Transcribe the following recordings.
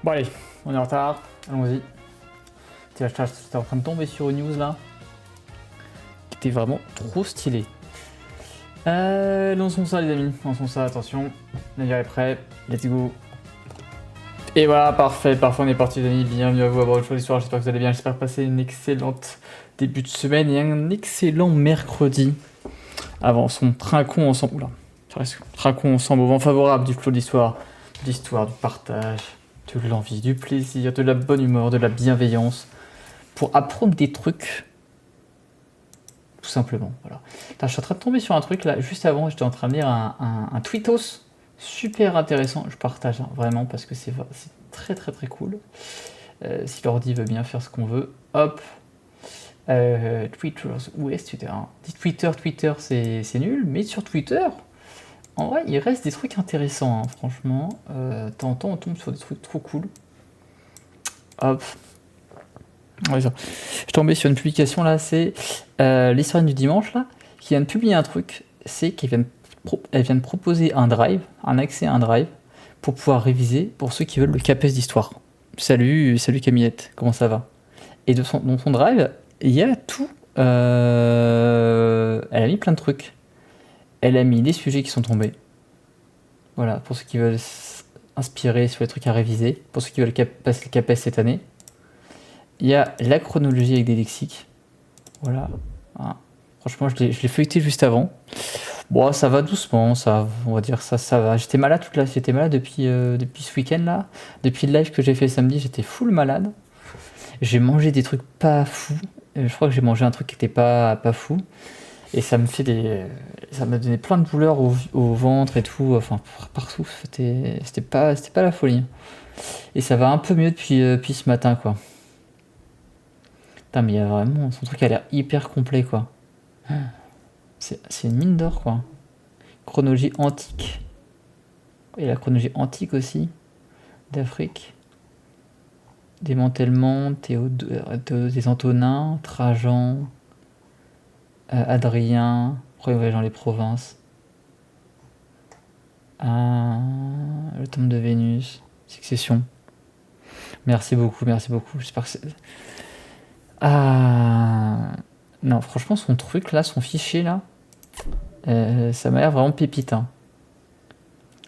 Bon allez, on est en retard, allons-y. J'étais en train de tomber sur une news là, qui était vraiment trop stylée. Lançons ça les amis, lançons ça, attention. Le navire est prêt, let's go. Et voilà, parfait, on est parti les amis, bienvenue à vous à bord de Choix d'Histoire, j'espère que vous allez bien, j'espère passer une excellente début de semaine et un excellent mercredi. Avançons, trinquons ensemble, oula, trinquons ensemble au vent favorable du flot d'histoire, du partage, de l'envie, du plaisir, de la bonne humeur, de la bienveillance, pour apprendre des trucs, tout simplement, voilà. Putain, je suis en train de tomber sur un truc là, juste avant, j'étais en train de lire un tweetos super intéressant, je partage hein, vraiment parce que c'est très très très cool. Si l'ordi veut bien faire ce qu'on veut, hop. Twitter, où est-ce Twitter hein. Twitter c'est nul, mais sur Twitter, en vrai, il reste des trucs intéressants, hein, franchement. De temps en temps, on tombe sur des trucs trop cool. Hop. Ouais, je suis tombé sur une publication là, c'est l'historienne du dimanche là, qui vient de publier un truc, c'est qu'elle vient de proposer un drive, un accès à un drive, pour pouvoir réviser pour ceux qui veulent le CAPES d'histoire. Salut Camillette, comment ça va? Et dans son drive, il y a tout. Elle a mis plein de trucs. Elle a mis les sujets qui sont tombés. Voilà, pour ceux qui veulent s'inspirer sur les trucs à réviser, pour ceux qui veulent passer le CAPES cette année. Il y a la chronologie avec des lexiques. Voilà. Hein. Franchement, je l'ai feuilleté juste avant. Bon, ça va doucement, ça, on va dire ça va. J'étais malade depuis ce week-end là. Depuis le live que j'ai fait samedi, j'étais full malade. J'ai mangé des trucs pas fous. Je crois que j'ai mangé un truc qui était pas fou. Et ça m'a donné plein de douleurs au ventre et tout, enfin partout. C'était pas la folie. Et ça va un peu mieux depuis ce matin quoi. Putain, mais il y a vraiment, son truc a l'air hyper complet quoi. C'est une mine d'or quoi. Chronologie antique. Et la chronologie antique aussi, d'Afrique. Démantèlement, des Antonins, Trajan, Adrien, premier voyage dans les provinces. Le tombe de Vénus, Succession. Merci beaucoup. J'espère que c'est... Non, franchement, son truc là, son fichier là, ça m'a l'air vraiment pépite. Hein.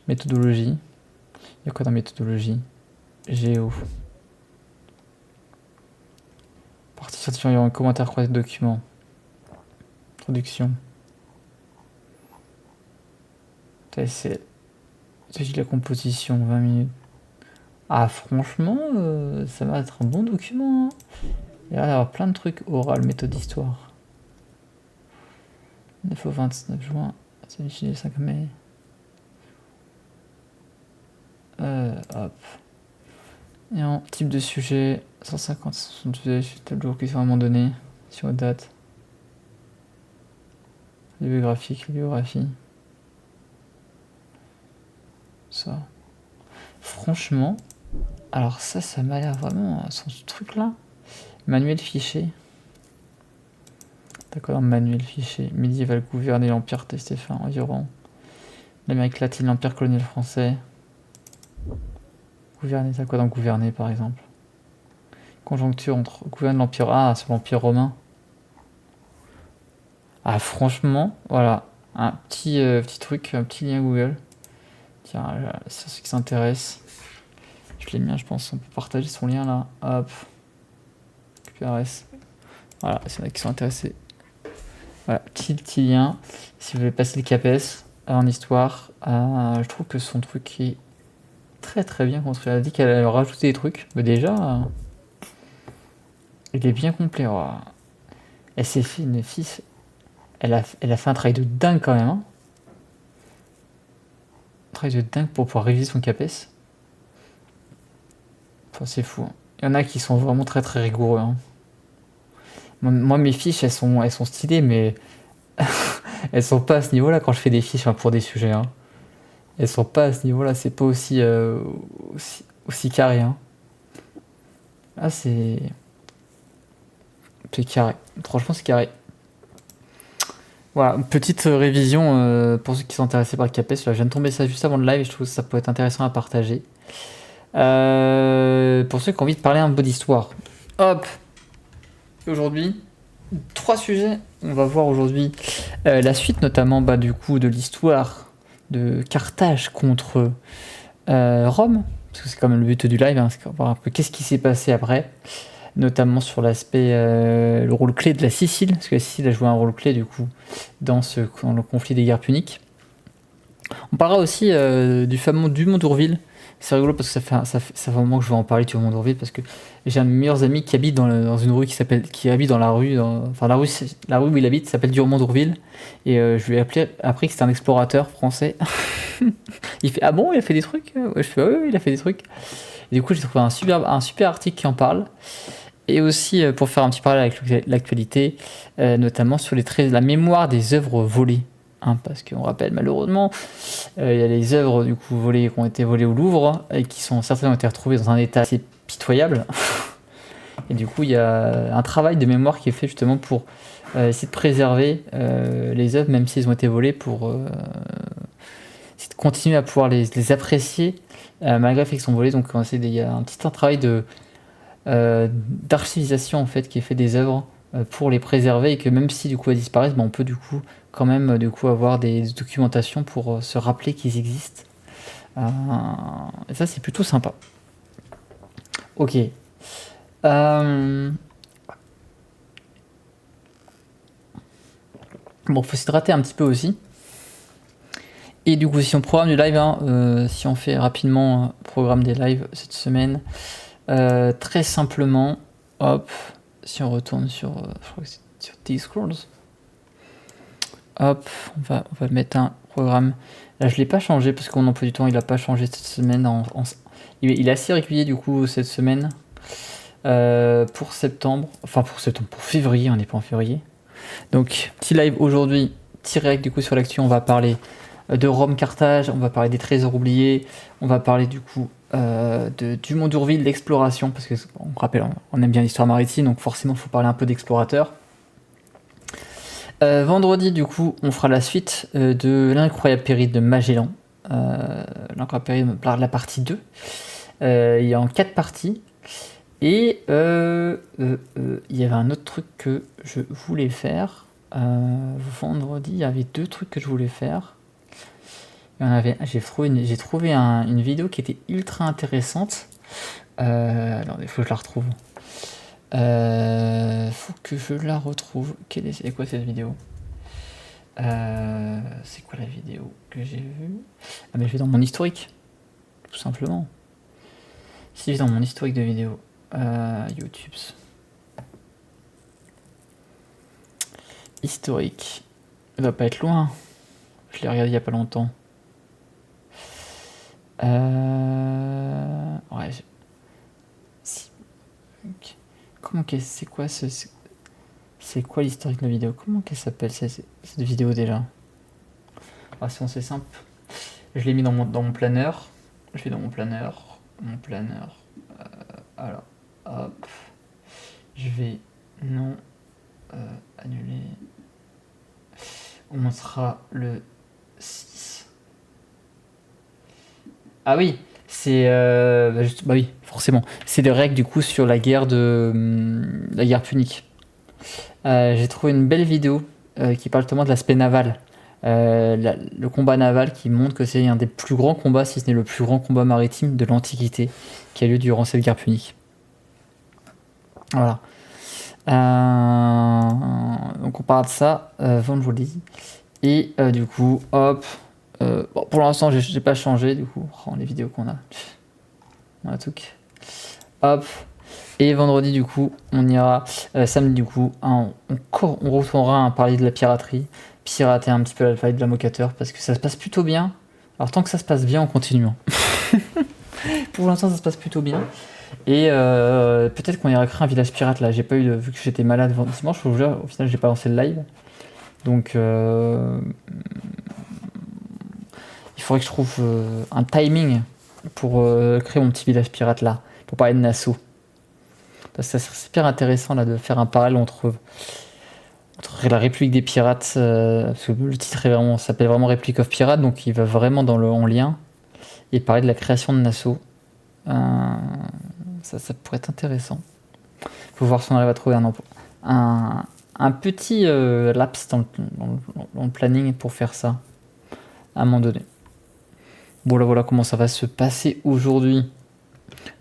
Méthodologie. Il y a quoi dans méthodologie? Géo. Partie scientifique, il y a un commentaire croisé de documents. Production. C'est la composition, 20 minutes. Ah, franchement, ça va être un bon document. Hein. Il va y avoir plein de trucs oral, méthode d'histoire. 9 au 29 juin, c'est le 5 mai. Hop. Et en type de sujet, 150, 62, tableau qui sont à un moment donné, sur la date. Les biographies. Ça. Franchement, alors ça m'a l'air vraiment son truc là. Manuel Fichet. D'accord, Manuel Fichet. Médiéval gouverner l'Empire de Stéphane environ. L'Amérique latine, l'Empire colonial français. Gouverner, t'as quoi dans gouverner par exemple? Conjoncture entre gouverner l'Empire. Ah, sur l'Empire romain. Ah, franchement, voilà. Un petit truc, un petit lien Google. Tiens, c'est ceux qui s'intéressent. Je l'ai mis, je pense. On peut partager son lien là. Hop. QRS. Voilà, c'est là qui sont intéressés. Voilà, petit lien. Si vous voulez passer le CAPES en histoire, je trouve que son truc est très très bien construit. Elle a dit qu'elle allait rajouter des trucs, mais déjà, il est bien complet. Oh. Elle s'est fait une fille. Elle a fait un travail de dingue quand même. Hein. Un travail de dingue pour pouvoir réviser son CAPES. Enfin, c'est fou. Hein. Il y en a qui sont vraiment très très rigoureux. Hein. Moi, mes fiches, elles sont stylées, mais elles sont pas à ce niveau-là quand je fais des fiches pour des sujets. Hein. Elles sont pas à ce niveau-là, c'est pas aussi carré. Hein. Ah, c'est carré. Franchement, c'est carré. Voilà, petite révision pour ceux qui sont intéressés par le CAPES. Là, je viens de tomber ça juste avant le live et je trouve que ça peut être intéressant à partager. Pour ceux qui ont envie de parler un peu d'histoire. Hop. Aujourd'hui, 3 sujets. On va voir aujourd'hui la suite, notamment du coup de l'histoire de Carthage contre Rome, parce que c'est quand même le but du live, c'est voir un peu qu'est-ce qui s'est passé après, notamment sur l'aspect, le rôle clé de la Sicile, parce que la Sicile a joué un rôle clé du coup dans le conflit des guerres puniques. On parlera aussi du fameux Dumont d'Urville. C'est rigolo parce que ça fait un moment que je vais en parler du Dumont d'Urville, parce que j'ai un de mes meilleurs amis qui habite dans une rue qui habite dans la rue, la rue où il habite s'appelle Dumont d'Urville, et je lui ai appris que c'était un explorateur français. Il fait ah bon, il a fait des trucs? Ouais, je fais oui, il a fait des trucs. Et du coup j'ai trouvé un super article qui en parle, et aussi pour faire un petit parallèle avec l'actualité, notamment sur la mémoire des œuvres volées. Parce qu'on rappelle malheureusement, il y a les œuvres du coup volées qui ont été volées au Louvre et qui sont certainement été retrouvées dans un état assez pitoyable. Et du coup, il y a un travail de mémoire qui est fait justement pour essayer de préserver les œuvres, même si elles ont été volées, pour essayer de continuer à pouvoir les apprécier malgré le fait qu'elles sont volées. Donc, il y a un petit travail d'archivisation en fait qui est fait des œuvres pour les préserver, et que même si du coup elles disparaissent, on peut du coup quand même avoir des documentations pour se rappeler qu'ils existent. Et ça c'est plutôt sympa. Ok. Bon, faut s'hydrater un petit peu aussi. Et du coup, si on programme du live, si on fait rapidement programme des lives cette semaine, très simplement, hop, si on retourne sur Discord, hop, on va mettre un programme. Là, je l'ai pas changé parce que mon emploi du temps, il a pas changé cette semaine. Il est assez régulier du coup cette semaine. Pour février, on n'est pas en février. Donc, petit live aujourd'hui, petit réact du coup sur l'actu, on va parler de Rome-Carthage, on va parler des trésors oubliés, on va parler du coup du Dumont d'Urville, l'exploration, parce que on rappelle, on aime bien l'histoire maritime, donc forcément il faut parler un peu d'explorateurs. Vendredi du coup on fera la suite de l'incroyable périple de Magellan, l'incroyable périple, la partie 2, il y a en 4 parties, et il y avait un autre truc que je voulais faire, vendredi il y avait 2 trucs que je voulais faire. J'ai trouvé une vidéo qui était ultra intéressante. Alors, il faut que je la retrouve. Faut que je la retrouve. C'est quoi cette vidéo? C'est quoi la vidéo que j'ai vue? Ah, mais je vais dans mon historique, tout simplement. Si je vais dans mon historique de vidéos, YouTube. Historique. Il va pas être loin. Je l'ai regardé il y a pas longtemps. Ouais. Comment c'est quoi c'est quoi l'historique de la vidéo? Comment qu'elle s'appelle cette vidéo déjà? C'est simple. Je l'ai mis dans mon planeur. Je vais dans mon planeur. Alors, hop. Je vais annuler. On sera le 6. Ah oui, c'est oui, forcément. C'est des règles du coup sur la guerre punique. J'ai trouvé une belle vidéo qui parle justement de l'aspect naval. Le combat naval qui montre que c'est un des plus grands combats, si ce n'est le plus grand combat maritime de l'Antiquité, qui a lieu durant cette guerre punique. Voilà. Donc on parle de ça vendredi. Et du coup, hop. Pour l'instant, j'ai pas changé, du coup. Les vidéos qu'on a. On a tout. Hop. Et vendredi, du coup, on ira. Samedi, du coup, on retournera à parler de la piraterie. Pirater un petit peu l'alphabet de l'Invocateur, parce que ça se passe plutôt bien. Alors, tant que ça se passe bien, on continue. Pour l'instant, ça se passe plutôt bien. Et peut-être qu'on ira créer un village pirate là. J'ai pas eu vu que j'étais malade dimanche, au final, j'ai pas lancé le live. Donc, il faudrait que je trouve un timing pour créer mon petit village pirate là, pour parler de Nassau. Ça serait super intéressant là de faire un parallèle entre la République des pirates, parce que le titre s'appelle vraiment Republic of Pirates, donc il va vraiment en lien, et parler de la création de Nassau. Ça pourrait être intéressant. Faut voir si on arrive à trouver un petit laps dans le planning pour faire ça, à un moment donné. Bon, là, voilà comment ça va se passer aujourd'hui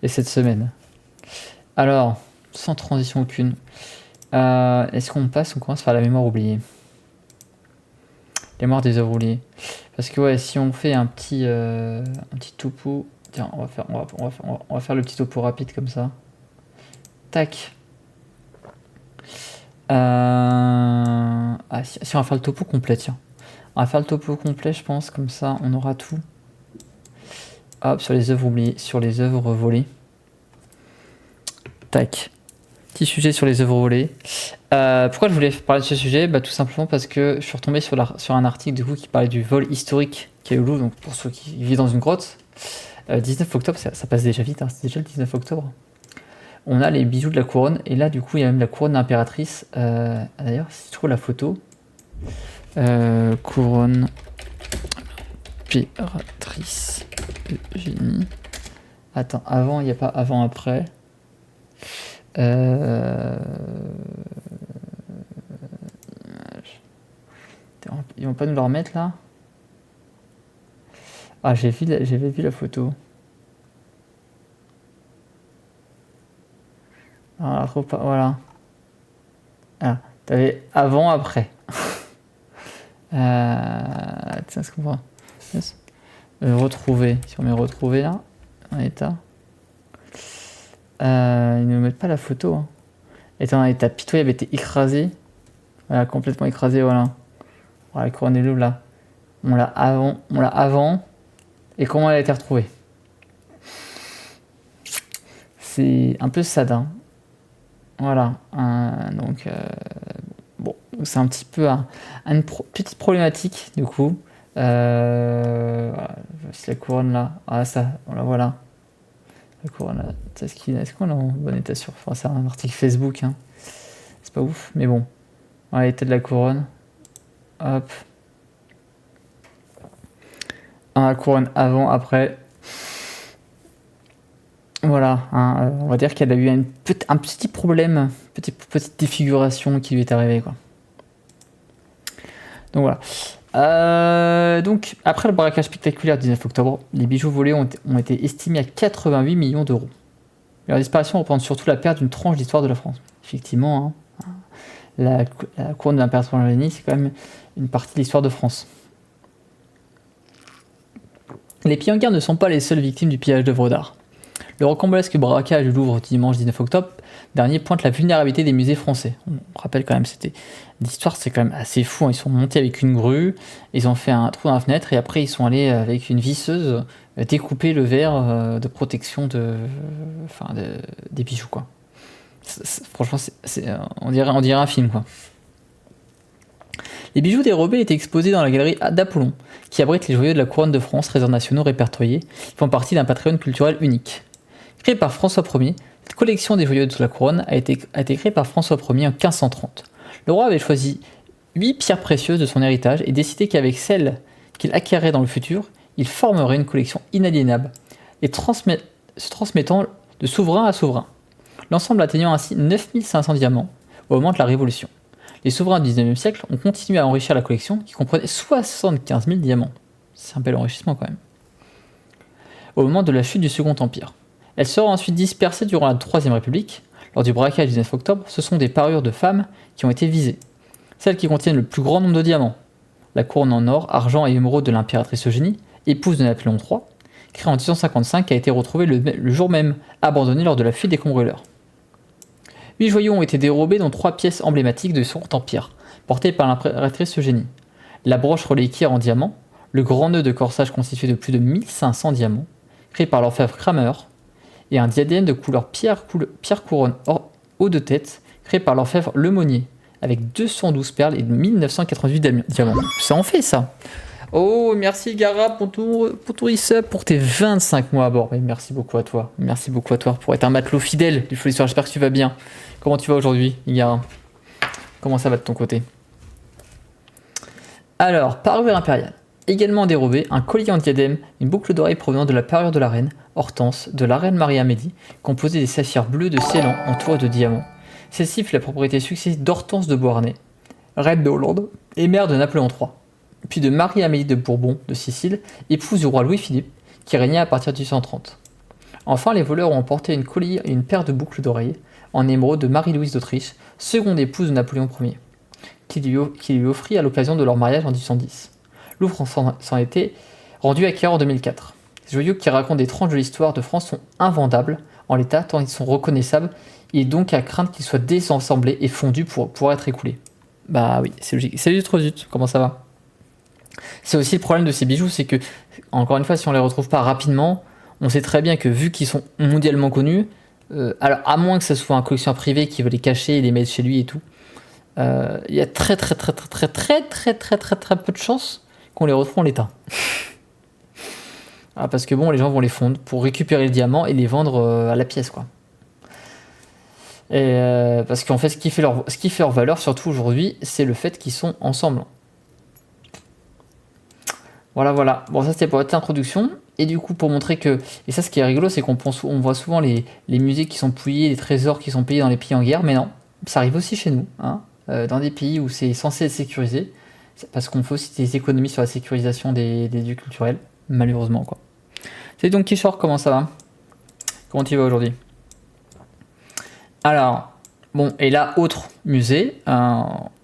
et cette semaine. Alors, sans transition aucune, est-ce qu'on commence par la mémoire oubliée? La mémoire des œuvres oubliées. Parce que ouais, si on fait un petit topo, tiens, on va faire le petit topo rapide comme ça. Tac. Si on va faire le topo complet, tiens. On va faire le topo complet, je pense, comme ça, on aura tout. Hop, sur les œuvres oubliées, sur les œuvres volées. Tac. Petit sujet sur les œuvres volées. Pourquoi je voulais parler de ce sujet? Tout simplement parce que je suis retombé sur un article du coup qui parlait du vol historique qu'a eu Louvre, donc pour ceux qui vivent dans une grotte. 19 octobre, ça passe déjà vite, hein, c'est déjà le 19 octobre. On a les bijoux de la couronne, et là du coup il y a même la couronne d'impératrice. D'ailleurs, si tu trouves la photo, couronne impératrice Eugénie. Attends, avant, il n'y a pas avant-après. Ils vont pas nous le remettre là? Ah, j'avais vu la photo. Ah, trop pas, voilà. Ah, t'avais avant, après. Tiens, ce qu'on voit. Yes. Retrouver. Si on met retrouver là, en état. Ils ne mettent pas la photo. Hein. Étant en état pitoyable, était écrasé. Voilà, complètement écrasé, voilà. Voilà, la couronne des loups là. On l'a avant. Et comment elle a été retrouvée? C'est un peu sad, hein. Voilà. Donc, bon, c'est un petit peu une petite problématique, du coup. Voilà, c'est la couronne là. Ah, ça, voilà. La couronne là. Est-ce qu'on est en bon état sur. Enfin, c'est un article Facebook, hein. C'est pas ouf, mais bon. Voilà l'état de la couronne. Hop. La couronne avant, après. Voilà, hein, on va dire qu'elle a eu un petit problème, petite défiguration qui lui est arrivée, quoi. Donc voilà. Donc après le braquage spectaculaire du 19 octobre, les bijoux volés ont été estimés à 88 millions d'euros. Leur disparition représente surtout la perte d'une tranche d'histoire de la France. Effectivement, hein, la couronne de l'impératrice Eugénie, c'est quand même une partie de l'histoire de France. Les pieds en guerre ne sont pas les seules victimes du pillage d'œuvres d'art. Le rocambolesque braquage du Louvre dimanche 19 octobre dernier pointe la vulnérabilité des musées français. On rappelle quand même, l'histoire c'est quand même assez fou. Ils sont montés avec une grue, ils ont fait un trou dans la fenêtre et après ils sont allés avec une visseuse découper le verre de protection des bijoux, quoi. Franchement, on dirait un film, quoi. Les bijoux dérobés étaient exposés dans la galerie d'Apollon, qui abrite les joyaux de la couronne de France, trésors nationaux répertoriés, qui font partie d'un patrimoine culturel unique. Créée par François Ier, cette collection des joyaux de la couronne a été créée par François Ier en 1530. Le roi avait choisi 8 pierres précieuses de son héritage et décidé qu'avec celles qu'il acquerrait dans le futur, il formerait une collection inaliénable et se transmettant de souverain à souverain. L'ensemble atteignant ainsi 9500 diamants au moment de la Révolution. Les souverains du XIXe siècle ont continué à enrichir la collection qui comprenait 75 000 diamants. C'est un bel enrichissement quand même. Au moment de la chute du Second Empire. Elle sera ensuite dispersée durant la Troisième République. Lors du braquage du 19 octobre, ce sont des parures de femmes qui ont été visées. Celles qui contiennent le plus grand nombre de diamants. La couronne en or, argent et émeraude de l'impératrice Eugénie, épouse de Napoléon III, créée en 1855, a été retrouvée le jour même, abandonnée lors de la fuite des cambrioleurs. 8 joyaux ont été dérobés, dont 3 pièces emblématiques du Second Empire, portées par l'impératrice Eugénie. La broche reliquaire en diamant, le grand nœud de corsage constitué de plus de 1500 diamants, créé par l'orfèvre Kramer, et un diadème de couleur pierre couronne haut de tête, créé par l'orfèvre Lemonnier, avec 212 perles et 1988 diamants. Ça en fait, ça. Oh, merci Gara pour ton resub, pour tes 25 mois à bord. Merci beaucoup à toi. Merci beaucoup à toi pour être un matelot fidèle du Folie Soir. J'espère que tu vas bien. Comment tu vas aujourd'hui, Gara? Comment ça va de ton côté? Alors, parure impériale. Également dérobé, un collier en diadème, une boucle d'oreille provenant de la parure de la reine, Hortense de la reine Marie-Amélie, composée des saphirs bleus de Ceylan entourés de diamants. Celle-ci fut la propriété successive d'Hortense de Beauharnais, reine de Hollande et mère de Napoléon III, puis de Marie-Amélie de Bourbon de Sicile, épouse du roi Louis-Philippe, qui régna à partir de 1830. Enfin, les voleurs ont emporté une collier et une paire de boucles d'oreilles en émeraude de Marie-Louise d'Autriche, seconde épouse de Napoléon Ier, qui lui offrit à l'occasion de leur mariage en 1810. Louvre s'en était rendu acquéreur en 2004. Ces joyaux qui racontent des tranches de l'histoire de France sont invendables en l'état tant ils sont reconnaissables. Il est donc à craindre qu'ils soient désassemblés et fondus pour pouvoir être écoulés. Bah oui, c'est logique. Salut Trozut, comment ça va? C'est aussi le problème de ces bijoux, c'est que, encore une fois, si on les retrouve pas rapidement, on sait très bien que vu qu'ils sont mondialement connus, alors à moins que ce soit un collectionneur privé qui veut les cacher et les mettre chez lui et tout, il y a très peu de chances qu'on les retrouve en l'état. Parce que bon, les gens vont les fondre pour récupérer le diamant et les vendre à la pièce, quoi. Et parce qu'en fait, ce qui fait leur valeur, surtout aujourd'hui, c'est le fait qu'ils sont ensemble. Voilà. Bon, ça c'était pour votre introduction. Et du coup, pour montrer que... Et ça, ce qui est rigolo, c'est qu'on voit souvent les musées qui sont pillés, les trésors qui sont pillés dans les pays en guerre. Mais non, ça arrive aussi chez nous, hein, dans des pays où c'est censé être sécurisé. Parce qu'on fait aussi des économies sur la sécurisation des lieux culturels, malheureusement, quoi. C'est donc Kishore, comment ça va? Comment tu vas aujourd'hui? Alors, bon, et là, autre musée,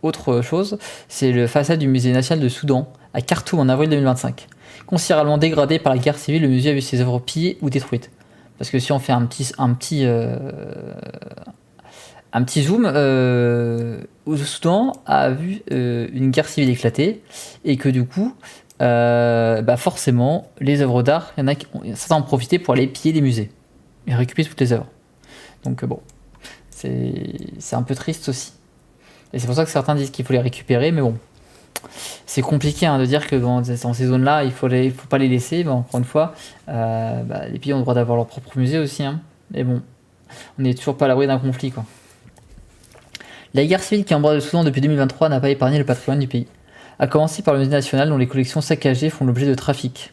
autre chose, c'est le façade du musée national de Soudan, à Khartoum en avril 2025. Considérablement dégradé par la guerre civile, le musée a vu ses œuvres pillées ou détruites. Parce que si on fait un petit zoom, au Soudan a vu une guerre civile éclater, et que du coup, forcément, les œuvres d'art, il y en a qui certains en profité pour aller piller les musées et récupérer toutes les œuvres. Donc bon, c'est un peu triste aussi. Et c'est pour ça que certains disent qu'il faut les récupérer, mais bon, c'est compliqué de dire que dans ces zones-là, il faut pas les laisser. Bon, encore une fois, les pays ont le droit d'avoir leur propre musée aussi, hein. Mais bon, on n'est toujours pas à l'abri d'un conflit, quoi. La guerre civile qui embrase le Soudan depuis 2023 n'a pas épargné le patrimoine du pays. À commencer par le musée national dont les collections saccagées font l'objet de trafics.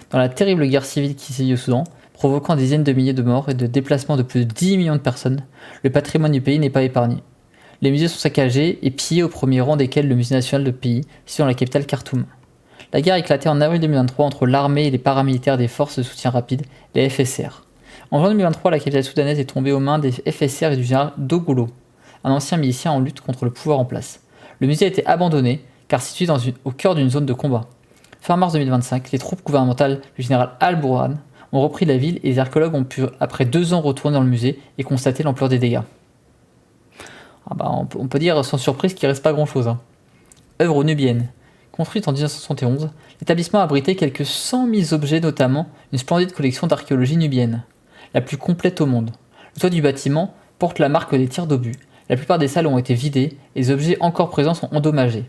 Dans la terrible guerre civile qui sévit au Soudan, provoquant des dizaines de milliers de morts et de déplacements de plus de 10 millions de personnes, le patrimoine du pays n'est pas épargné. Les musées sont saccagés et pillés, au premier rang desquels le musée national du pays, situé dans la capitale Khartoum. La guerre a éclaté en avril 2023 entre l'armée et les paramilitaires des forces de soutien rapide, les FSR. En juin 2023, la capitale soudanaise est tombée aux mains des FSR et du général Dogolo, un ancien milicien en lutte contre le pouvoir en place. Le musée a été abandonné, car situé au cœur d'une zone de combat. Fin mars 2025, les troupes gouvernementales du général Al-Burhan ont repris la ville et les archéologues ont pu, après 2 ans, retourner dans le musée et constater l'ampleur des dégâts. On peut dire sans surprise qu'il ne reste pas grand-chose. Œuvre nubienne. Construite en 1971, l'établissement a abrité quelques 100 000 objets, notamment une splendide collection d'archéologie nubienne, la plus complète au monde. Le toit du bâtiment porte la marque des tirs d'obus. La plupart des salles ont été vidées et les objets encore présents sont endommagés.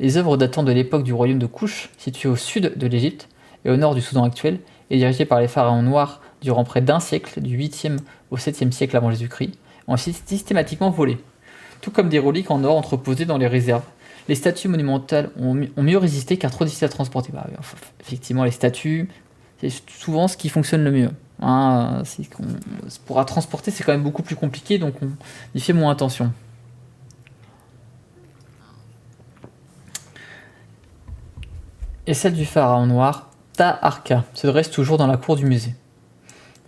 Les œuvres datant de l'époque du royaume de Kouch, situé au sud de l'Égypte et au nord du Soudan actuel, et dirigé par les pharaons noirs durant près d'un siècle, du 8e au 7e siècle avant Jésus-Christ, ont été systématiquement volées. Tout comme des reliques en or entreposées dans les réserves. Les statues monumentales ont mieux résisté car trop difficiles à transporter. Effectivement, les statues, c'est souvent ce qui fonctionne le mieux. Pour transporter, c'est quand même beaucoup plus compliqué, donc on y fait moins attention. Et celle du pharaon noir, Taharqa, se dresse toujours dans la cour du musée.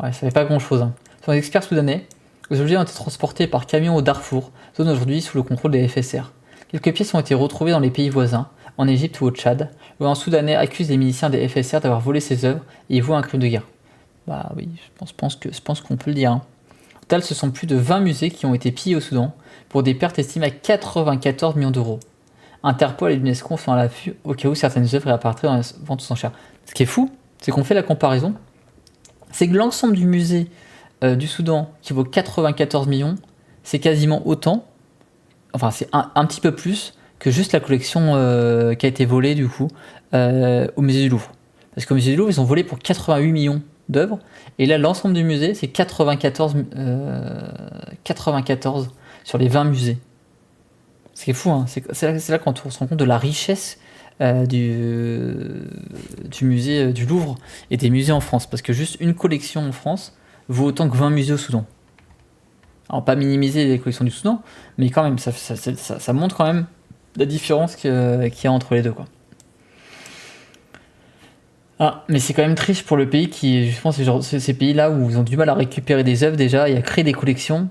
Ouais, ça fait pas grand-chose. Selon les experts soudanais, les objets ont été transportés par camion au Darfour, zone aujourd'hui sous le contrôle des FSR. Quelques pièces ont été retrouvées dans les pays voisins, en Égypte ou au Tchad, où un Soudanais accuse les miliciens des FSR d'avoir volé ses œuvres et y voit un crime de guerre. Bah oui, je pense qu'on peut le dire. Au total, ce sont plus de 20 musées qui ont été pillés au Soudan, pour des pertes estimées à 94 millions d'euros. Interpol et l'UNESCO sont à l'affût au cas où certaines œuvres réapparaîtraient dans la vente aux enchères. Ce qui est fou, c'est qu'on fait la comparaison, c'est que l'ensemble du musée du Soudan, qui vaut 94 millions, c'est quasiment autant, enfin c'est un petit peu plus que juste la collection qui a été volée du coup au musée du Louvre. Parce qu'au musée du Louvre, ils ont volé pour 88 millions d'œuvres, et là l'ensemble du musée, c'est 94 sur les 20 musées. Ce qui est fou, c'est là quand on se rend compte de la richesse du musée du Louvre et des musées en France. Parce que juste une collection en France vaut autant que 20 musées au Soudan. Alors pas minimiser les collections du Soudan, mais quand même, ça montre quand même la différence qu'il y a entre les deux, quoi. Ah, mais c'est quand même triste pour le pays qui, je pense, c'est genre ces pays-là où ils ont du mal à récupérer des œuvres déjà et à créer des collections.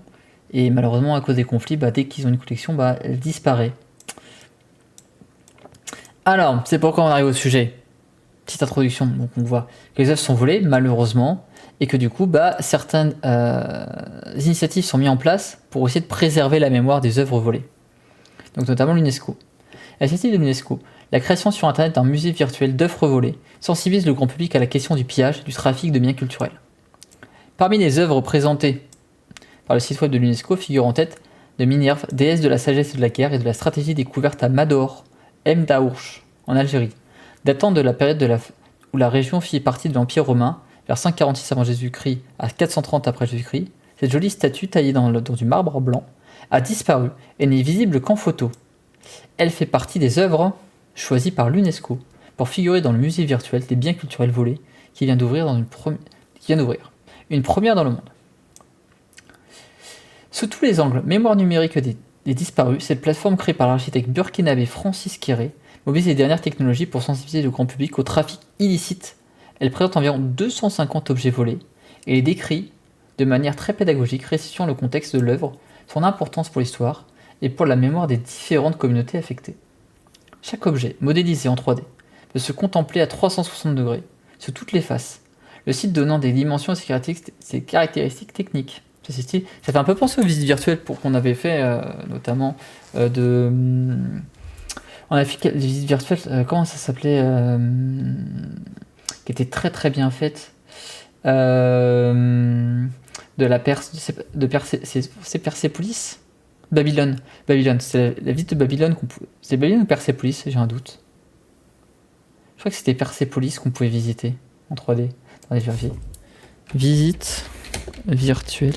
Et malheureusement, à cause des conflits, bah, dès qu'ils ont une collection, bah, elle disparaît. Alors, c'est pourquoi on arrive au sujet. Petite introduction, donc on voit que les œuvres sont volées, malheureusement, et que du coup, bah, certaines initiatives sont mises en place pour essayer de préserver la mémoire des œuvres volées. Donc notamment l'UNESCO. L'initiative de l'UNESCO, la création sur Internet d'un musée virtuel d'œuvres volées, sensibilise le grand public à la question du pillage, du trafic de biens culturels. Parmi les œuvres présentées par le site web de l'UNESCO figure en tête de Minerve, déesse de la sagesse et de la guerre et de la stratégie découverte à Mador, Daourch, en Algérie, datant de la période où la région fit partie de l'Empire romain, vers 546 avant Jésus-Christ à 430 après Jésus-Christ. Cette jolie statue taillée dans du marbre blanc a disparu et n'est visible qu'en photo. Elle fait partie des œuvres choisies par l'UNESCO pour figurer dans le musée virtuel des biens culturels volés qui vient d'ouvrir une première dans le monde. Sous tous les angles, mémoire numérique des disparus, cette plateforme créée par l'architecte burkinabé Francis Kéré mobilise les dernières technologies pour sensibiliser le grand public au trafic illicite. Elle présente environ 250 objets volés et les décrit de manière très pédagogique, restituant le contexte de l'œuvre, son importance pour l'histoire et pour la mémoire des différentes communautés affectées. Chaque objet, modélisé en 3D, peut se contempler à 360 degrés, sur toutes les faces, le site donnant des dimensions et ses caractéristiques techniques. Ça fait un peu penser aux visites virtuelles qu'on avait fait, notamment on a fait des visites virtuelles, comment ça s'appelait, qui était très très bien faite, de la c'est Persépolis, Babylone, c'est la visite de Babylone c'est Babylone ou Persépolis, j'ai un doute. Je crois que c'était Persépolis qu'on pouvait visiter en 3D. Attendez, vérifier. Visite virtuelle.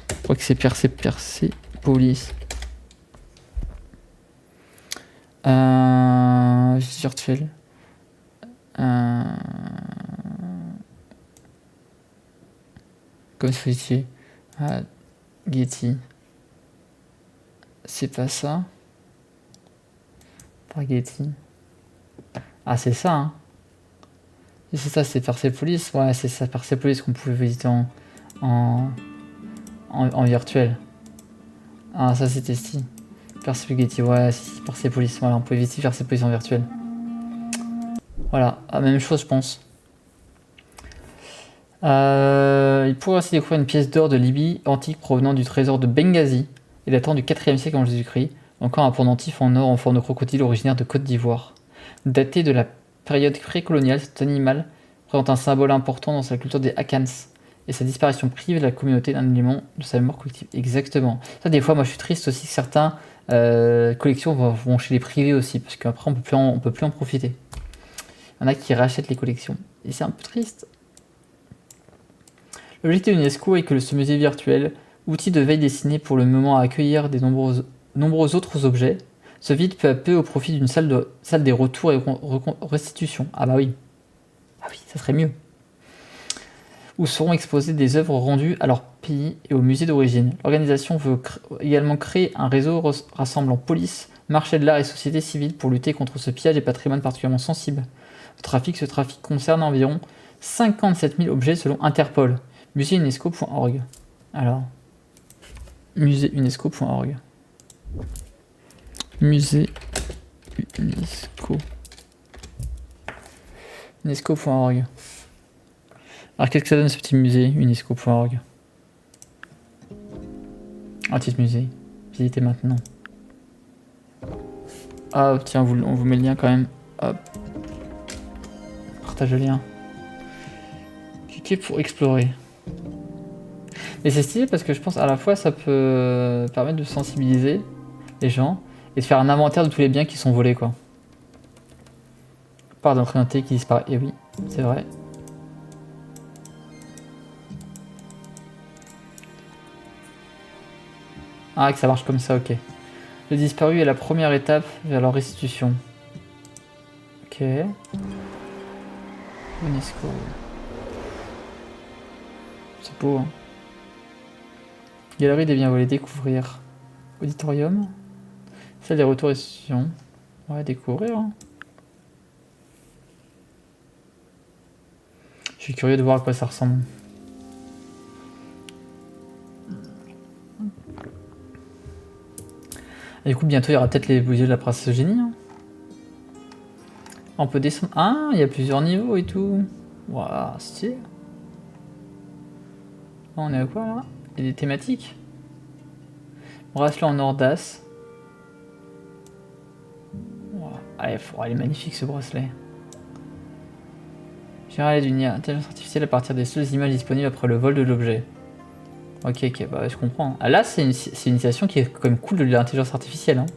Je crois que c'est Persépolis. Visite virtuelle. Comme je disais. Getty. C'est pas ça. Par Getty. Ah, c'est ça, hein. Et c'est ça, c'est Persépolis. Ouais, c'est ça, Persépolis qu'on pouvait visiter en virtuel. Ah, ça c'était si. Persépolis, ouais, si, Persépolis. Voilà, on pouvait visiter Persépolis en virtuel. Voilà, la même chose, je pense. Il pourrait aussi découvrir une pièce d'or de Libye antique provenant du trésor de Benghazi et datant du 4e siècle avant Jésus-Christ. Encore un pendentif en or en forme de crocodile originaire de Côte d'Ivoire. Daté de la période précoloniale, cet animal présente un symbole important dans sa culture des Akans, et sa disparition prive la communauté d'un élément de sa mémoire collective. Exactement. Ça, des fois, moi, je suis triste aussi que certains collections vont chez les privés aussi, parce qu'après, on peut plus en profiter. Il y en a qui rachètent les collections, et c'est un peu triste. L'objectif de l'UNESCO est que ce musée virtuel, outil de veille destiné pour le moment à accueillir des nombreux autres objets, se vide peu à peu au profit d'une salle des retours et restitution. Ah bah oui. Ah oui, ça serait mieux. Où seront exposées des œuvres rendues à leur pays et au musée d'origine. L'organisation veut également créer un réseau rassemblant police, marché de l'art et société civile pour lutter contre ce pillage des patrimoines particulièrement sensibles. Ce trafic concerne environ 57 000 objets selon Interpol. Musée-UNESCO.org. Alors, musée-UNESCO.org. Musée UNESCO. UNESCO.org. Alors qu'est-ce que ça donne ce petit musée UNESCO.org? Un petit musée. Visitez maintenant. Ah tiens, on vous met le lien quand même. Hop. Partage le lien. Cliquez pour explorer. Mais c'est stylé parce que je pense à la fois ça peut permettre de sensibiliser les gens et de faire un inventaire de tous les biens qui sont volés, quoi. Part d'un présenté qui disparaît. Et oui, c'est vrai. Ah, que ça marche comme ça, ok. Le disparu est la première étape vers leur restitution. Ok. UNESCO. C'est beau, hein. Galerie des biens volés, découvrir. Auditorium. Salle des retours et sessions. Ouais, découvrir, hein. Je suis curieux de voir à quoi ça ressemble. Et du coup, bientôt, il y aura peut-être les bougies de la princesse Génie, hein. On peut descendre. Ah, il y a plusieurs niveaux et tout. Waouh, stylé. On est à quoi là? Il y a des thématiques. Bracelet en or d'as. Wow. Allez, elle est magnifique ce bracelet. Gérer d'une intelligence artificielle à partir des seules images disponibles après le vol de l'objet. Ok, ok, bah je comprends. Ah, là, c'est une initiation qui est quand même cool de l'intelligence artificielle, hein.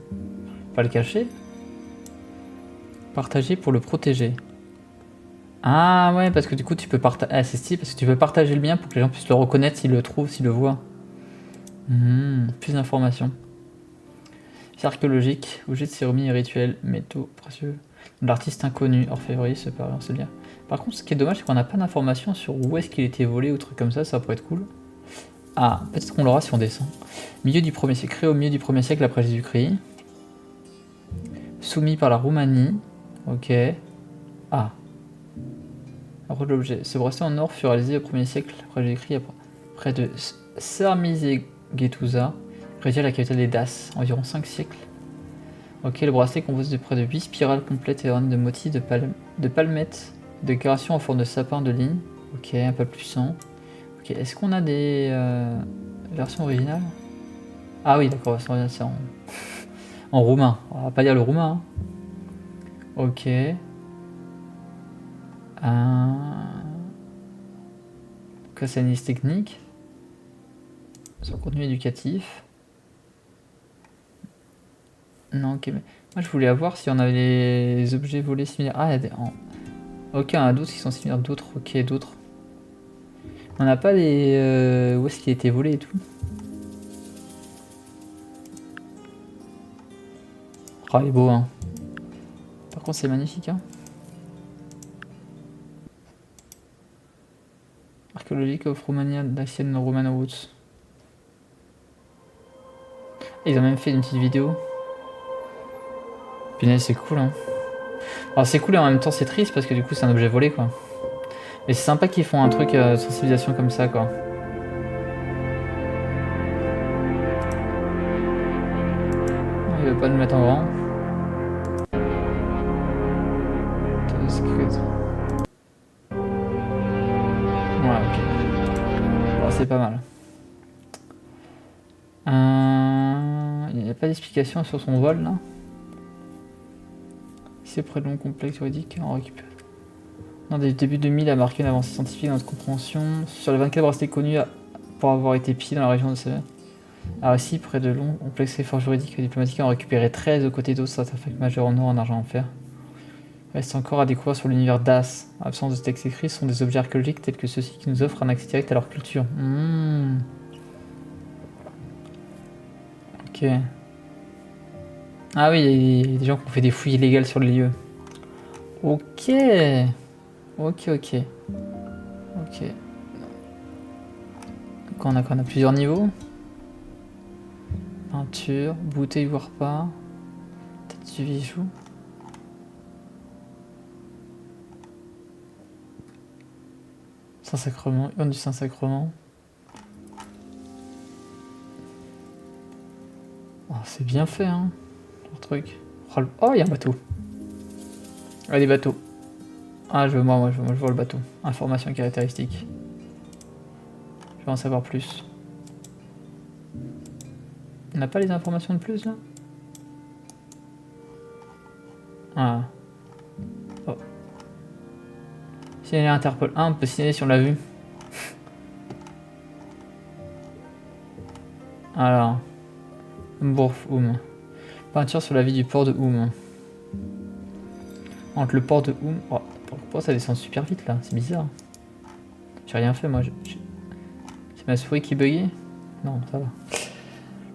Pas le cacher. Partager pour le protéger. Ah ouais, parce que du coup, tu peux partager. Ah, c'est stylé parce que tu peux partager le bien pour que les gens puissent le reconnaître s'ils le trouvent, s'ils le voient. Plus d'informations. C'est archéologique, objet de cérémonie et rituel, métaux précieux. L'artiste inconnu, orfèvrerie, c'est pareil, c'est bien. Par contre, ce qui est dommage, c'est qu'on n'a pas d'informations sur où est-ce qu'il était volé ou truc comme ça pourrait être cool. Ah, peut-être qu'on l'aura si on descend. Milieu du 1er siècle, créé au milieu du 1er siècle après Jésus-Christ. Soumis par la Roumanie. Ok. Ah. Après l'objet. Ce bracelet en or fut réalisé au 1er siècle après Jésus-Christ, près de Sarmizegetusa, réalisé à la capitale des Daces, environ 5 siècles. Ok, le bracelet compose de près de 8 spirales complètes et ornées de motifs de palmettes, de décorations en forme de sapin de ligne. Ok, un peu plus puissant. Ok, est-ce qu'on a des versions originales? Ah oui, d'accord, c'est en roumain. On va pas dire le roumain, hein. Ok. Que c'est une liste technique. Sur contenu éducatif. Non, ok, mais moi je voulais avoir si on avait les objets volés similaires. Ah, il y a des. Ok, il y en a d'autres qui sont similaires d'autres. Ok, d'autres. On n'a pas les. Où est-ce qu'il a été volé et tout. Oh, il est beau, hein. Par contre, c'est magnifique, hein. Archéologique of Romania, Dacian Roman Roots. Ils ont même fait une petite vidéo. Punaise, c'est cool, hein. Alors, c'est cool et en même temps, c'est triste parce que du coup, c'est un objet volé, quoi. Mais c'est sympa qu'ils font un truc de sensibilisation comme ça, quoi. Il veut pas nous mettre en grand. Ouais, ok. Bon, c'est pas mal. Il n'y a pas d'explication sur son vol, là. C'est près de long complexe juridique, on récupère. Dans des débuts 2000 a marqué une avancée scientifique dans notre compréhension. Sur les 24 bracelets connus pour avoir été pillés dans la région de Sèvres. Ah aussi, près de long complexe effort juridique et diplomatique, on a récupéré 13 aux côtés d'autres artefacts majeurs en or, en argent, en fer. Reste encore à découvrir sur l'univers d'As. Absence de texte écrit, ce sont des objets archéologiques tels que ceux-ci qui nous offrent un accès direct à leur culture. Ok. Ah oui, il y a des gens qui ont fait des fouilles illégales sur le lieu. Ok. Ok, ok. Ok. Quand on a plusieurs niveaux. Peinture, bouteille voire pas. Tête du bijou. Saint-Sacrement, urne du Saint-Sacrement. Oh, c'est bien fait, hein, leur truc. Oh, il y a un bateau. Ah, des bateaux. Ah, je vois le bateau. Information caractéristique. Je vais en savoir plus. On n'a pas les informations de plus, là? Ah. Oh. Signaler Interpol. Ah, on peut signaler si on l'a vu. Alors. Bourf, Oum. Peinture sur la vie du port de Oum. Entre le port de Oum... Oh, pourquoi ça descend super vite, là? C'est bizarre. J'ai rien fait, moi. C'est ma souris qui buguait? Non, ça va.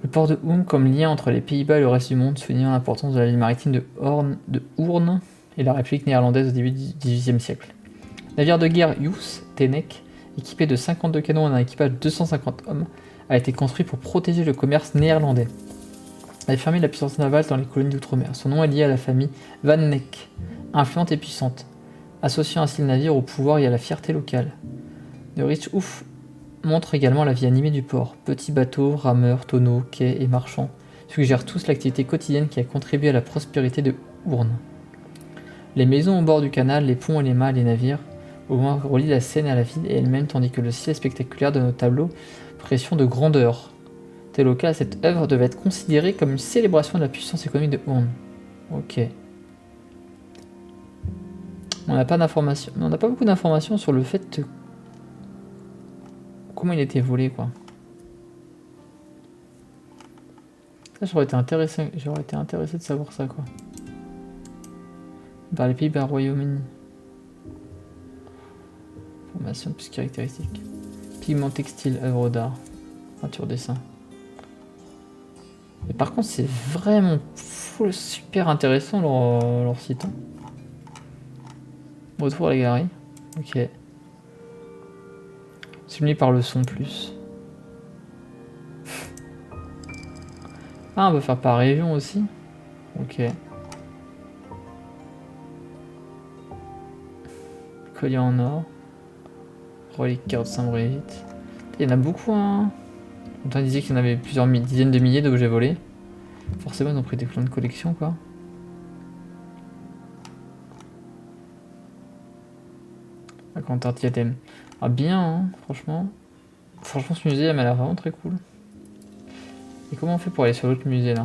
Le port de Oum comme lien entre les Pays-Bas et le reste du monde, soulignant l'importance de la ligne maritime de Hoorn. et la République néerlandaise au début du XVIIIe siècle. Navire de guerre Joos Tenek, équipé de 52 canons et d'un équipage de 250 hommes, a été construit pour protéger le commerce néerlandais et affirmer la puissance navale dans les colonies d'outre-mer. Son nom est lié à la famille Van Neck, influente et puissante, associant ainsi le navire au pouvoir et à la fierté locale. De Rich Ouf montre également la vie animée du port. Petits bateaux, rameurs, tonneaux, quais et marchands suggèrent tous l'activité quotidienne qui a contribué à la prospérité de Hoorn. Les maisons au bord du canal, les ponts et les mâts, les navires, au loin relient la Seine à la ville et elle-même, tandis que le ciel spectaculaire donne au tableau pression de grandeur. Tel au cas, cette œuvre devait être considérée comme une célébration de la puissance économique de Hoorn. Ok. On n'a pas d'informations, on n'a pas beaucoup d'informations sur le fait de comment il a été volé, quoi. Ça, j'aurais été intéressé de savoir ça, quoi. Par les Pays-Bas, Royaume-Uni. Formation plus caractéristique. Pigment textile, œuvre d'art. Peinture, dessin. Et par contre, c'est vraiment super intéressant leur site. Hein. Retour à la galerie. Ok. Simulé par le son plus. Ah, on peut faire par région aussi. Ok. Collier en or. Relique carte Saint-Brigitte. Il y en a beaucoup, hein. On disait qu'il y en avait plusieurs dizaines de milliers d'objets volés. Forcément, ils ont pris des plans de collection, quoi. La Cantar Diadème. Ah, bien, hein, franchement. Franchement, ce musée, elle m'a l'air vraiment très cool. Et comment on fait pour aller sur l'autre musée, là?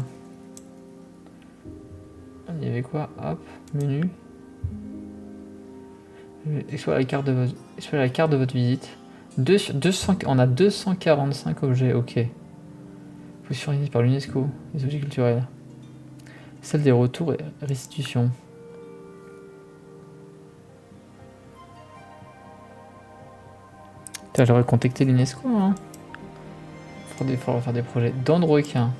Il y avait quoi? Hop, menu. Explorer la carte de votre visite. On a 245 objets, ok. Positionné par l'UNESCO, les objets culturels. Celle des retours et restitutions. J'aurais contacté l'UNESCO, hein. Faudrait faire des projets. Dents de requin.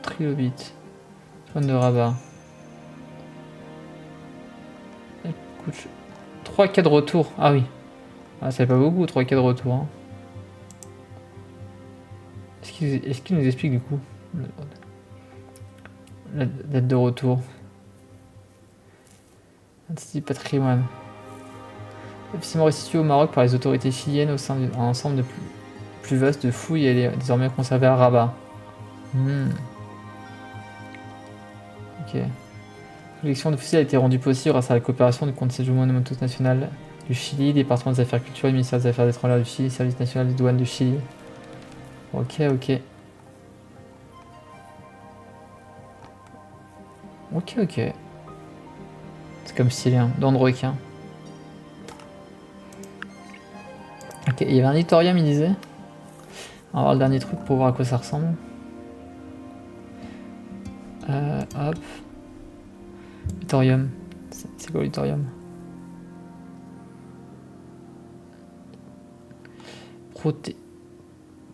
Trilobite. Zone de rabat. Écoute, 3 cas de retour. Ah oui. Ah, ça fait pas beaucoup, 3 cas de retour. Hein. Est-ce qu'il nous explique du coup la date de retour? Institut patrimoine. Officiellement restitué au Maroc par les autorités chiliennes au sein d'un ensemble de plus vaste de fouilles et est désormais conservé à Rabat. Ok. La collection de fossiles a été rendue possible grâce à la coopération du Consejo Monumentos Nacional du Chili, département des affaires culturelles, ministère des affaires étrangères du Chili, service national des douanes du Chili. Ok, ok. Ok, ok. C'est comme stylé, hein. Dents de requin. Ok, il y avait un éditorium, il disait. On va voir le dernier truc pour voir à quoi ça ressemble. Hop. Éditorium. C'est quoi l'éditorium?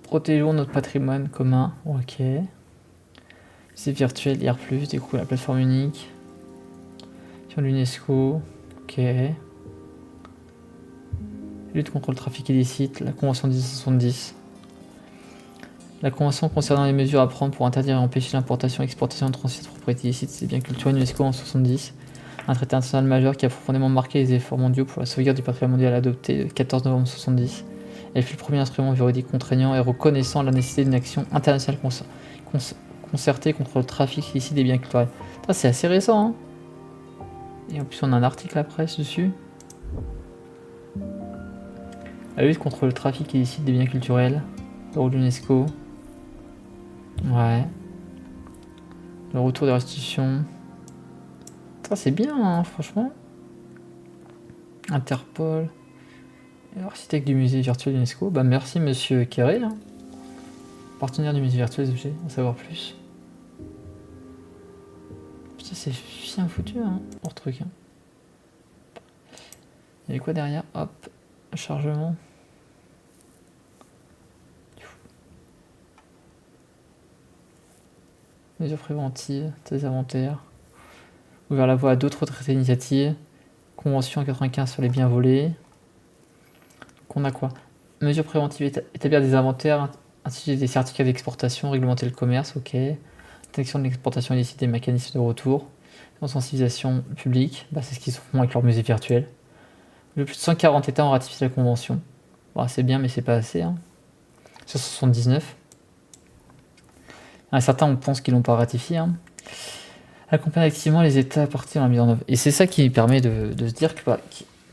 Protégeons notre patrimoine commun. Ok. C'est virtuel, IR+, découvrir la plateforme unique. Sur l'UNESCO. Ok. Lutte contre le trafic illicite, la Convention 1970. La Convention concernant les mesures à prendre pour interdire et empêcher l'importation, exportation et transit de propriétés illicites, c'est bien culturel UNESCO en 1970. Un traité international majeur qui a profondément marqué les efforts mondiaux pour la sauvegarde du patrimoine mondial adopté le 14 novembre 1970. Elle fut le premier instrument juridique contraignant et reconnaissant la nécessité d'une action internationale concertée contre le trafic illicite des biens culturels. C'est assez récent, hein. Et en plus on a un article à la presse dessus. La lutte contre le trafic illicite des biens culturels, pour l'UNESCO. Ouais. Le retour des restitutions. Ça c'est bien, hein, franchement. Interpol. Architecte du musée virtuel UNESCO. Bah merci monsieur Kéré. Hein. Partenaire du musée virtuel des objets, en savoir plus. Putain c'est bien foutu, hein, leur truc. Hein. Il y avait quoi derrière? Hop. Chargement. Mesures préventives, des inventaires. Ouvert la voie à d'autres traités d'initiative. Convention 95 sur les biens volés. Qu'on a quoi? Mesures préventives, établir des inventaires, instituer des certificats d'exportation, réglementer le commerce, ok. Détection de l'exportation illicite des mécanismes de retour. Sensibilisation publique, bah, c'est ce qu'ils font avec leur musée virtuel. Plus de 140 États ont ratifié la convention. Bon, c'est bien, mais c'est pas assez. Hein. Sur 79. Certains, on pense qu'ils l'ont pas ratifié. Hein. Accompagner activement les États partis dans la mise en œuvre. Et c'est ça qui permet de se dire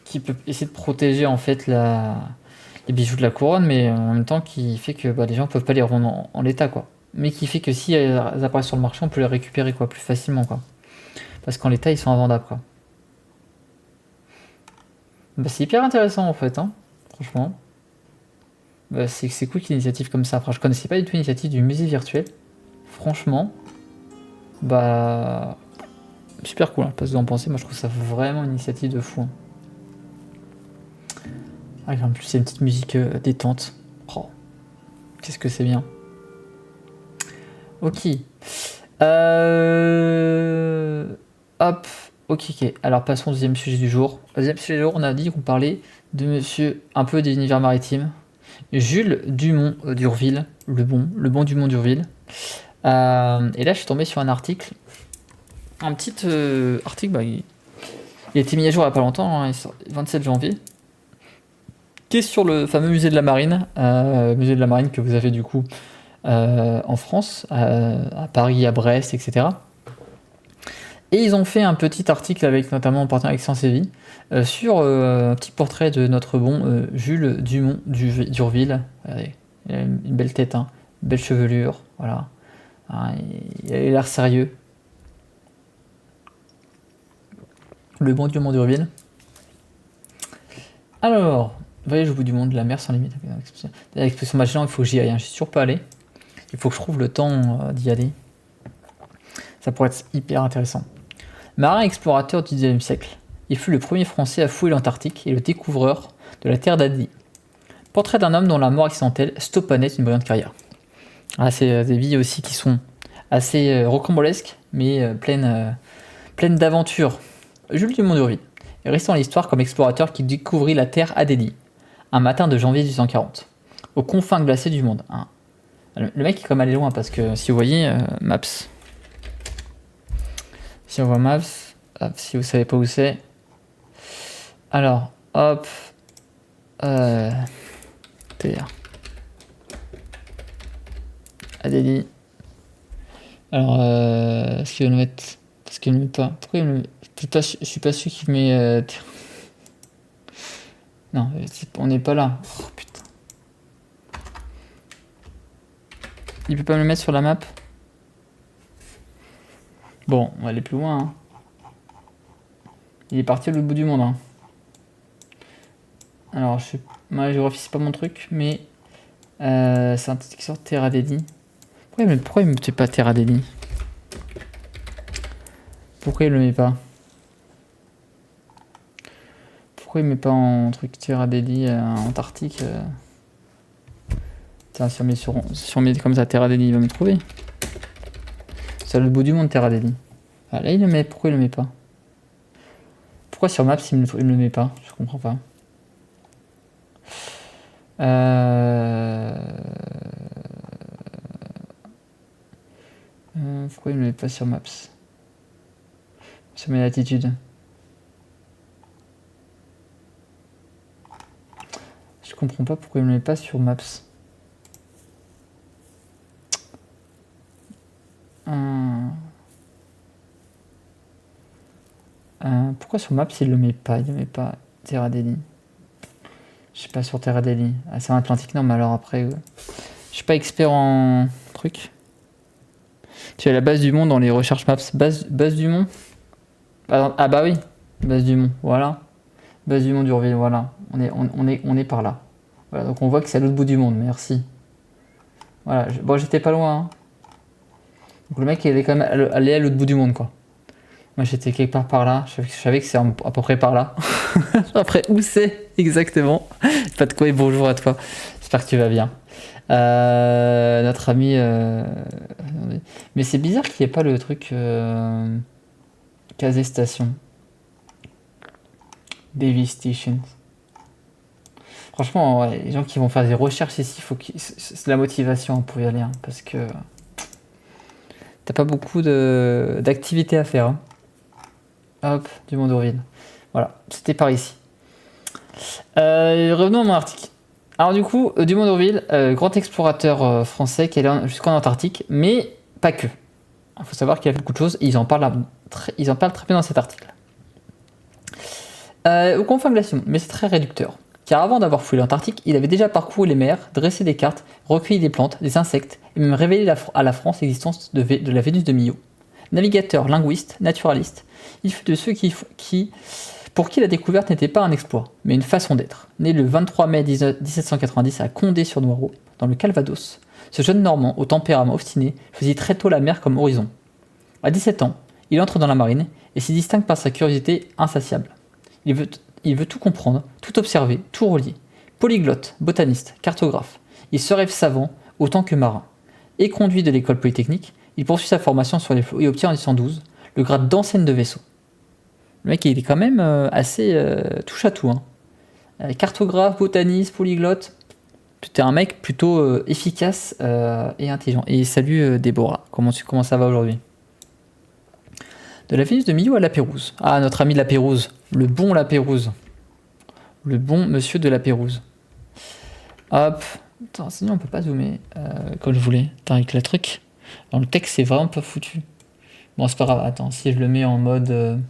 qu'il peut essayer de protéger en fait les bijoux de la couronne, mais en même temps qui fait que les gens peuvent pas les revendre en l'état, quoi. Mais qui fait que si elles apparaissent sur le marché, on peut les récupérer plus facilement, quoi. Parce qu'en l'état, ils sont invendables, quoi. C'est hyper intéressant en fait, hein, franchement. C'est cool qu'il y ait une initiative comme ça. Après, je connaissais pas du tout l'initiative du musée virtuel. Franchement, super cool. Hein. Pas ce que vous en pensez. Moi, je trouve ça vraiment une initiative de fou. Hein. En plus, c'est une petite musique détente. Oh, qu'est-ce que c'est bien. Ok. Hop. Ok. Alors, passons au deuxième sujet du jour. Au deuxième sujet du jour, on a dit qu'on parlait de monsieur un peu des univers maritimes. Jules Dumont d'Urville. Le bon Dumont d'Urville. Et là, je suis tombé sur un article. Un petit article, il a été mis à jour il n'y a pas longtemps, hein, 27 janvier, qui est sur le fameux musée de la Marine, que vous avez du coup en France, à Paris, à Brest, etc. Et ils ont fait un petit article avec notamment en partenariat avec Sciences et Vie sur un petit portrait de notre bon Jules Dumont d'Urville. Regardez, il a une belle tête, hein, belle chevelure, voilà. Il a l'air sérieux. Le bon Dumont d'Urville. Alors, voyage au bout du monde, la mer sans limite. L'expression Magellan, il faut que j'y aille. Hein. Je suis toujours pas allé. Il faut que je trouve le temps d'y aller. Ça pourrait être hyper intéressant. Marin explorateur du XIXe siècle, il fut le premier Français à fouiller l'Antarctique et le découvreur de la Terre d'Adélie. Portrait d'un homme dont la mort accidentelle stoppa net une brillante carrière. C'est des vies aussi qui sont assez rocambolesques, mais pleines d'aventures. Jules Dumont d'Urville est resté dans l'histoire comme explorateur qui découvrit la Terre Adélie, un matin de janvier 1840, aux confins glacés du monde. Hein. Le mec est quand même allé loin, parce que si vous voyez Maps, si on voit Maps, hop, si vous savez pas où c'est, alors, hop, Terre Adélie. Alors, est-ce qu'il va le mettre? Parce qu'il ne le met pas. Pourquoi il me le met? Je suis pas sûr qu'il met. Non, on n'est pas là. Oh putain. Il peut pas me le mettre sur la map? Bon, on va aller plus loin. Hein. Il est parti à l'autre bout du monde. Hein. Alors, la géographie, c'est pas mon truc, mais. C'est un truc sur Terre Adélie. Pourquoi il me met pas Terre Adélie? Pourquoi il le met pas? Pourquoi il met pas en truc Terre Adélie Antarctique Tiens, si on met comme ça Terre Adélie, il va me trouver. C'est à l'autre bout du monde, Terre Adélie. Ah, là, il le met. Pourquoi il le met pas? Pourquoi sur Maps, il me le met pas? Je comprends pas. Pourquoi il me le met pas sur Maps? Sur mes latitudes. Je comprends pas pourquoi il me le met pas sur Maps. Pourquoi sur Maps il le met pas? Il le met pas Terre Adélie. Je sais pas sur Terre Adélie. Ah, c'est en Atlantique, non, mais alors après. Je suis pas expert en truc. Tu as la base du monde dans les recherches Maps. Base du monde. Ah bah oui. Base du monde, voilà. Base du monde d'Urville, voilà. On est par là. Voilà, donc on voit que c'est à l'autre bout du monde, merci. Voilà, bon, j'étais pas loin. Hein. Donc le mec il est quand même allé à l'autre bout du monde, quoi. Moi j'étais quelque part par là, je savais que c'est à peu près par là. Après où c'est exactement? Pas de quoi et bonjour à toi, j'espère que tu vas bien. Notre ami... mais c'est bizarre qu'il n'y ait pas le truc... Casé Station. Davy Station. Franchement, ouais, les gens qui vont faire des recherches ici, c'est de la motivation pour y aller, hein, parce que t'as pas beaucoup d'activités à faire. Hein. Hop, du Mondorville. Voilà, c'était par ici. Revenons à mon article. Alors du coup, Dumont d'Urville, grand explorateur français qui est allé jusqu'en Antarctique, mais pas que. Il faut savoir qu'il a fait beaucoup de choses et ils en parlent très bien dans cet article. Au confins glaciaux, mais c'est très réducteur. Car avant d'avoir fouillé l'Antarctique, il avait déjà parcouru les mers, dressé des cartes, recueilli des plantes, des insectes, et même révélé à la France l'existence de la Vénus de Millau. Navigateur, linguiste, naturaliste, il fut de ceux pour qui la découverte n'était pas un exploit, mais une façon d'être. Né le 23 mai 1790 à Condé-sur-Noireau, dans le Calvados, ce jeune Normand, au tempérament obstiné, choisit très tôt la mer comme horizon. À 17 ans, il entre dans la marine et s'y distingue par sa curiosité insatiable. Il veut tout comprendre, tout observer, tout relier. Polyglotte, botaniste, cartographe, il se rêve savant autant que marin. Et conduit de l'école polytechnique, il poursuit sa formation sur les flots et obtient en 1912 le grade d'enseigne de vaisseau. Le mec, il est quand même assez touche à tout. Hein. Cartographe, botaniste, polyglotte. Tu es un mec plutôt efficace et intelligent. Et salut Déborah, comment ça va aujourd'hui? De la Vénus de Millau à La Pérouse. Ah, notre ami La Pérouse. Le bon La Pérouse. Le bon monsieur de La Pérouse. Hop. Attends, sinon on peut pas zoomer comme je voulais. Attends, avec le truc. Dans le texte, c'est vraiment pas foutu. Bon, c'est pas grave. Attends, si je le mets en mode...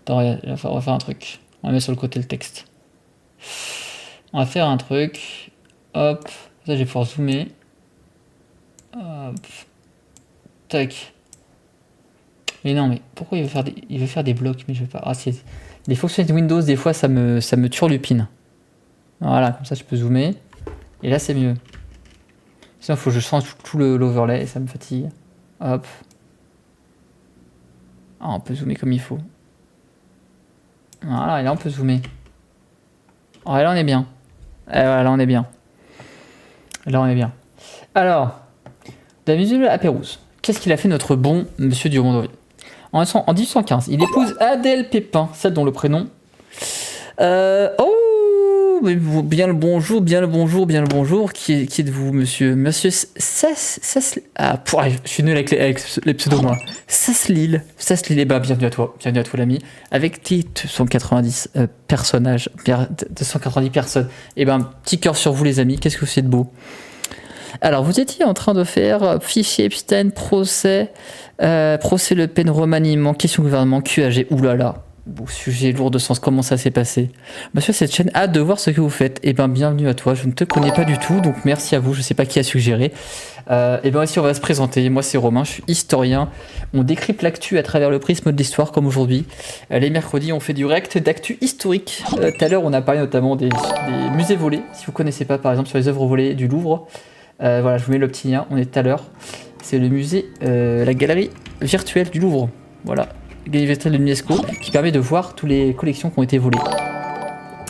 Attends, on va faire un truc. On va mettre sur le côté le texte. On va faire un truc. Hop. Ça, je vais pouvoir zoomer. Hop. Tac. Mais non, mais pourquoi il veut faire des blocs? Mais je vais pas. Ah, c'est les fonctionnalités Windows, des fois, ça me turlupine. Voilà, comme ça, je peux zoomer. Et là, c'est mieux. Sinon, il faut que je change tout l'overlay et ça me fatigue. Hop. Ah, on peut zoomer comme il faut. Voilà, et là, on peut zoomer. Oh, et là, on est bien. Et voilà, là, on est bien. Là, on est bien. Alors, David à Pérouse. Qu'est-ce qu'il a fait notre bon monsieur Dumont d'Urville? En 1815, il épouse Adèle Pépin, celle dont le prénom... bien le bonjour, qui êtes-vous, monsieur? Monsieur Ah, je suis nul avec les pseudos, moi. Saslil, eh ben, bienvenue à toi l'ami, avec tes 290 personnages, 290 personnes. Eh ben, petit cœur sur vous les amis, qu'est-ce que c'est de beau. Alors, vous étiez en train de faire fichier Epstein, procès Le Pen, remaniement, question gouvernement, QAG, oulala. Bon, sujet lourd de sens, comment ça s'est passé? Monsieur, cette chaîne a hâte de voir ce que vous faites. Eh ben, bienvenue à toi, je ne te connais pas du tout, donc merci à vous, je sais pas qui a suggéré. Eh ben, ici, on va se présenter. Moi, c'est Romain, je suis historien. On décrypte l'actu à travers le prisme de l'histoire, comme aujourd'hui. Les mercredis, on fait du direct d'actu historique. Tout à l'heure, on a parlé notamment des musées volés. Si vous connaissez pas, par exemple, sur les œuvres volées du Louvre. Voilà, je vous mets le petit lien, on est tout à l'heure. C'est le musée, la galerie virtuelle du Louvre. Voilà, galerie virtuelle de l'UNESCO qui permet de voir toutes les collections qui ont été volées.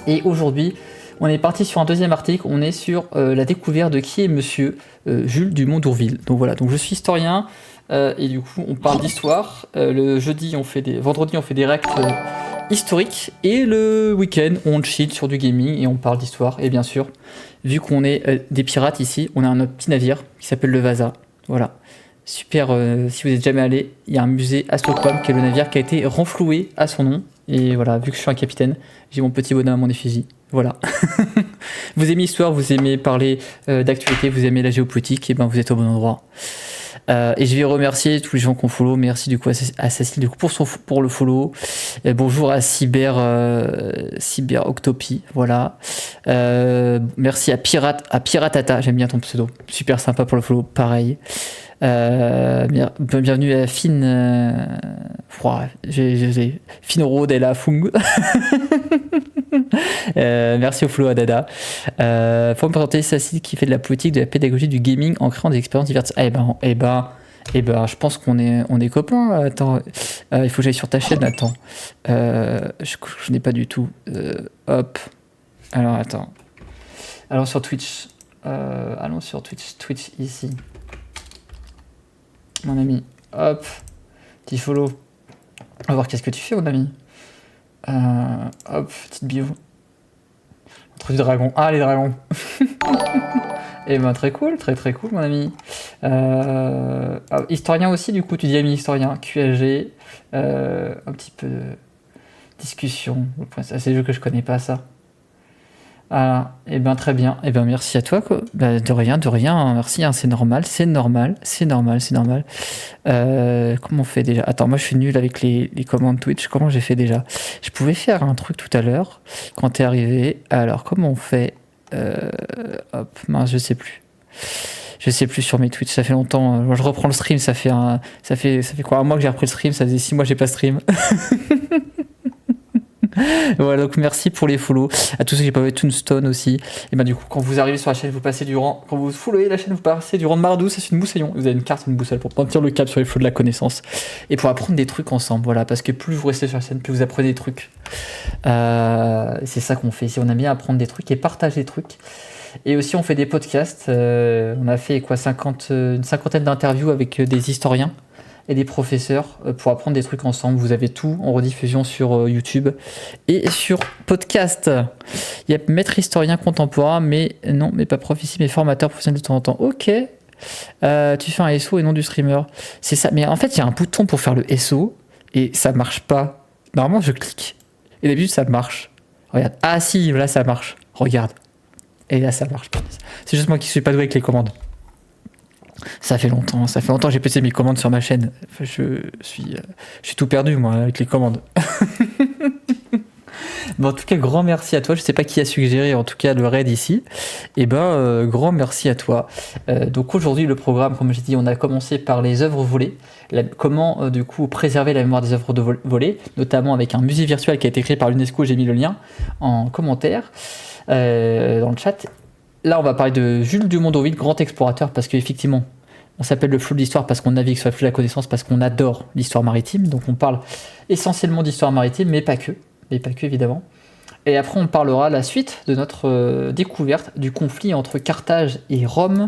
Et aujourd'hui, on est parti sur un deuxième article, on est sur la découverte de qui est monsieur Jules Dumont d'Urville. Donc voilà, donc je suis historien et du coup on parle d'histoire. Le vendredi on fait des réacts historiques et le week-end on chill sur du gaming et on parle d'histoire. Et bien sûr, vu qu'on est des pirates ici, on a un petit navire qui s'appelle le Vasa. Voilà. Super, si vous êtes jamais allé, il y a un musée à Stockholm qui est le navire qui a été renfloué à son nom. Et voilà, vu que je suis un capitaine, j'ai mon petit bonhomme à mon effigie. Voilà. Vous aimez l'histoire, vous aimez parler d'actualité, vous aimez la géopolitique, et ben vous êtes au bon endroit. Et je vais remercier tous les gens qui ont follow. Merci du coup à Cécile du coup pour le follow. Bonjour à Cyber Octopi, voilà. Merci à Piratata, j'aime bien ton pseudo, super sympa pour le follow, pareil. Bienvenue à Fine Fine Road et la Fung. Merci au follow à Dada. Pour me présenter Cécile qui fait de la politique, de la pédagogie, du gaming en créant des expériences diverses. Eh ben, je pense qu'on est copains. Attends, il faut que j'aille sur ta chaîne. Attends, je n'ai pas du tout. Hop. Alors attends. Alors sur Twitch. Allons sur Twitch ici. Mon ami, hop, petit follow. On va voir qu'est-ce que tu fais, mon ami. Hop, petite bio. Un truc de dragon. Ah, les dragons. Et ben très cool, très cool, mon ami. Historien aussi, du coup, tu dis ami historien. QAG. Un petit peu de discussion. C'est des jeux que je connais pas, ça. Ah, et ben très bien. Et ben merci à toi, quoi. Bah, de rien, hein. Merci, hein. C'est normal. Comment on fait déjà? Attends, moi je suis nul avec les commandes Twitch. Comment j'ai fait déjà? Je pouvais faire un truc tout à l'heure quand t'es arrivé. Alors comment on fait? Hop, mince, je sais plus. Je sais plus sur mes Twitch. Ça fait longtemps. Moi, je reprends le stream. Ça fait quoi? Un mois que j'ai repris le stream. Ça faisait 6 mois que j'ai pas stream. Voilà, donc merci pour les follow à tous ceux qui peuvent être Toonstone aussi. Et ben du coup, quand vous arrivez sur la chaîne, vous passez du rang. Quand vous followez la chaîne, vous passez du rang de Mardou, c'est une moussaillon. Vous avez une carte, une boussole pour maintenir le cap sur les flots de la connaissance et pour apprendre des trucs ensemble. Voilà, parce que plus vous restez sur la chaîne, plus vous apprenez des trucs. C'est ça qu'on fait ici. On aime bien apprendre des trucs et partager des trucs. Et aussi, on fait des podcasts. On a fait quoi, une cinquantaine d'interviews avec des historiens et des professeurs pour apprendre des trucs ensemble. Vous avez tout en rediffusion sur YouTube et sur podcast. Il y a maître historien contemporain, mais pas prof ici, mais formateur professionnel de temps en temps. Ok. Tu fais un SO et non du streamer. C'est ça. Mais en fait, il y a un bouton pour faire le SO et ça marche pas. Normalement, je clique. Et d'habitude, ça marche. Regarde. Ah si, là, ça marche. Regarde. Et là, ça marche. C'est juste moi qui suis pas doué avec les commandes. Ça fait longtemps que j'ai posté mes commandes sur ma chaîne. Enfin, je suis tout perdu, moi, avec les commandes. Bon, en tout cas, grand merci à toi. Je sais pas qui a suggéré, en tout cas, le raid ici. Et grand merci à toi. Donc aujourd'hui, le programme, comme j'ai dit, on a commencé par les œuvres volées. Comment, du coup, préserver la mémoire des œuvres volées, notamment avec un musée virtuel qui a été créé par l'UNESCO. J'ai mis le lien en commentaire dans le chat. Là, on va parler de Jules Dumont-D'Urville, grand explorateur, parce qu'effectivement, on s'appelle le flot de l'histoire parce qu'on navigue sur le flot de la connaissance, parce qu'on adore l'histoire maritime. Donc on parle essentiellement d'histoire maritime, mais pas que évidemment. Et après, on parlera la suite de notre découverte du conflit entre Carthage et Rome,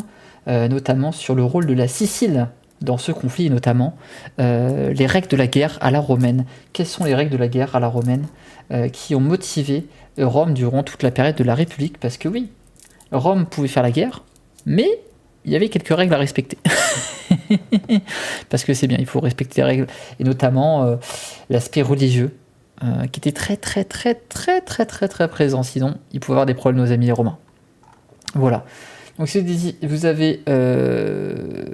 notamment sur le rôle de la Sicile dans ce conflit, notamment les règles de la guerre à la romaine. Quelles sont les règles de la guerre à la romaine qui ont motivé Rome durant toute la période de la République? Parce que oui, Rome pouvait faire la guerre, mais il y avait quelques règles à respecter. Parce que c'est bien, il faut respecter les règles, et notamment l'aspect religieux, qui était très présent, sinon il pouvait avoir des problèmes nos amis romains. Voilà. Donc si vous avez... Je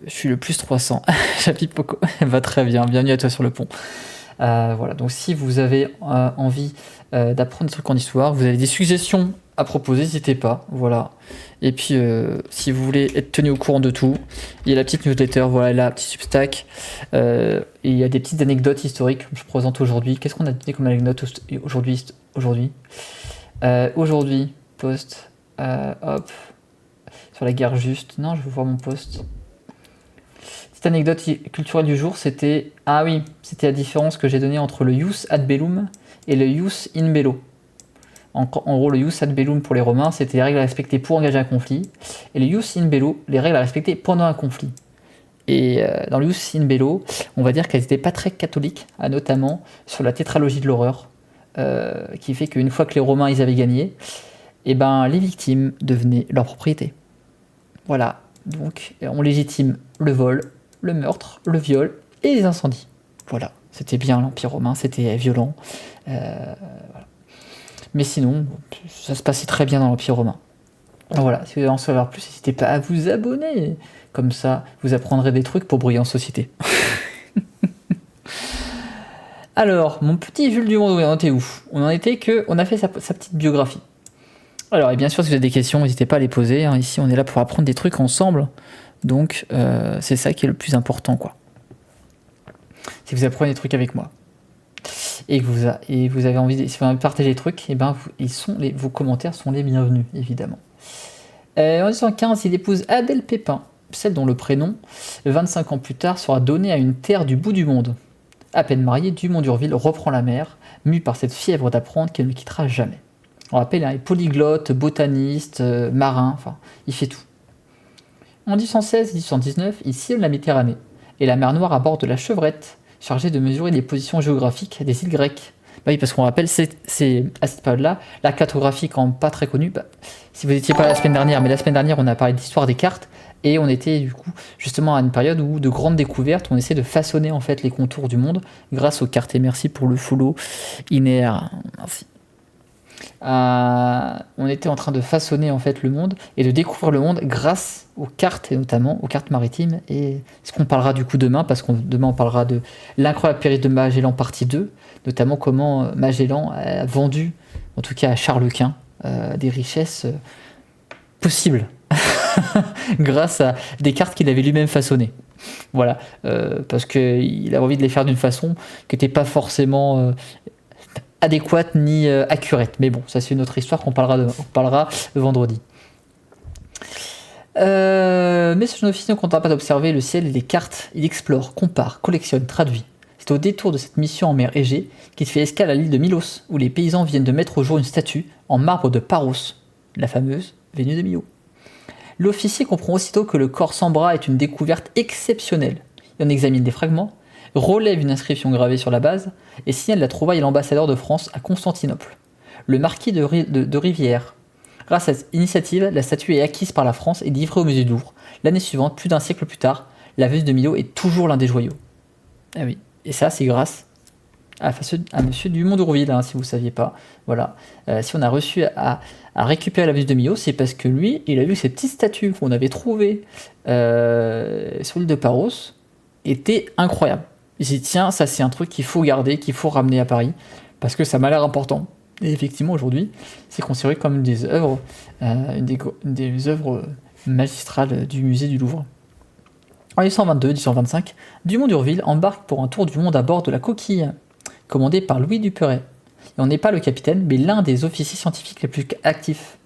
suis le plus 300. Chapitre Poco, va très bien, bienvenue à toi sur le pont. Voilà, donc si vous avez envie d'apprendre des trucs en histoire, vous avez des suggestions à proposer, n'hésitez pas, voilà. Et puis, si vous voulez être tenu au courant de tout, il y a la petite newsletter, voilà, la petite Substack, et il y a des petites anecdotes historiques que je présente aujourd'hui. Qu'est-ce qu'on a donné comme anecdote aujourd'hui Aujourd'hui, post, hop, sur la guerre juste. Non, je veux voir mon post. Cette anecdote culturelle du jour, c'était la différence que j'ai donnée entre le ius ad bellum et le ius in bello. En gros, le ius ad bellum pour les Romains, c'était les règles à respecter pour engager un conflit, et le ius in bello, les règles à respecter pendant un conflit. Et dans le ius in bello, on va dire qu'elles n'étaient pas très catholiques, notamment sur la tétralogie de l'horreur, qui fait qu'une fois que les Romains ils avaient gagné, les victimes devenaient leur propriété. Voilà, donc on légitime le vol, le meurtre, le viol et les incendies. Voilà, c'était bien l'Empire romain, c'était violent. Voilà. Mais sinon, ça se passait très bien dans l'Empire romain. Voilà, si vous voulez en savoir plus, n'hésitez pas à vous abonner. Comme ça, vous apprendrez des trucs pour briller en société. Alors, mon petit Jules Dumont-D'Urville, on en était où? On en était on a fait sa petite biographie. Alors, et bien sûr, si vous avez des questions, n'hésitez pas à les poser. Hein. Ici, on est là pour apprendre des trucs ensemble. Donc, c'est ça qui est le plus important, quoi. Si vous apprenez des trucs avec moi, et que vous avez envie, si vous avez partager des trucs, vos commentaires sont les bienvenus, évidemment. En 1915, il épouse Adèle Pépin, celle dont le prénom, 25 ans plus tard, sera donné à une terre du bout du monde. À peine marié, Dumont-D'Urville reprend la mer, mu par cette fièvre d'apprendre qu'elle ne quittera jamais. On rappelle, hein, il est polyglotte, botaniste, marin, enfin, il fait tout. En 1816 et 1819, il sillonne la Méditerranée et la mer Noire à bord de la Chevrette, chargée de mesurer les positions géographiques des îles grecques. Bah oui, parce qu'on rappelle, c'est à cette période-là, la cartographie quand même pas très connue. Bah, si vous n'étiez pas là la semaine dernière, mais la semaine dernière, on a parlé d'histoire des cartes, et on était du coup justement à une période où de grandes découvertes, on essaie de façonner en fait les contours du monde grâce aux cartes. Et merci pour le follow, Iner. Merci. On était en train de façonner en fait le monde et de découvrir le monde grâce aux cartes et notamment aux cartes maritimes, et ce qu'on parlera du coup demain, parce que demain on parlera de l'incroyable périple de Magellan partie 2, notamment comment Magellan a vendu, en tout cas à Charles Quint, des richesses possibles grâce à des cartes qu'il avait lui-même façonnées. Voilà, parce qu'il a envie de les faire d'une façon qui n'était pas forcément adéquate ni accurate. Mais bon, ça c'est une autre histoire qu'on parlera vendredi. Mais ce jeune officier ne comptera pas d'observer le ciel et les cartes. Il explore, compare, collectionne, traduit. C'est au détour de cette mission en mer Égée qu'il fait escale à l'île de Milos, où les paysans viennent de mettre au jour une statue en marbre de Paros, la fameuse Vénus de Milo. L'officier comprend aussitôt que le corps sans bras est une découverte exceptionnelle. Il en examine les fragments, relève une inscription gravée sur la base et signale la trouvaille à l'ambassadeur de France à Constantinople, le marquis de Rivière. Grâce à cette initiative, la statue est acquise par la France et livrée au musée du Louvre. L'année suivante, plus d'un siècle plus tard, la Vénus de Milo est toujours l'un des joyaux. Ah oui, et ça c'est grâce à monsieur Dumont d'Urville, hein, si vous ne saviez pas. Voilà. Si on a réussi à récupérer la Vénus de Milo, c'est parce que lui, il a vu que ces petites statues qu'on avait trouvées sur l'île de Paros étaient incroyables. Il s'est dit, tiens, ça c'est un truc qu'il faut garder, qu'il faut ramener à Paris, parce que ça m'a l'air important. Et effectivement, aujourd'hui, c'est considéré comme une des œuvres, des œuvres magistrales du musée du Louvre. En 1822-1825, Dumont d'Urville embarque pour un tour du monde à bord de la Coquille, commandé par Louis Duperrey. Et on n'est pas le capitaine, mais l'un des officiers scientifiques les plus actifs.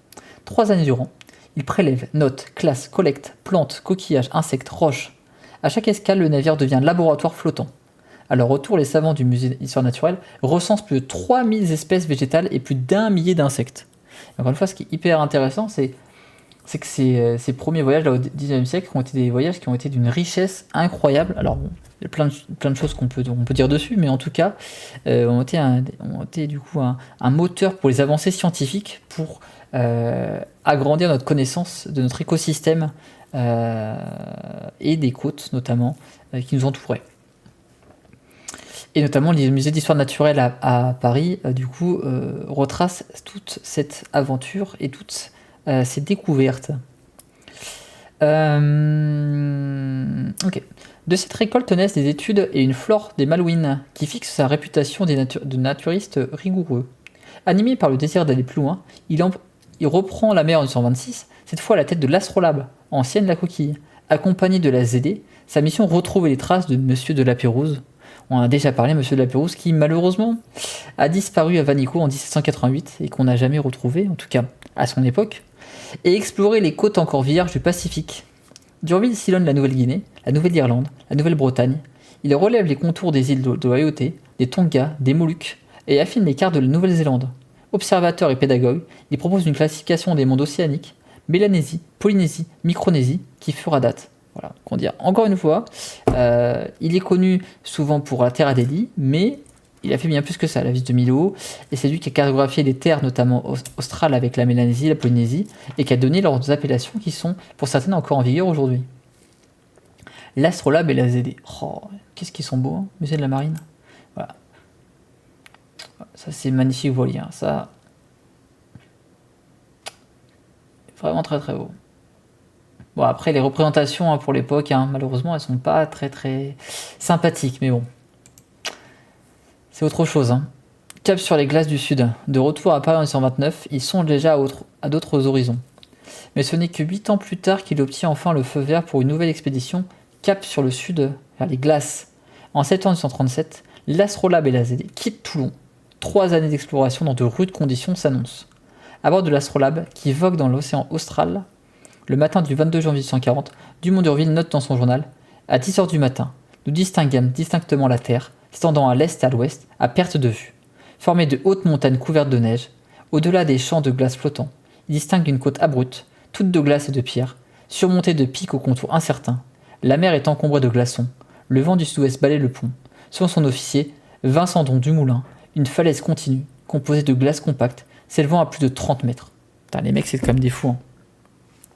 3 années durant, il prélève, note, classe, collecte, plantes, coquillages, insectes, roches. À chaque escale, le navire devient laboratoire flottant. À leur retour, les savants du musée d'histoire naturelle recensent plus de 3000 espèces végétales et plus d'1 millier d'insectes. Encore une fois, ce qui est hyper intéressant, c'est que ces premiers voyages là, au XIXe siècle ont été des voyages qui ont été d'une richesse incroyable. Alors bon, il y a plein de choses qu'on peut dire dessus, mais en tout cas, ont été du coup un moteur pour les avancées scientifiques, pour agrandir notre connaissance de notre écosystème et des côtes notamment qui nous entouraient. Et notamment les musées d'histoire naturelle à Paris, du coup, retracent toute cette aventure et toutes ces découvertes. Ok. De cette récolte naissent des études et une flore des Malouines qui fixe sa réputation de naturiste rigoureux. Animé par le désir d'aller plus loin, il reprend la mer en 1926, cette fois à la tête de l'Astrolabe, ancienne la Coquille. Accompagné de la ZD, sa mission retrouver les traces de Monsieur de la Pérouse. On a déjà parlé, Monsieur de la Pérouse, qui malheureusement a disparu à Vanico en 1788 et qu'on n'a jamais retrouvé, en tout cas à son époque, et explorer les côtes encore vierges du Pacifique. D'Urville sillonne la Nouvelle-Guinée, la Nouvelle-Irlande, la Nouvelle-Bretagne. Il relève les contours des îles de Loyauté, des Tonga, des Moluques, et affine les cartes de la Nouvelle-Zélande. Observateur et pédagogue, il propose une classification des mondes océaniques, Mélanésie, Polynésie, Micronésie, qui fera date. Voilà, qu'on dire. Encore une fois, il est connu souvent pour la Terre Adélie, mais il a fait bien plus que ça, la Vénus de Milo, et c'est lui qui a cartographié les terres, notamment australes avec la Mélanésie, la Polynésie, et qui a donné leurs appellations qui sont, pour certaines, encore en vigueur aujourd'hui. L'Astrolabe et la ZD. Oh, qu'est-ce qu'ils sont beaux, hein, musée de la Marine. Voilà. Ça, c'est magnifique voilier, hein, ça. Vraiment très très beau. Bon, après, les représentations hein, pour l'époque, hein, malheureusement, elles sont pas très très sympathiques, mais bon. C'est autre chose. Hein. Cap sur les glaces du Sud. De retour à Paris en 1929, ils sont déjà à d'autres horizons. Mais ce n'est que 8 ans plus tard qu'il obtient enfin le feu vert pour une nouvelle expédition, cap sur le Sud, vers les glaces. En septembre 1937, l'Astrolabe et la ZD quittent Toulon. 3 années d'exploration dans de rudes conditions s'annoncent. À bord de l'Astrolabe, qui vogue dans l'océan austral, le matin du 22 janvier 1840, Dumont d'Urville note dans son journal « À 10 heures du matin, nous distinguâmes distinctement la Terre, s'étendant à l'est et à l'ouest, à perte de vue, formée de hautes montagnes couvertes de neige. Au-delà des champs de glace flottants, il distingue une côte abrupte, toute de glace et de pierre, surmontée de pics aux contours incertains. La mer est encombrée de glaçons. Le vent du sud-ouest balaie le pont. Selon son officier, Vincent Don Dumoulin, une falaise continue, composée de glace compacte, s'élevant à plus de 30 mètres. Putain, les mecs, c'est quand même des fous. Hein.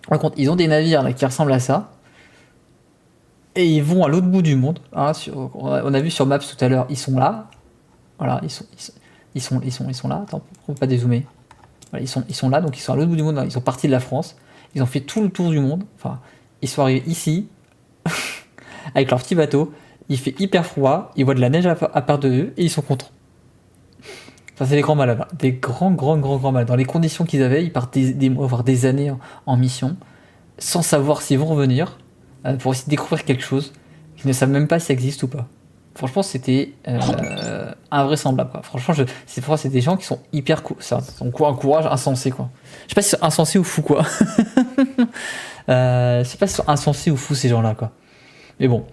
Par contre, ils ont des navires là, qui ressemblent à ça. Et ils vont à l'autre bout du monde. Hein, on a vu sur Maps tout à l'heure, ils sont là. Voilà, ils sont là. Attends, pourquoi pas dézoomer. Voilà, ils sont là, donc ils sont à l'autre bout du monde. Ils sont partis de la France. Ils ont fait tout le tour du monde. Enfin, ils sont arrivés ici, avec leur petit bateau. Il fait hyper froid. Ils voient de la neige à part de eux et ils sont contents. Ça, c'est des grands malades. Hein. Des grands malades. Dans les conditions qu'ils avaient, ils partent des mois, voire des années en mission, sans savoir s'ils vont revenir, pour essayer de découvrir quelque chose. Ils ne savent même pas si ça existe ou pas. Franchement, c'était invraisemblable. Quoi. Franchement, c'est des gens qui sont hyper cool. C'est un courage insensé, quoi. Je sais pas si c'est insensé ou fou, quoi. Je sais pas si c'est insensé ou fou, ces gens-là, quoi. Mais bon.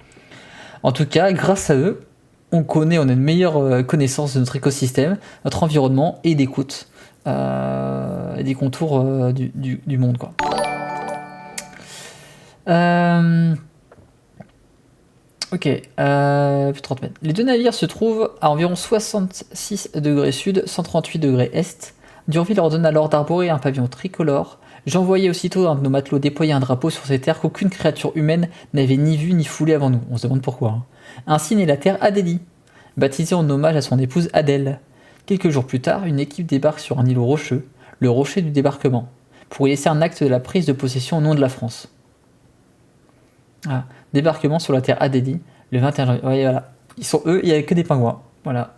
En tout cas, grâce à eux, on a une meilleure connaissance de notre écosystème, notre environnement et des côtes, et des contours du monde, quoi. Ok, plus 30 mètres. Les deux navires se trouvent à environ 66 degrés sud, 138 degrés est. D'Urville ordonne alors d'arborer un pavillon tricolore. J'envoyais aussitôt un de nos matelots déployer un drapeau sur ces terres qu'aucune créature humaine n'avait ni vu ni foulé avant nous. On se demande pourquoi. Hein. Ainsi naît la terre Adélie, baptisée en hommage à son épouse Adèle. Quelques jours plus tard, une équipe débarque sur un îlot rocheux, le rocher du débarquement, pour y laisser un acte de la prise de possession au nom de la France. Ah, débarquement sur la terre Adélie, le 21 janvier. Ouais, voilà. Ils sont eux, il n'y a que des pingouins. Voilà.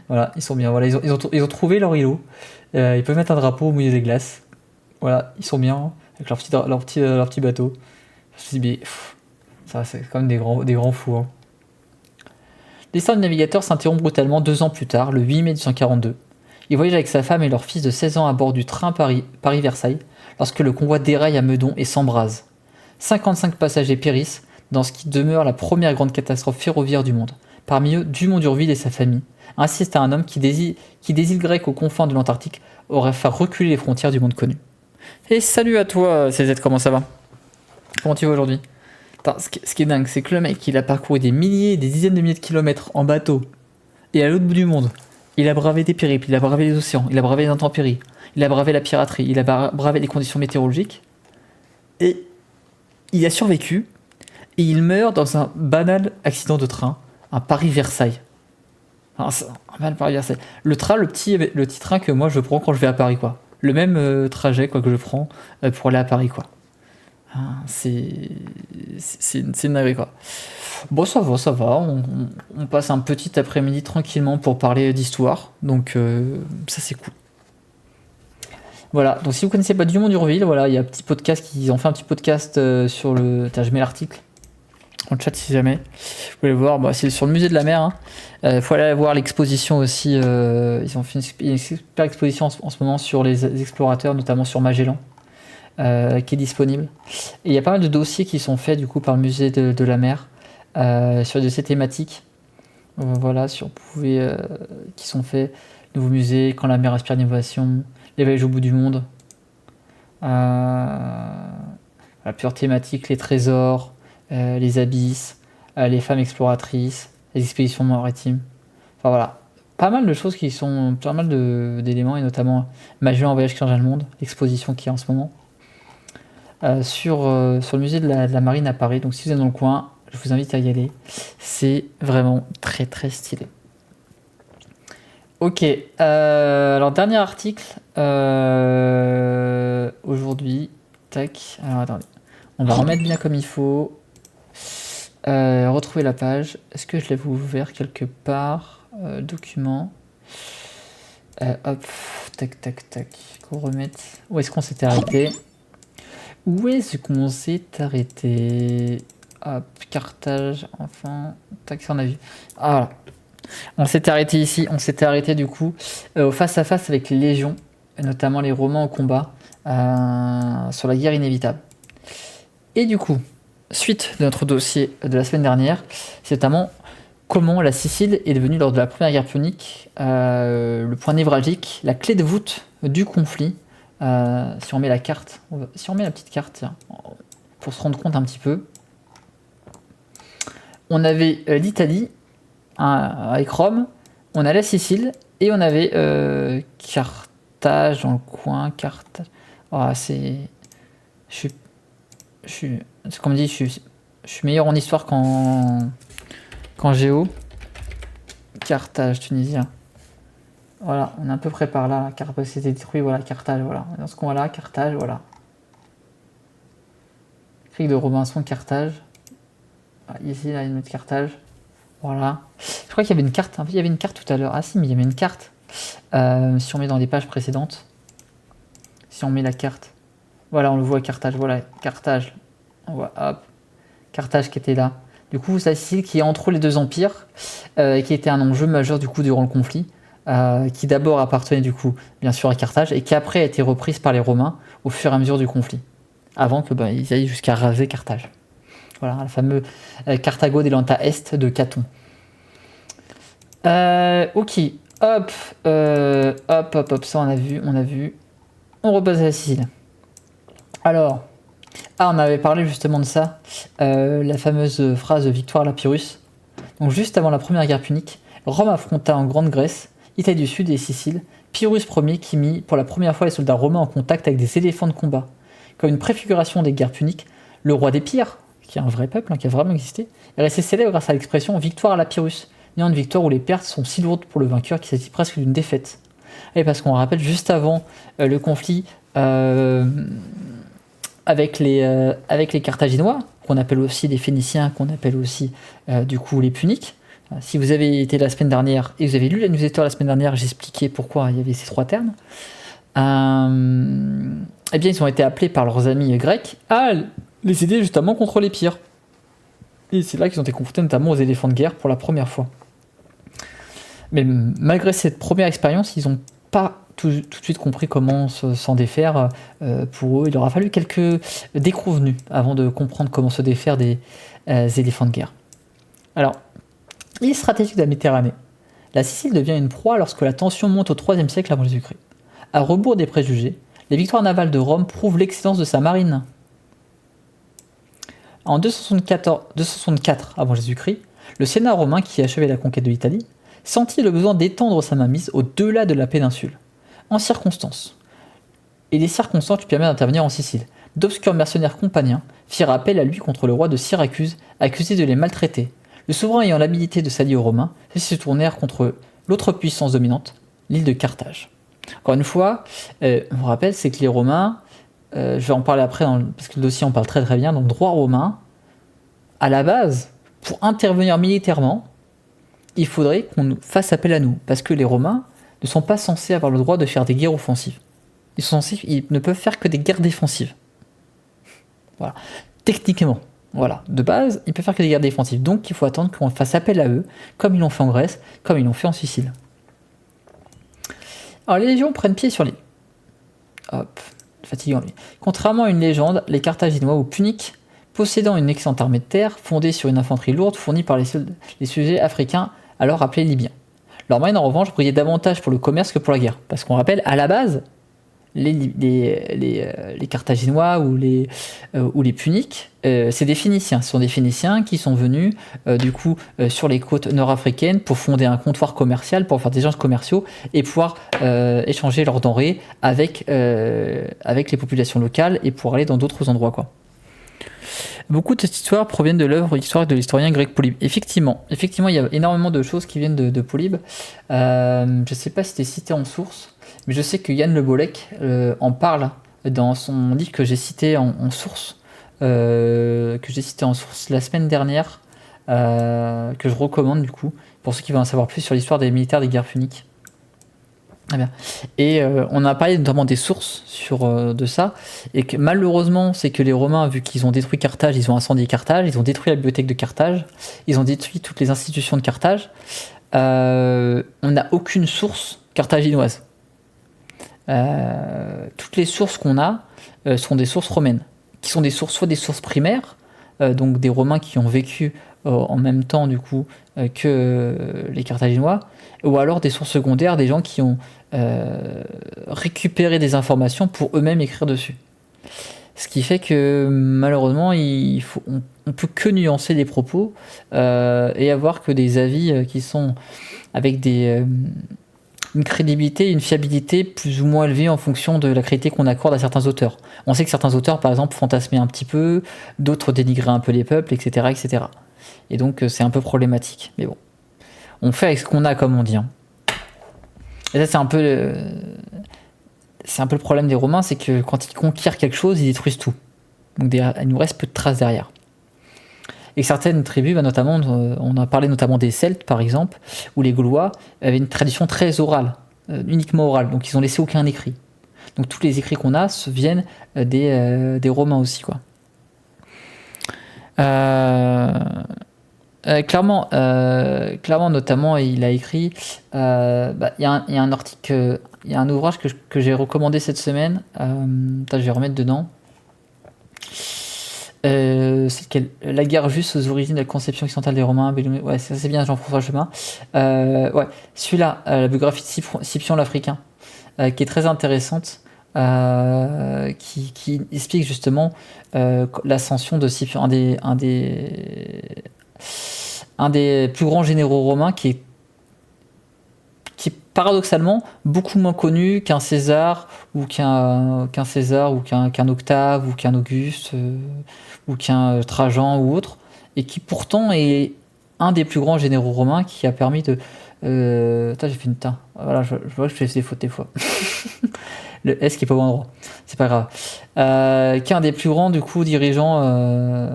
Voilà, ils sont bien. Voilà, ils ont trouvé leur îlot. Ils peuvent mettre un drapeau au milieu des glaces. Voilà, ils sont bien avec leur petit bateau. Je me dis, mais ça, c'est quand même des grands fous. Hein. L'histoire du navigateur s'interrompt brutalement 2 ans plus tard, le 8 mai 1842. Il voyage avec sa femme et leur fils de 16 ans à bord du train Paris-Versailles lorsque le convoi déraille à Meudon et s'embrase. 55 passagers périssent dans ce qui demeure la première grande catastrophe ferroviaire du monde. Parmi eux, Dumont d'Urville et sa famille. Ainsi, c'est un homme qui des îles grecques aux confins de l'Antarctique aurait fait reculer les frontières du monde connu. Et salut à toi, CZ, comment ça va? Comment tu vas aujourd'hui? Ce qui est dingue, c'est que le mec, il a parcouru des milliers, des dizaines de milliers de kilomètres en bateau, et à l'autre bout du monde, il a bravé des périples, il a bravé les océans, il a bravé les intempéries, il a bravé la piraterie, il a bravé les conditions météorologiques, et il a survécu, et il meurt dans un banal accident de train, un Paris-Versailles. Un banal Paris-Versailles. Le petit train que moi je prends quand je vais à Paris, quoi. Le même trajet, quoi, que je prends pour aller à Paris, quoi. C'est une dinguerie, quoi. Bon, ça va. On passe un petit après-midi tranquillement pour parler d'histoire. Donc, ça, c'est cool. Voilà. Donc, si vous connaissez pas Dumont d'Urville, voilà, il y a un petit podcast. Ils ont fait un petit podcast sur le. Tiens, je mets l'article en chat si jamais. Vous voulez voir. Bah, c'est sur le musée de la mer. Hein. Faut aller voir l'exposition aussi. Ils ont fait une super exposition en ce moment sur les explorateurs, notamment sur Magellan. Qui est disponible. Et il y a pas mal de dossiers qui sont faits du coup par le musée de la mer sur ces thématiques. Voilà, qui sont faits. Nouveau musée, quand la mer aspire l'innovation, les voyages au bout du monde. Plusieurs thématiques, les trésors, les abysses, les femmes exploratrices, les expéditions maritimes. Enfin voilà. Pas mal de choses qui sont. Pas mal d'éléments, et notamment Magellan en voyage qui change le monde, l'exposition qui est en ce moment. Sur le musée de la Marine à Paris. Donc si vous êtes dans le coin, je vous invite à y aller. C'est vraiment très très stylé. Ok, alors dernier article aujourd'hui. Tac, alors attendez. On va remettre bien comme il faut. Retrouver la page. Est-ce que je l'avais ouvert quelque part? Document. Hop, tac. Qu'on remette. Où est-ce qu'on s'était arrêté? Où est-ce qu'on s'est arrêté? Hop, Carthage, enfin. Tac, on a vu. Ah, voilà. On s'était arrêté ici. On s'était arrêté du coup au face-à-face avec les légions, et notamment les Romains au combat, sur la guerre inévitable. Et du coup, suite de notre dossier de la semaine dernière, c'est notamment comment la Sicile est devenue lors de la première guerre punique le point névralgique, la clé de voûte du conflit. Si on met la carte, si on met la petite carte, tiens, pour se rendre compte un petit peu, on avait l'Italie avec Rome, on a la Sicile et on avait Carthage dans le coin. Carthage. Oh, c'est comme dit, je suis meilleur en histoire qu'en géo. Carthage, tunisien. Voilà, on est à peu près par là. Carthage c'était détruit, voilà, Carthage, voilà. Dans ce coin-là, Carthage, voilà. Crique de Robinson, Carthage. Voilà, ici, là, il y a une autre Carthage. Voilà. Je crois qu'il y avait une carte. Il y avait une carte tout à l'heure. Ah si, mais il y avait une carte. Si on met dans les pages précédentes. Si on met la carte. Voilà, on le voit, Carthage. Voilà, Carthage. On voit, hop. Carthage qui était là. Du coup, la Sicile qui est entre les deux empires, qui était un enjeu majeur du coup durant le conflit, qui d'abord appartenait du coup bien sûr à Carthage et qui après a été reprise par les Romains au fur et à mesure du conflit, avant que ils aillent jusqu'à raser Carthage. Voilà, le fameux Carthago delanta Est de Caton. Ok, hop, ça on a vu. On repasse à la Sicile. Alors. Ah, on avait parlé justement de ça, la fameuse phrase victoire à la Pyrrhus. Donc juste avant la première guerre punique, Rome affronta en Grande Grèce, Italie du Sud et Sicile, Pyrrhus Ier qui mit pour la première fois les soldats romains en contact avec des éléphants de combat. Comme une préfiguration des guerres puniques, le roi des Pyres, qui est un vrai peuple, qui a vraiment existé, est resté célèbre grâce à l'expression victoire à la Pyrrhus, ayant une victoire où les pertes sont si lourdes pour le vainqueur qu'il s'agit presque d'une défaite. Et parce qu'on rappelle juste avant le conflit avec les Carthaginois, qu'on appelle aussi les Phéniciens, qu'on appelle aussi du coup les Puniques. Si vous avez été la semaine dernière et vous avez lu la newsletter la semaine dernière, j'expliquais pourquoi il y avait ces trois termes. Eh bien, ils ont été appelés par leurs amis grecs à les aider justement contre les Pyres. Et c'est là qu'ils ont été confrontés notamment aux éléphants de guerre pour la première fois. Mais malgré cette première expérience, ils n'ont pas tout de suite compris comment s'en défaire. Pour eux, il aura fallu quelques déconvenues avant de comprendre comment se défaire des éléphants de guerre. Alors, l'île stratégique de la Méditerranée. La Sicile devient une proie lorsque la tension monte au IIIe siècle avant Jésus-Christ. À rebours des préjugés, les victoires navales de Rome prouvent l'excellence de sa marine. En 264 avant Jésus-Christ, le Sénat romain qui achevait la conquête de l'Italie sentit le besoin d'étendre sa mainmise au-delà de la péninsule. En circonstance, et les circonstances lui permettent d'intervenir en Sicile. D'obscurs mercenaires compagniens firent appel à lui contre le roi de Syracuse, accusé de les maltraiter. Le souverain ayant l'habilité de s'allier aux Romains, ils se tournèrent contre l'autre puissance dominante, l'île de Carthage. Encore une fois, on vous rappelle, c'est que les Romains, je vais en parler après, parce que le dossier en parle très très bien, donc droit romain, à la base, pour intervenir militairement, il faudrait qu'on fasse appel à nous, parce que les Romains ne sont pas censés avoir le droit de faire des guerres offensives. Ils ne peuvent faire que des guerres défensives. Voilà. Techniquement, voilà. De base, ils peuvent faire que des guerres défensives. Donc, il faut attendre qu'on fasse appel à eux, comme ils l'ont fait en Grèce, comme ils l'ont fait en Sicile. Alors, les légions prennent pied sur l'île. Hop, fatigant lui. Contrairement à une légende, les Carthaginois ou Puniques, possédant une excellente armée de terre, fondée sur une infanterie lourde fournie par les sujets africains, alors appelés Libyens. Leur marine, en revanche, brillait davantage pour le commerce que pour la guerre. Parce qu'on rappelle, à la base, les Carthaginois ou les Puniques, c'est des Phéniciens. Ce sont des Phéniciens qui sont venus sur les côtes nord-africaines pour fonder un comptoir commercial, pour faire des échanges commerciaux et pouvoir échanger leurs denrées avec les populations locales et pour aller dans d'autres endroits, quoi. Beaucoup de cette histoire proviennent de l'œuvre historique de l'historien grec Polybe. Effectivement, il y a énormément de choses qui viennent de Polybe. Je ne sais pas si c'était cité en source, mais je sais que Yann Le Bollec en parle dans son livre que j'ai cité en source, la semaine dernière, que je recommande du coup, pour ceux qui veulent en savoir plus sur l'histoire des militaires des guerres puniques. Très bien. Et on a parlé notamment des sources de ça, et que malheureusement, c'est que les Romains, vu qu'ils ont détruit Carthage, ils ont incendié Carthage, ils ont détruit la bibliothèque de Carthage, ils ont détruit toutes les institutions de Carthage. On n'a aucune source carthaginoise. Toutes les sources qu'on a sont des sources romaines, qui sont des sources, soit des sources primaires, donc des Romains qui ont vécu en même temps du coup que les Carthaginois, ou alors des sources secondaires, des gens qui ont récupéré des informations pour eux-mêmes écrire dessus. Ce qui fait que malheureusement, on peut que nuancer les propos et avoir que des avis qui sont avec une crédibilité, une fiabilité plus ou moins élevée en fonction de la crédibilité qu'on accorde à certains auteurs. On sait que certains auteurs, par exemple, fantasmaient un petit peu, d'autres dénigraient un peu les peuples, etc., etc. Et donc c'est un peu problématique. Mais bon, on fait avec ce qu'on a, comme on dit. Hein. Et ça, c'est un peu le problème des Romains, c'est que quand ils conquièrent quelque chose, ils détruisent tout. Donc il nous reste peu de traces derrière. Et certaines tribus, notamment, on a parlé notamment des Celtes par exemple, où les Gaulois avaient une tradition très orale, uniquement orale, donc ils ont laissé aucun écrit. Donc tous les écrits qu'on a viennent des Romains aussi, quoi. Clairement, notamment, il a écrit. Il y a un article, il y a un ouvrage que j'ai recommandé cette semaine. Je vais remettre dedans. C'est lequel ? La guerre juste aux origines de la conception occidentale des Romains. Ouais, ça c'est bien, Jean-François Chemin. Ouais, celui-là, la biographie de Scipion l'Africain, qui est très intéressante, qui explique justement l'ascension de Scipion, un des plus grands généraux romains qui est paradoxalement beaucoup moins connu qu'un César ou qu'un Octave ou qu'un Auguste ou qu'un Trajan ou autre, et qui pourtant est un des plus grands généraux romains qui a permis de j'ai fait une teinte. Voilà, je vois que je fais des fautes des fois. Le S qui est pas au bon endroit, c'est pas grave. Qui est un des plus grands du coup dirigeants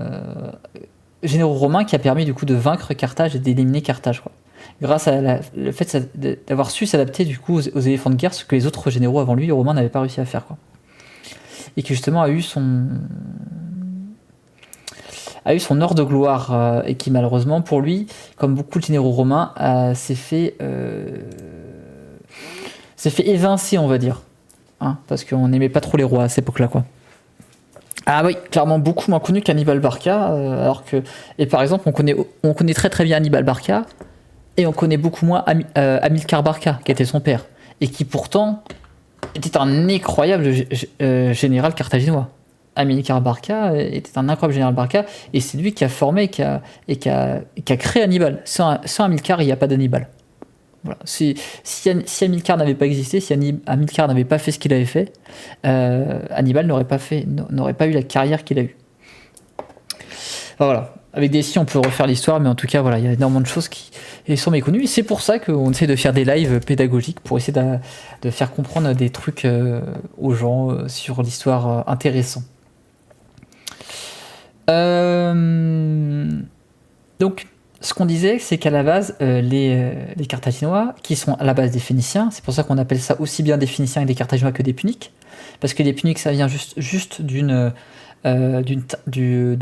généraux romains qui a permis du coup de vaincre Carthage et d'éliminer Carthage, quoi. Grâce à le fait d'avoir su s'adapter du coup aux éléphants de guerre, ce que les autres généraux avant lui, les Romains, n'avaient pas réussi à faire, quoi. Et qui justement a eu son heure de gloire, et qui malheureusement pour lui, comme beaucoup de généraux romains, s'est fait évincer, on va dire, hein, parce qu'on n'aimait pas trop les rois à cette époque-là, quoi. Ah oui, clairement beaucoup moins connu qu'Hannibal Barca, et par exemple on connaît très très bien Hannibal Barca, et on connaît beaucoup moins Hamilcar Barca, qui était son père, et qui pourtant était un incroyable général carthaginois. Hamilcar Barca était un incroyable général Barca, et c'est lui qui a formé et qui a créé Hannibal. Sans Hamilcar, il n'y a pas d'Hannibal. Voilà. Si Hamilcar n'avait pas existé, si Hamilcar n'avait pas fait ce qu'il avait fait, Hannibal n'aurait pas eu la carrière qu'il a eue. Enfin, voilà. Avec des si on peut refaire l'histoire, mais en tout cas voilà, il y a énormément de choses qui sont méconnues, et c'est pour ça qu'on essaie de faire des lives pédagogiques pour essayer de faire comprendre des trucs aux gens sur l'histoire intéressant. Donc ce qu'on disait, c'est qu'à la base les Carthaginois, qui sont à la base des Phéniciens, c'est pour ça qu'on appelle ça aussi bien des Phéniciens que des Carthaginois que des Puniques, parce que les Puniques ça vient juste de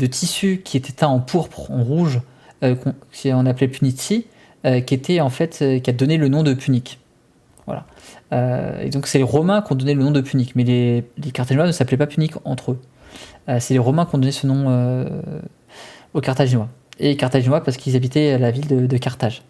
tissu qui était teint en pourpre, en rouge, qu'on appelait punici, qui était en fait qui a donné le nom de Punique. Voilà. Et donc c'est les Romains qui ont donné le nom de Punique, mais les Carthaginois ne s'appelaient pas Puniques entre eux. C'est les Romains qui ont donné ce nom aux Carthaginois. Et les Carthaginois parce qu'ils habitaient la ville de Carthage.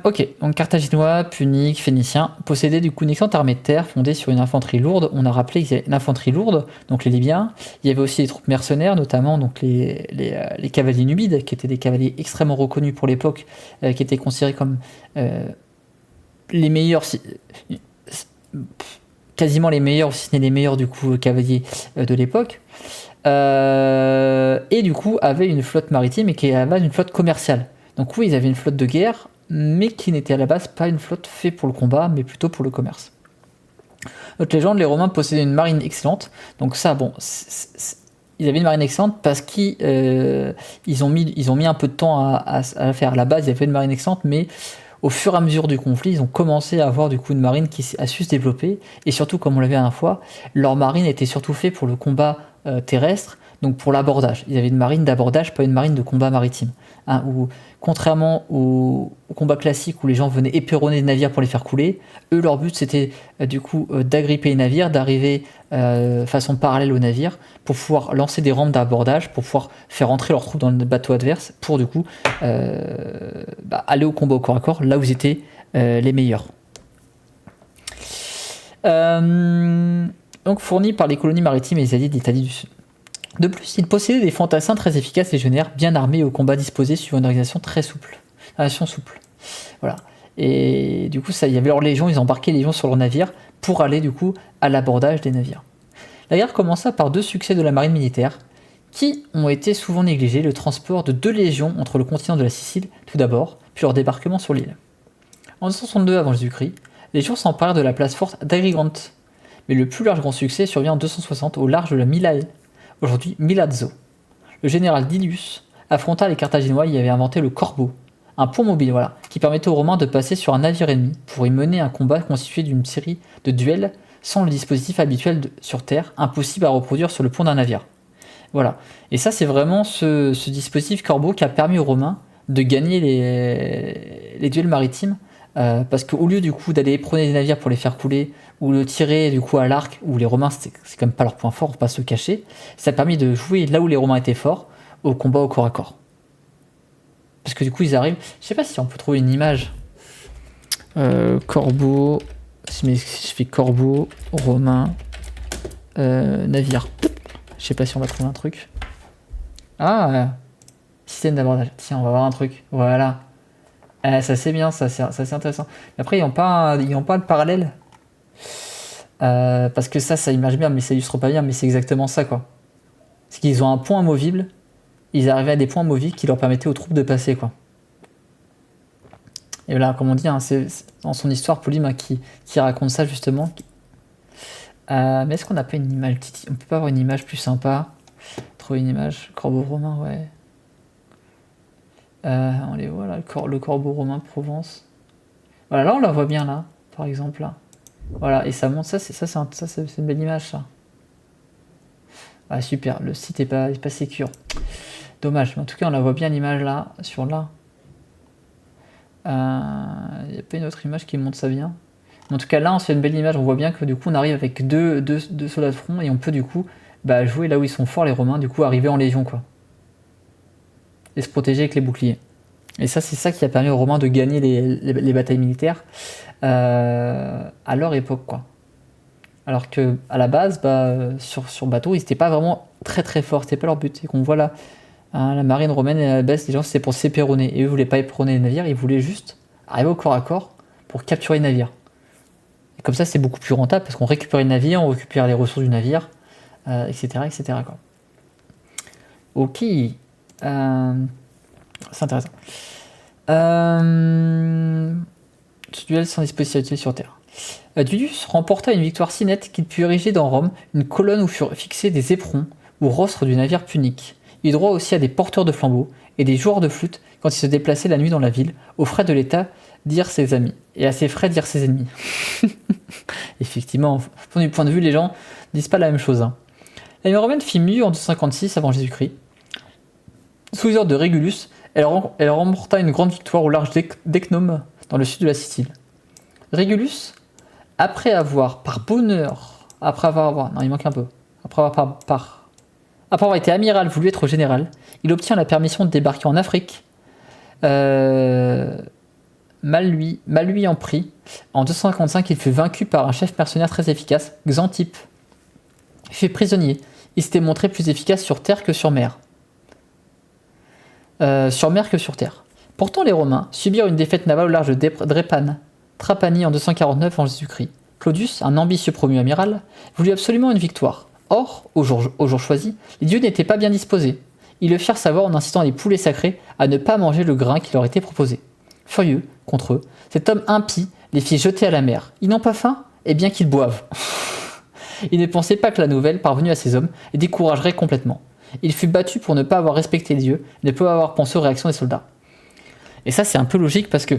Ok, donc Carthaginois, Puniques, Phéniciens possédaient du coup une excellente armée de terre fondée sur une infanterie lourde. On a rappelé qu'il y avait une infanterie lourde, donc les Libyens. Il y avait aussi des troupes mercenaires, notamment donc les cavaliers numides, qui étaient des cavaliers extrêmement reconnus pour l'époque, qui étaient considérés comme les meilleurs, quasiment les meilleurs, si ce n'est les meilleurs du coup cavaliers de l'époque. Et du coup avaient une flotte maritime et qui est à la base une flotte commerciale. Donc oui, ils avaient une flotte de guerre, mais qui n'était à la base pas une flotte faite pour le combat, mais plutôt pour le commerce. Notre légende, les Romains possédaient une marine excellente. Donc ça, bon, ils avaient une marine excellente parce qu'ils ont mis un peu de temps à la faire. À la base, ils avaient une marine excellente, mais au fur et à mesure du conflit, ils ont commencé à avoir du coup une marine qui a su se développer. Et surtout, comme on l'avait la dernière fois, leur marine était surtout faite pour le combat terrestre, donc pour l'abordage. Ils avaient une marine d'abordage, pas une marine de combat maritime. Hein, où, contrairement au combat classique où les gens venaient éperonner des navires pour les faire couler, eux leur but c'était d'agripper les navires, d'arriver façon parallèle au navire pour pouvoir lancer des rampes d'abordage, pour pouvoir faire entrer leurs troupes dans le bateau adverse, pour du coup aller au combat au corps à corps, là où ils étaient les meilleurs. Donc fournis par les colonies maritimes et les alliés d'Italie du Sud. De plus, ils possédaient des fantassins très efficaces légionnaires, bien armés et au combat disposés sur une organisation très souple. Voilà. Et du coup, il y avait leurs légions, ils embarquaient les légions sur leurs navires pour aller du coup à l'abordage des navires. La guerre commença par 2 succès de la marine militaire, qui ont été souvent négligés, le transport de 2 légions entre le continent de la Sicile, tout d'abord, puis leur débarquement sur l'île. En 262 avant Jésus-Christ, les légions s'emparèrent de la place forte d'Agrigente, mais le plus large grand succès survient en 260 au large de la Milae, aujourd'hui Milazzo. Le général Dilius affronta les Carthaginois et y avait inventé le corbeau, un pont mobile qui permettait aux Romains de passer sur un navire ennemi pour y mener un combat constitué d'une série de duels sans le dispositif habituel sur terre, impossible à reproduire sur le pont d'un navire. Voilà. Et ça, c'est vraiment ce dispositif corbeau qui a permis aux Romains de gagner les duels maritimes, parce qu'au lieu du coup d'aller éperonner des navires pour les faire couler ou le tirer du coup à l'arc, où les Romains c'est quand même pas leur point fort, on va pas se le cacher, ça a permis de jouer là où les Romains étaient forts au combat au corps à corps. Parce que du coup ils arrivent, je sais pas si on peut trouver une image. Corbeau, si je fais corbeau, Romain, navire. Je sais pas si on va trouver un truc. Système d'abordage. Tiens, on va voir un truc. Voilà. Ça c'est bien, ça c'est intéressant. Mais après, ils n'ont pas de parallèle. Parce que ça image bien, mais ça illustre pas bien, mais c'est exactement ça, quoi. C'est qu'ils ont un point amovible, ils arrivaient à des points amovibles qui leur permettaient aux troupes de passer, quoi. Et voilà, comme on dit, c'est dans son histoire, Polybe qui raconte ça, justement. Mais est-ce qu'on n'a pas une image, on peut pas avoir une image plus sympa? Trouver une image, corbeau romain, ouais. On les voit là, le corbeau romain Provence. Voilà, là on la voit bien là, par exemple là. Voilà, et ça montre, c'est une belle image ça. Ah super, le site est pas sécure. Dommage, mais en tout cas on la voit bien l'image là, sur là. Il n'y a pas une autre image qui montre ça bien. Mais en tout cas là on se fait une belle image, on voit bien que du coup on arrive avec deux soldats de front et on peut du coup jouer là où ils sont forts les Romains, du coup arriver en légion quoi. Et se protéger avec les boucliers. Et ça, c'est ça qui a permis aux Romains de gagner les batailles militaires à leur époque, quoi. Alors que à la base, sur bateau, ils n'étaient pas vraiment très très forts, c'était pas leur but. Et qu'on voit là, la marine romaine à la base, les gens c'était pour s'éperonner. Et eux, ils voulaient pas éperonner les navires, ils voulaient juste arriver au corps à corps pour capturer les navires. Et comme ça, c'est beaucoup plus rentable parce qu'on récupère les navires, on récupère les ressources du navire, etc., etc., quoi. Ok. C'est intéressant. Ce duel sans dispositif sur terre. Dilius remporta une victoire si nette qu'il put ériger dans Rome une colonne où furent fixés des éperons ou rostres du navire punique. Il eut droit aussi à des porteurs de flambeaux et des joueurs de flûte quand il se déplaçait la nuit dans la ville, aux frais de l'État dire ses amis, et à ses frais dire ses ennemis. Effectivement, du point de vue, les gens disent pas la même chose. La romaine fit mue en 256 avant Jésus-Christ. Sous les ordres de Régulus, elle remporta une grande victoire au large d'Ecnum, dans le sud de la Sicile. Régulus, après avoir été amiral voulu être général, il obtient la permission de débarquer en Afrique. Mal lui en prit. En 255, il fut vaincu par un chef mercenaire très efficace, Xantippe. Il fut prisonnier. Il s'était montré plus efficace sur terre que sur mer. Sur mer que sur terre. Pourtant, les Romains subirent une défaite navale au large de Trapani en 249 avant Jésus-Christ. Claudius, un ambitieux promu amiral, voulut absolument une victoire. Or, au jour choisi, les dieux n'étaient pas bien disposés. Ils le firent savoir en incitant les poulets sacrés à ne pas manger le grain qui leur était proposé. Furieux contre eux, cet homme impie les fit jeter à la mer. Ils n'ont pas faim? Eh bien qu'ils boivent. Il ne pensait pas que la nouvelle, parvenue à ces hommes, les découragerait complètement. Il fut battu pour ne pas avoir respecté les dieux, ne pas avoir pensé aux réactions des soldats. Et ça, c'est un peu logique parce que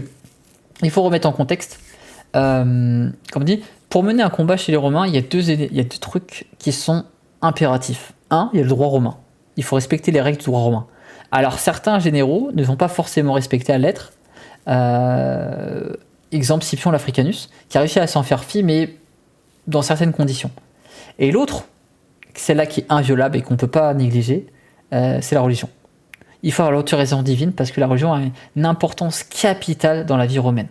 il faut remettre en contexte. Comme dit, pour mener un combat chez les Romains, il y a deux trucs qui sont impératifs. Un, il y a le droit romain. il faut respecter les règles du droit romain. Alors certains généraux ne vont pas forcément respecter à la lettre. Exemple Scipion l'Africanus, qui a réussi à s'en faire fi, mais dans certaines conditions. Et l'autre, celle-là qui est inviolable et qu'on ne peut pas négliger, c'est la religion. Il faut avoir l'autorisation divine parce que la religion a une importance capitale dans la vie romaine.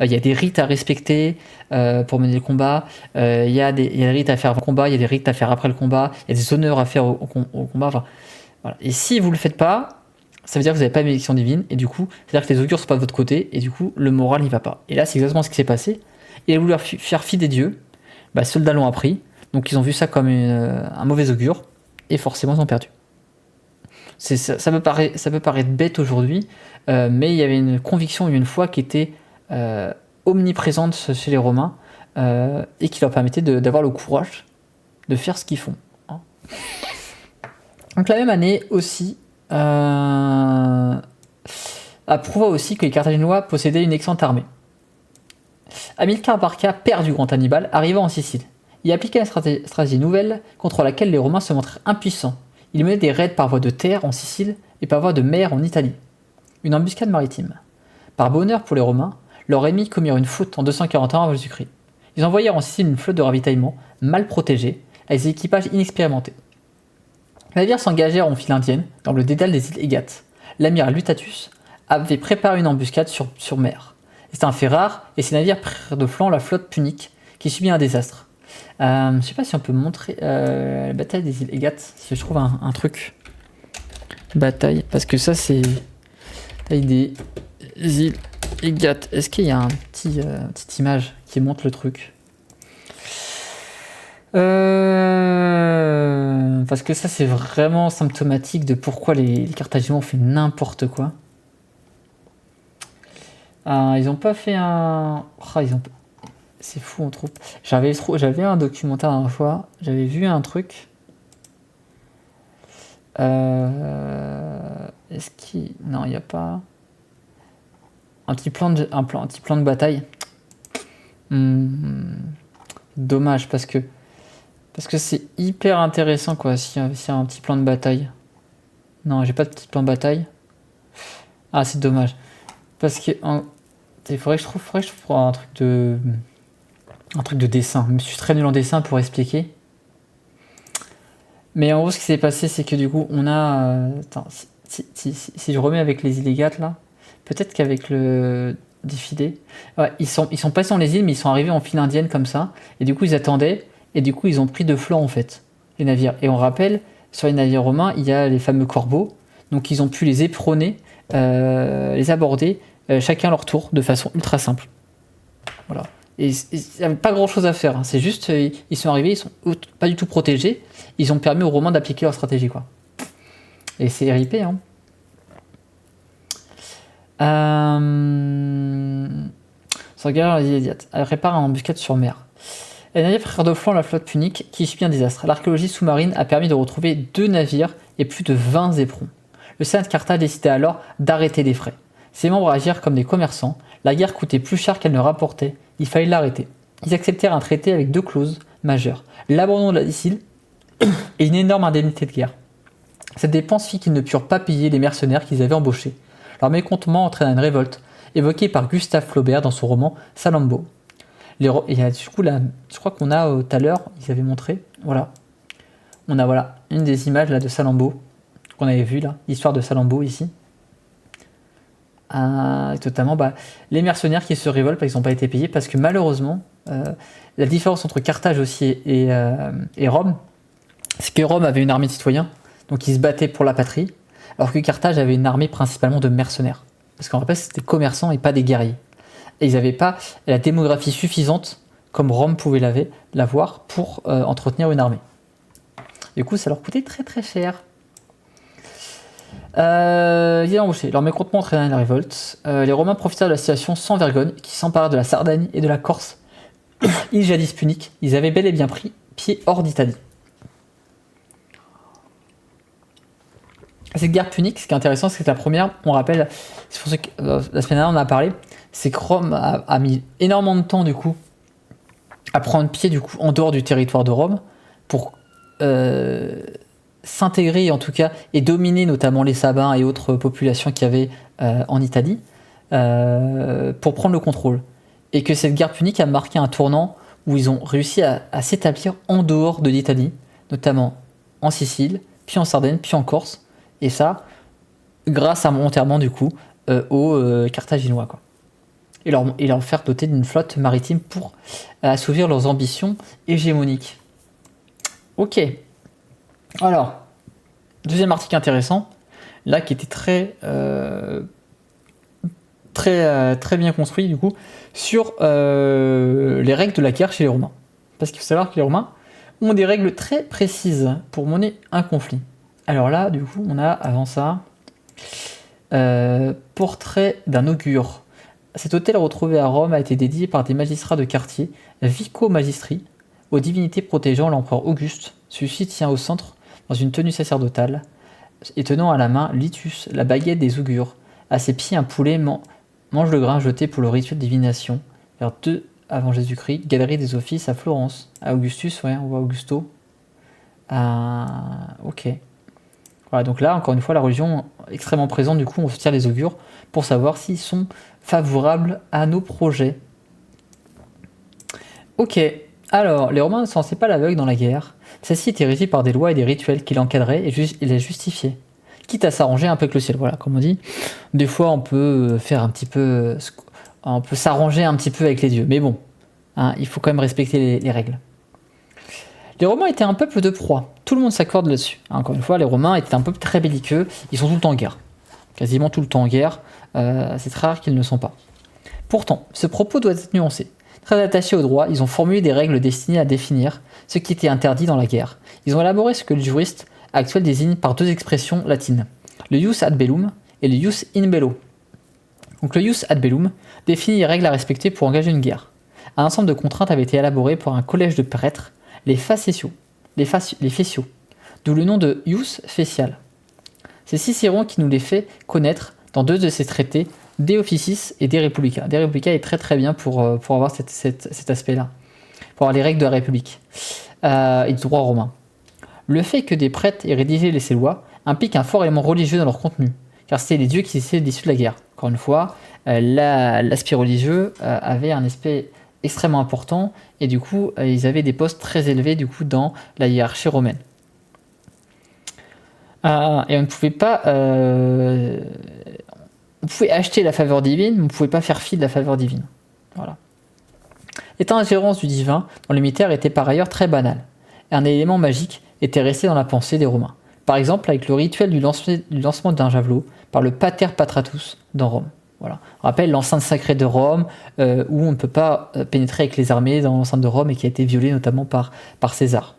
Il y a des rites à respecter pour mener le combat, il y a des rites à faire avant le combat, il y a des rites à faire après le combat, il y a des honneurs à faire au combat. Enfin, voilà. Et si vous ne le faites pas, ça veut dire que vous n'avez pas une bénédiction divine, et du coup, c'est-à-dire que les augures ne sont pas de votre côté, et du coup, le moral n'y va pas. Et là, c'est exactement ce qui s'est passé. Il a voulu faire fi des dieux, soldats l'ont appris, donc ils ont vu ça comme un mauvais augure, et forcément, ils ont perdu. Ça peut paraître bête aujourd'hui, mais il y avait une conviction et une foi qui était omniprésente chez les Romains, et qui leur permettait d'avoir le courage de faire ce qu'ils font. Hein. Donc la même année aussi, approuva aussi que les Carthaginois possédaient une excellente armée. Hamilcar Barca, père du grand Hannibal, arriva en Sicile. Il appliqua une stratégie nouvelle contre laquelle les Romains se montrèrent impuissants. Il menait des raids par voie de terre en Sicile et par voie de mer en Italie. Une embuscade maritime. Par bonheur pour les Romains, leurs ennemis commirent une faute en 241 avant Jésus-Christ. Ils envoyèrent en Sicile une flotte de ravitaillement mal protégée, avec des équipages inexpérimentés. Les navires s'engagèrent en file indienne, dans le dédale des îles Égates. L'amiral Lutatus avait préparé une embuscade sur mer. C'était un fait rare, et ces navires prirent de flanc la flotte punique, qui subit un désastre. Je ne sais pas si on peut montrer la bataille des îles Égates, si je trouve un truc. Bataille, parce que ça c'est... Bataille des îles Égates. Est-ce qu'il y a petite image qui montre le truc? Parce que ça c'est vraiment symptomatique de pourquoi les Carthaginois ont fait n'importe quoi. Ils ont pas fait un... C'est fou on trouve. J'avais un documentaire la dernière fois, j'avais vu un truc. Est-ce qu'il... Non, il n'y a pas... Un petit plan de bataille. Dommage parce que c'est hyper intéressant quoi s'il y a un petit plan de bataille. Non, j'ai pas de petit plan de bataille. Ah, c'est dommage. Parce que il faudrait que je trouve un truc de dessin. Je suis très nul en dessin pour expliquer. Mais en gros, ce qui s'est passé, c'est que du coup, on a... si je remets avec les îles Égates là, peut-être qu'avec le défilé, ouais, ils sont passés dans les îles, mais ils sont arrivés en file indienne comme ça, et du coup ils attendaient, et du coup ils ont pris de flanc en fait, les navires. Et on rappelle, sur les navires romains, il y a les fameux corbeaux, donc ils ont pu les éperonner, les aborder, chacun à leur tour, de façon ultra simple. Voilà. Et il n'y avait pas grand chose à faire, hein. C'est juste, ils sont arrivés, ils sont pas du tout protégés, ils ont permis aux Romains d'appliquer leur stratégie, quoi. Et c'est RIP, hein. S'engagèrent les îles Égates. Elle prépare une embuscade sur mer. Les navires prirent de flanc la flotte punique qui subit un désastre. L'archéologie sous-marine a permis de retrouver 2 navires et plus de 20 éperons. Le Sénat de Carthage décida alors d'arrêter les frais. Ses membres agirent comme des commerçants. La guerre coûtait plus cher qu'elle ne rapportait. Il fallait l'arrêter. Ils acceptèrent un traité avec 2 clauses majeures. L'abandon de la Sicile et une énorme indemnité de guerre. Cette dépense fit qu'ils ne purent pas payer les mercenaires qu'ils avaient embauchés. Leur mécontentement entraîna une révolte, évoquée par Gustave Flaubert dans son roman Salammbô. Du coup, là, je crois qu'on a tout à l'heure, ils avaient montré, voilà. On a une des images là, de Salammbô, qu'on avait vu là, l'histoire de Salammbô ici. Totalement, les mercenaires qui se révoltent parce qu'ils n'ont pas été payés, parce que malheureusement, la différence entre Carthage aussi et Rome, c'est que Rome avait une armée de citoyens, donc ils se battaient pour la patrie, alors que Carthage avait une armée principalement de mercenaires. Parce qu'en fait, c'était des commerçants et pas des guerriers. Et ils n'avaient pas la démographie suffisante, comme Rome pouvait l'avoir, pour entretenir une armée. Du coup, ça leur coûtait très très cher. Ils ont embauché. Leur mécontentement entraîna la révolte. Les Romains profitèrent de la situation sans vergogne, qui s'emparèrent de la Sardaigne et de la Corse, îles jadis puniques. Ils avaient bel et bien pris pied hors d'Italie. Cette guerre punique, ce qui est intéressant, c'est que la première, on rappelle, c'est pour ceux que, la semaine dernière on en a parlé, c'est que Rome a mis énormément de temps du coup à prendre pied du coup en dehors du territoire de Rome pour s'intégrer en tout cas et dominer notamment les Sabins et autres populations qu'il y avait en Italie pour prendre le contrôle. Et que cette guerre punique a marqué un tournant où ils ont réussi à s'établir en dehors de l'Italie, notamment en Sicile, puis en Sardaigne, puis en Corse. Et ça, grâce à volontairement du coup aux Carthaginois, quoi. Et leur faire doter d'une flotte maritime pour assouvir leurs ambitions hégémoniques. Ok. Alors, deuxième article intéressant, là qui était très bien construit du coup, sur les règles de la guerre chez les Romains. Parce qu'il faut savoir que les Romains ont des règles très précises pour mener un conflit. Alors là, du coup, on a avant ça portrait d'un augure. Cet hôtel retrouvé à Rome a été dédié par des magistrats de quartier, Vico Magistri, aux divinités protégeant l'empereur Auguste. Celui-ci tient au centre, dans une tenue sacerdotale, et tenant à la main Litus, la baguette des augures. À ses pieds, un poulet mange le grain jeté pour le rituel de divination. Vers 2 avant Jésus-Christ, galerie des offices à Florence. À Augustus, ouais, on voit Augusto. Ok. Voilà, donc là, encore une fois, la religion extrêmement présente, du coup, on se tire les augures pour savoir s'ils sont favorables à nos projets. Ok, alors, les Romains ne se lançaient pas l'aveugle dans la guerre. Celle-ci était régie par des lois et des rituels qui l'encadraient et les justifiaient. Quitte à s'arranger un peu avec le ciel, voilà, comme on dit. Des fois, on peut faire un petit peu... On peut s'arranger un petit peu avec les dieux, mais bon, hein, il faut quand même respecter les règles. Les Romains étaient un peuple de proie, tout le monde s'accorde là-dessus. Encore une fois, les Romains étaient un peuple très belliqueux, ils sont tout le temps en guerre. Quasiment tout le temps en guerre, c'est très rare qu'ils ne le sont pas. Pourtant, ce propos doit être nuancé. Très attachés au droit, ils ont formulé des règles destinées à définir ce qui était interdit dans la guerre. Ils ont élaboré ce que le juriste actuel désigne par 2 expressions latines, le ius ad bellum et le ius in bello. Donc le ius ad bellum définit les règles à respecter pour engager une guerre. Un ensemble de contraintes avait été élaboré par un collège de prêtres, les facetiaux, les fessiaux, d'où le nom de ius fecial. C'est Cicéron qui nous les fait connaître dans 2 de ses traités, De Officis et De Republica. De Republica est très très bien pour avoir cet aspect-là, pour avoir les règles de la République et du droit romain. Le fait que des prêtres aient rédigé ces lois implique un fort élément religieux dans leur contenu, car c'était les dieux qui décidaient de l'issue de la guerre. Encore une fois, l'aspect religieux avait un aspect extrêmement important, et du coup, ils avaient des postes très élevés du coup, dans la hiérarchie romaine. Et on ne pouvait pas... on pouvait acheter la faveur divine, mais on ne pouvait pas faire fi de la faveur divine. Voilà. L'état d'ingérence du divin dans le militaire était par ailleurs très banal. Un élément magique était resté dans la pensée des Romains. Par exemple, avec le rituel du lancement d'un javelot par le Pater Patratus dans Rome. Voilà. On rappelle l'enceinte sacrée de Rome, où on ne peut pas pénétrer avec les armées dans l'enceinte de Rome et qui a été violée notamment par César.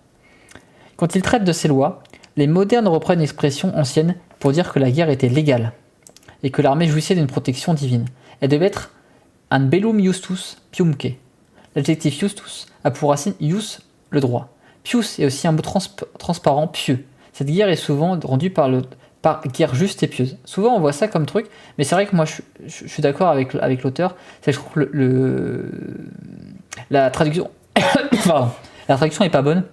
Quand il traite de ces lois, les modernes reprennent une expression ancienne pour dire que la guerre était légale et que l'armée jouissait d'une protection divine. Elle devait être un bellum justus piumque. L'adjectif justus a pour racine ius, le droit. Pius est aussi un mot transparent, pieux. Cette guerre est souvent rendue par guerre juste et pieuse. Souvent on voit ça comme truc, mais c'est vrai que moi je suis d'accord avec l'auteur, c'est que je trouve que la traduction pardon, la traduction est pas bonne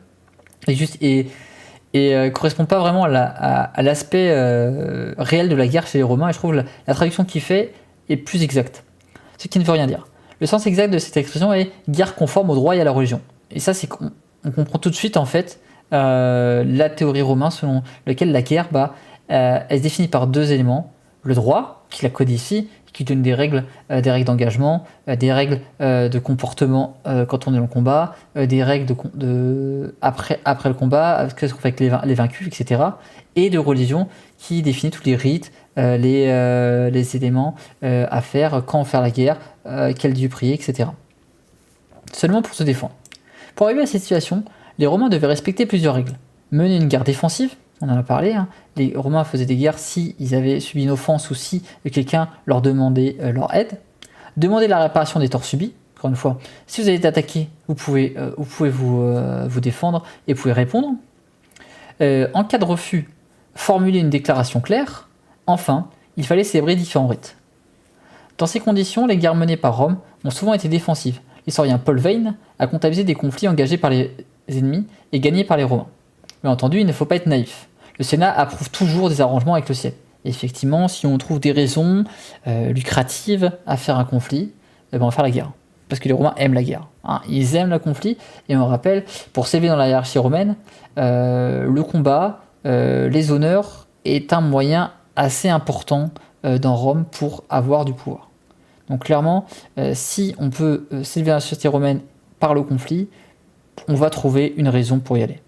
et correspond pas vraiment à l'aspect réel de la guerre chez les Romains, et je trouve que la traduction qu'il fait est plus exacte, ce qui ne veut rien dire. Le sens exact de cette expression est guerre conforme au droit et à la religion, et ça c'est qu'on comprend tout de suite en fait la théorie romaine selon laquelle la guerre elle se définit par 2 éléments: le droit qui la codifie, qui donne des règles d'engagement, des règles de comportement quand on est en combat, des règles après le combat, qu'est-ce qu'on fait avec les vaincus, etc. Et de religion qui définit tous les rites, les éléments à faire, quand faire la guerre, quel dieu prier, etc. Seulement pour se défendre. Pour arriver à cette situation, les Romains devaient respecter plusieurs règles. Mener une guerre défensive, on en a parlé, hein. Les Romains faisaient des guerres si ils avaient subi une offense ou si quelqu'un leur demandait leur aide. Demander la réparation des torts subis, encore une fois, si vous avez été attaqué, vous pouvez vous défendre et vous pouvez répondre. En cas de refus, formuler une déclaration claire. Enfin, il fallait célébrer différents rites. Dans ces conditions, les guerres menées par Rome ont souvent été défensives. L'historien Paul Veyne a comptabilisé des conflits engagés par les ennemis et gagnés par les Romains. Bien entendu, il ne faut pas être naïf. Le Sénat approuve toujours des arrangements avec le ciel. Et effectivement, si on trouve des raisons lucratives à faire un conflit, on va faire la guerre. Parce que les Romains aiment la guerre. Hein. Ils aiment le conflit, et on rappelle, pour s'élever dans la hiérarchie romaine, le combat, les honneurs, est un moyen assez important dans Rome pour avoir du pouvoir. Donc clairement, si on peut s'élever dans la société romaine par le conflit, on va trouver une raison pour y aller.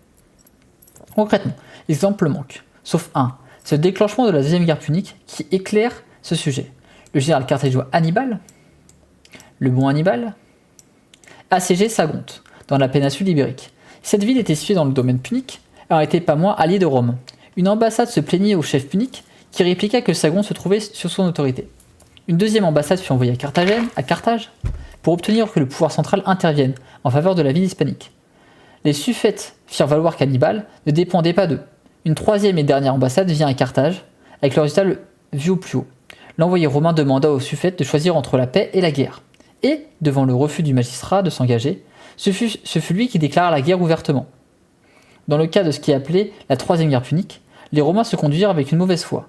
Concrètement, l'exemple manque, sauf un. C'est le déclenchement de la deuxième guerre punique qui éclaire ce sujet. Le général carthaginois Hannibal, le bon Hannibal, assiégeait Sagonte, dans la péninsule ibérique. Cette ville était située dans le domaine punique, et n'était pas moins alliée de Rome. Une ambassade se plaignait au chef punique, qui répliqua que Sagonte se trouvait sur son autorité. Une deuxième ambassade fut envoyée à Carthage, pour obtenir que le pouvoir central intervienne en faveur de la ville hispanique. Les suffètes firent valoir qu'Hannibal ne dépendait pas d'eux. Une troisième et dernière ambassade vient à Carthage, avec le résultat vu au plus haut. L'envoyé romain demanda aux suffètes de choisir entre la paix et la guerre. Et, devant le refus du magistrat de s'engager, ce fut lui qui déclara la guerre ouvertement. Dans le cas de ce qui est appelé la troisième guerre punique, les Romains se conduisirent avec une mauvaise foi.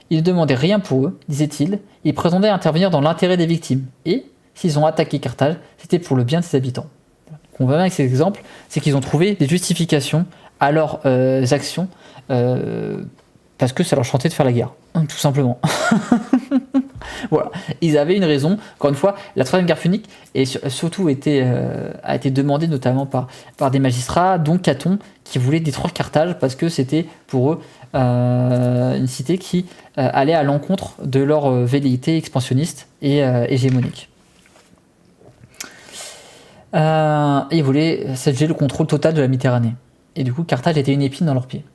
Ils ne demandaient rien pour eux, disait-il, ils prétendaient intervenir dans l'intérêt des victimes, et, s'ils ont attaqué Carthage, c'était pour le bien de ses habitants. Ce qu'on voit bien avec ces exemples, c'est qu'ils ont trouvé des justifications à leurs actions, parce que ça leur chantait de faire la guerre, tout simplement. Voilà, ils avaient une raison. Encore une fois, la troisième guerre punique et surtout a été demandée notamment par des magistrats, dont Caton, qui voulait détruire Carthage parce que c'était pour eux une cité qui allait à l'encontre de leur velléité expansionniste et hégémonique. Ils voulaient s'adjuger le contrôle total de la Méditerranée. Et du coup, Carthage était une épine dans leurs pieds.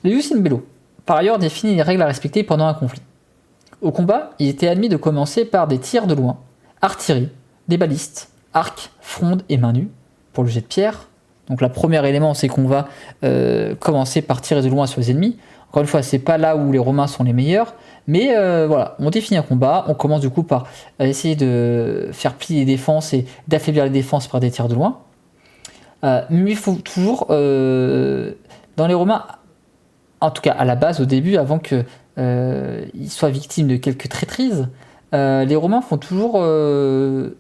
Le Ius in Bello, par ailleurs, définit les règles à respecter pendant un conflit. Au combat, il était admis de commencer par des tirs de loin, artillerie, des balistes, arcs, frondes et mains nues, pour le jet de pierre. Donc le premier élément, c'est qu'on va commencer par tirer de loin sur les ennemis. Encore une fois, c'est pas là où les Romains sont les meilleurs, mais voilà, on définit un combat, on commence du coup par essayer de faire plier les défenses et d'affaiblir les défenses par des tirs de loin. Mais il faut toujours, dans les Romains, en tout cas à la base, au début, avant qu'ils soient victimes de quelques traîtrises, les Romains font toujours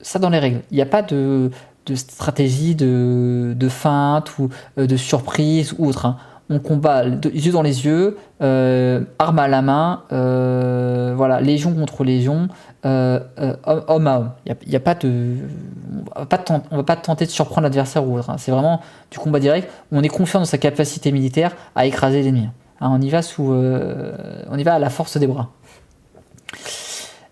ça dans les règles. Il n'y a pas de stratégie, de feinte ou de surprise ou autre. Hein. On combat les yeux dans les yeux, arme à la main, voilà, légion contre légion, homme à homme. Il y a pas de, on va pas tenter de surprendre l'adversaire ou autre. Hein. C'est vraiment du combat direct. Où on est confiant dans sa capacité militaire à écraser l'ennemi. Hein, on y va à la force des bras.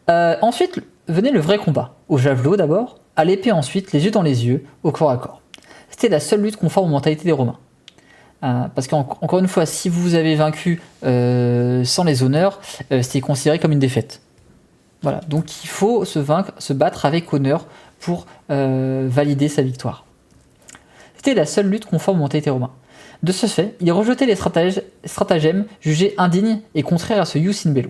Ensuite venait le vrai combat. Au javelot d'abord, à l'épée ensuite, les yeux dans les yeux, au corps à corps. C'était la seule lutte conforme aux mentalités des Romains. Parce qu'encore une fois, si vous avez vaincu sans les honneurs, c'était considéré comme une défaite. Voilà, donc il faut se battre avec honneur pour valider sa victoire. C'était la seule lutte conforme aux mentalités romains. De ce fait, il rejetait les stratagèmes jugés indignes et contraires à ce ius in bello.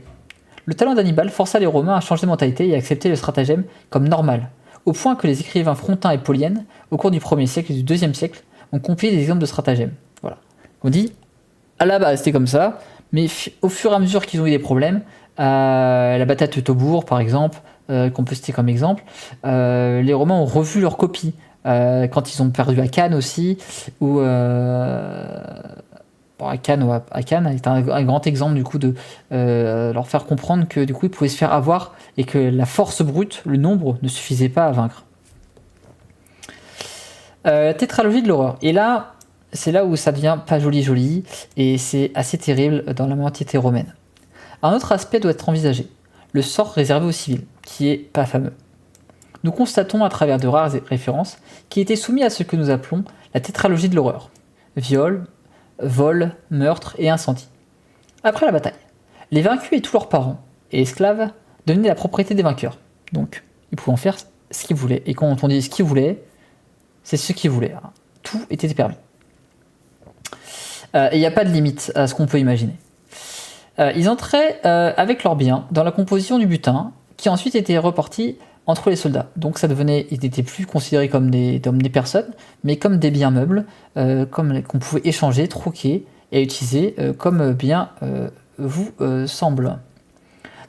Le talent d'Hannibal força les Romains à changer de mentalité et à accepter le stratagème comme normal, au point que les écrivains Frontin et Polyène, au cours du 1er siècle et du 2e siècle, ont compilé des exemples de stratagèmes. Voilà. On dit, à la base c'était comme ça, mais au fur et à mesure qu'ils ont eu des problèmes, la bataille de Taubourg par exemple, qu'on peut citer comme exemple, les Romains ont revu leur copie. Quand ils ont perdu à Cannes aussi, ou à Cannes est un grand exemple du coup de leur faire comprendre que du coup ils pouvaient se faire avoir et que la force brute, le nombre, ne suffisait pas à vaincre. Tétralogie de l'horreur. Et là, c'est là où ça devient pas joli et c'est assez terrible dans la mentalité romaine. Un autre aspect doit être envisagé, le sort réservé aux civils, qui est pas fameux. Nous constatons à travers de rares références qu'il était soumis à ce que nous appelons la tétralogie de l'horreur. Viol, vol, meurtre et incendie. Après la bataille, les vaincus et tous leurs parents et esclaves devenaient la propriété des vainqueurs. Donc, ils pouvaient en faire ce qu'ils voulaient. Et quand on dit ce qu'ils voulaient, c'est ce qu'ils voulaient. Tout était permis. Et il n'y a pas de limite à ce qu'on peut imaginer. Ils entraient avec leurs biens dans la composition du butin, qui ensuite était reparti entre les soldats. Donc ça devenait, ils n'étaient plus considérés comme des personnes, mais comme des biens meubles, qu'on pouvait échanger, troquer et à utiliser comme bien vous semble.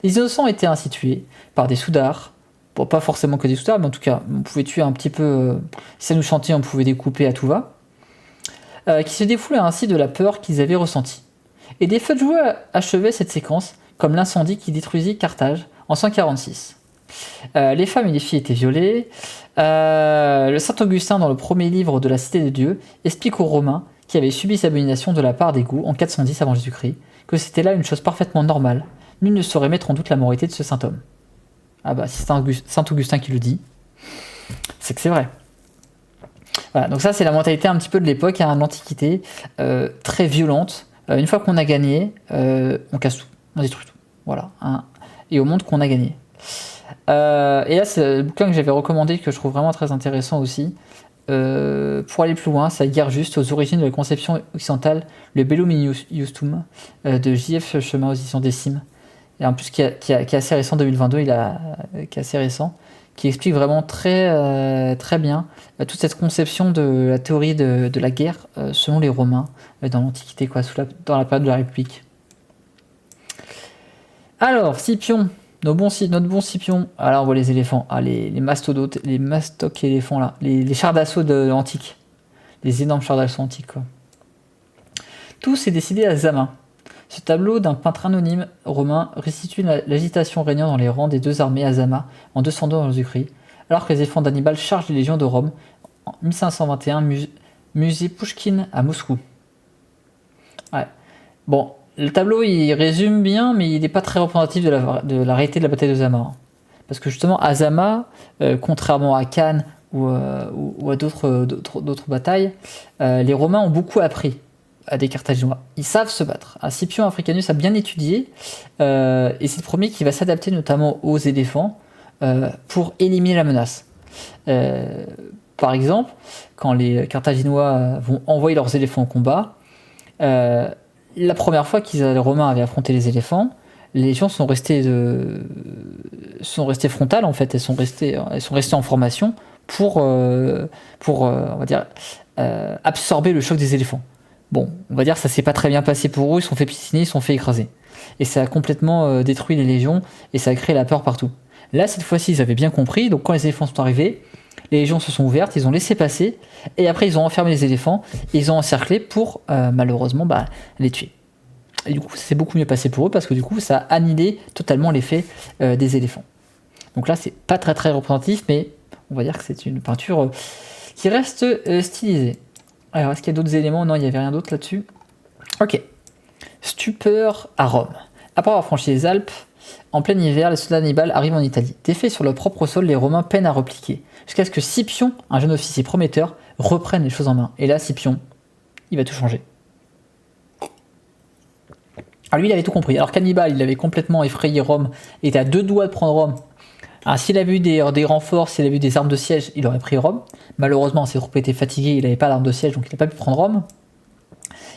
Les innocents étaient ainsi tués par des soudards, bon, pas forcément que des soudards, mais en tout cas, on pouvait tuer un petit peu, si ça nous chantait, on pouvait découper à tout va, qui se défoulaient ainsi de la peur qu'ils avaient ressentie. Et des feux de joie achevaient cette séquence, comme l'incendie qui détruisit Carthage en 146. Les femmes et les filles étaient violées. Le Saint Augustin, dans le premier livre de la Cité de Dieu, explique aux Romains qui avaient subi cette abomination de la part des Goths en 410 avant Jésus-Christ, que c'était là une chose parfaitement normale. Nul ne saurait mettre en doute la moralité de ce saint homme. Ah bah, si c'est Saint Augustin qui le dit, c'est que c'est vrai. Voilà, donc ça c'est la mentalité un petit peu de l'époque, hein, l'Antiquité, très violente. Une fois qu'on a gagné, on casse tout, on détruit tout. Voilà, hein, et on montre qu'on a gagné. Et là c'est le bouquin que j'avais recommandé, que je trouve vraiment très intéressant aussi. Pour aller plus loin, ça guerre juste aux origines de la conception occidentale, le Bellum Iustum de J.F. Chemin aux éditions Décime. Et en plus qui est assez récent, 2022, qui est assez récent, qui explique vraiment très bien toute cette conception de la théorie de la guerre selon les Romains dans l'Antiquité, quoi, dans la période de la République. Alors, Scipion, notre bon Scipion. Alors on voit les éléphants, les mastodontes, les mastocs éléphants là, les chars d'assaut antiques, les énormes chars d'assaut antiques, quoi. Tout s'est décidé à Zama. Ce tableau d'un peintre anonyme romain restitue l'agitation régnant dans les rangs des deux armées à Zama en 202 avant Jésus-Christ, alors que les éléphants d'Hannibal chargent les légions de Rome en 1521, musée Pouchkine à Moscou. Ouais. Bon, le tableau il résume bien, mais il n'est pas très représentatif de la réalité de la bataille de Zama. Parce que justement, à Zama, contrairement à Cannes ou à d'autres batailles, les Romains ont beaucoup appris à des Carthaginois. Ils savent se battre. Scipion Africanus a bien étudié, et c'est le premier qui va s'adapter notamment aux éléphants pour éliminer la menace. Par exemple, quand les Carthaginois vont envoyer leurs éléphants au combat, la première fois les Romains avaient affronté les éléphants, les légions sont restées frontales en fait, elles sont restées en formation pour on va dire absorber le choc des éléphants. Bon, on va dire que ça s'est pas très bien passé pour eux, ils se sont fait piétiner, ils se sont fait écraser. Et ça a complètement détruit les légions, et ça a créé la peur partout. Là, cette fois-ci, ils avaient bien compris, donc quand les éléphants sont arrivés, les légions se sont ouvertes, ils ont laissé passer, et après ils ont enfermé les éléphants, et ils ont encerclé pour, malheureusement, les tuer. Et du coup, ça s'est beaucoup mieux passé pour eux, parce que du coup, ça a annihilé totalement l'effet des éléphants. Donc là, c'est pas très très représentatif, mais on va dire que c'est une peinture qui reste stylisée. Alors, est-ce qu'il y a d'autres éléments? Non, il n'y avait rien d'autre là-dessus. Ok. Stupeur à Rome. Après avoir franchi les Alpes, en plein hiver, les soldats d'Hannibal arrivent en Italie. Défaits sur leur propre sol, les Romains peinent à repliquer, jusqu'à ce que Scipion, un jeune officier prometteur, reprenne les choses en main. Et là, Scipion, il va tout changer. Alors lui, il avait tout compris. Alors qu'Hannibal, il avait complètement effrayé Rome, il était à 2 doigts de prendre Rome. Alors, s'il avait eu des renforts, s'il avait eu des armes de siège, il aurait pris Rome. Malheureusement, ses troupes étaient fatiguées, il n'avait pas d'armes de siège, donc il n'a pas pu prendre Rome.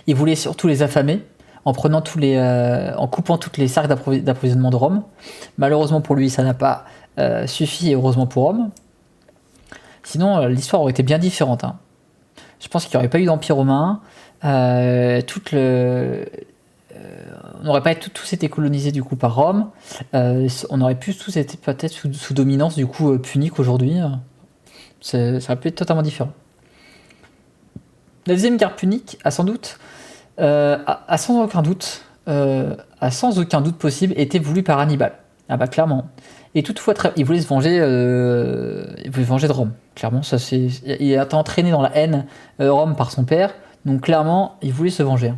Il voulait surtout les affamer, en coupant toutes les cercles d'approvisionnement de Rome. Malheureusement pour lui, ça n'a pas suffi, et heureusement pour Rome. Sinon, l'histoire aurait été bien différente. Hein. Je pense qu'il n'y aurait pas eu d'empire romain. On n'aurait pas tous été colonisés du coup par Rome. On aurait pu tous été peut-être sous dominance du coup punique aujourd'hui. Ça aurait pu être totalement différent. La deuxième guerre punique a sans doute, sans aucun doute possible, été voulue par Hannibal. Ah bah clairement. Et toutefois, il voulait se venger. Il voulait venger de Rome. Clairement, il a été entraîné dans la haine Rome par son père. Donc clairement, il voulait se venger.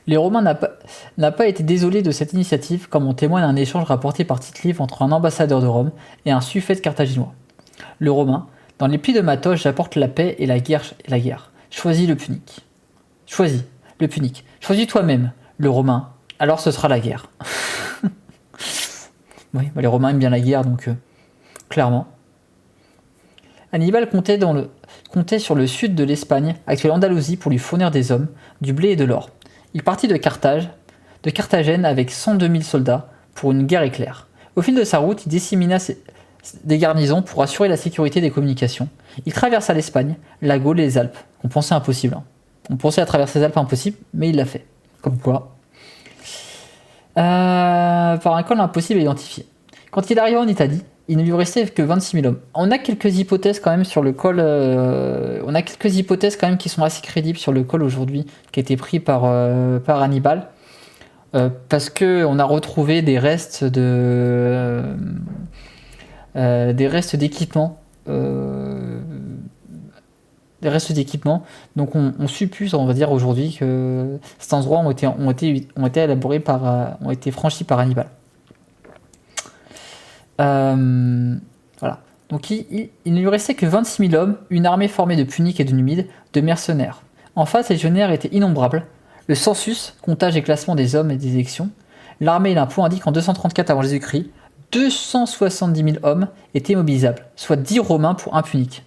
Les Romains n'a pas été désolés de cette initiative, comme en témoigne un échange rapporté par Tite-Live entre un ambassadeur de Rome et un suffète carthaginois. Le Romain, dans les plis de ma toge, j'apporte la paix et la guerre. Choisis le punique. Choisis le punique. Choisis toi-même, le Romain. Alors ce sera la guerre. Oui, les Romains aiment bien la guerre, donc clairement. Hannibal comptait sur le sud de l'Espagne, actuelle Andalousie, pour lui fournir des hommes, du blé et de l'or. Il partit de Carthagène avec 102 000 soldats pour une guerre éclair. Au fil de sa route, il dissémina des garnisons pour assurer la sécurité des communications. Il traversa l'Espagne, la Gaule et les Alpes, qu'on pensait impossible. On pensait à travers ces Alpes impossible, mais il l'a fait. Comme quoi. Par un col impossible à identifier. Quand il arriva en Italie, il ne lui restait que 26 000 hommes. On a quelques hypothèses quand même sur le col. On a quelques hypothèses quand même qui sont assez crédibles sur le col aujourd'hui, qui a été pris par Hannibal. Parce que on a retrouvé des restes d'équipement. Des restes d'équipement. Donc on suppose, on va dire aujourd'hui, que cet endroit ont été élaborés ont été franchis par Hannibal. Voilà. Donc il ne lui restait que 26 000 hommes, une armée formée de Puniques et de Numides, de mercenaires. En face, les légionnaires étaient innombrables. Le census, comptage et classement des hommes et des élections. L'armée et l'impôt indiquent en 234 avant Jésus-Christ, 270 000 hommes étaient mobilisables, soit 10 Romains pour un Punique.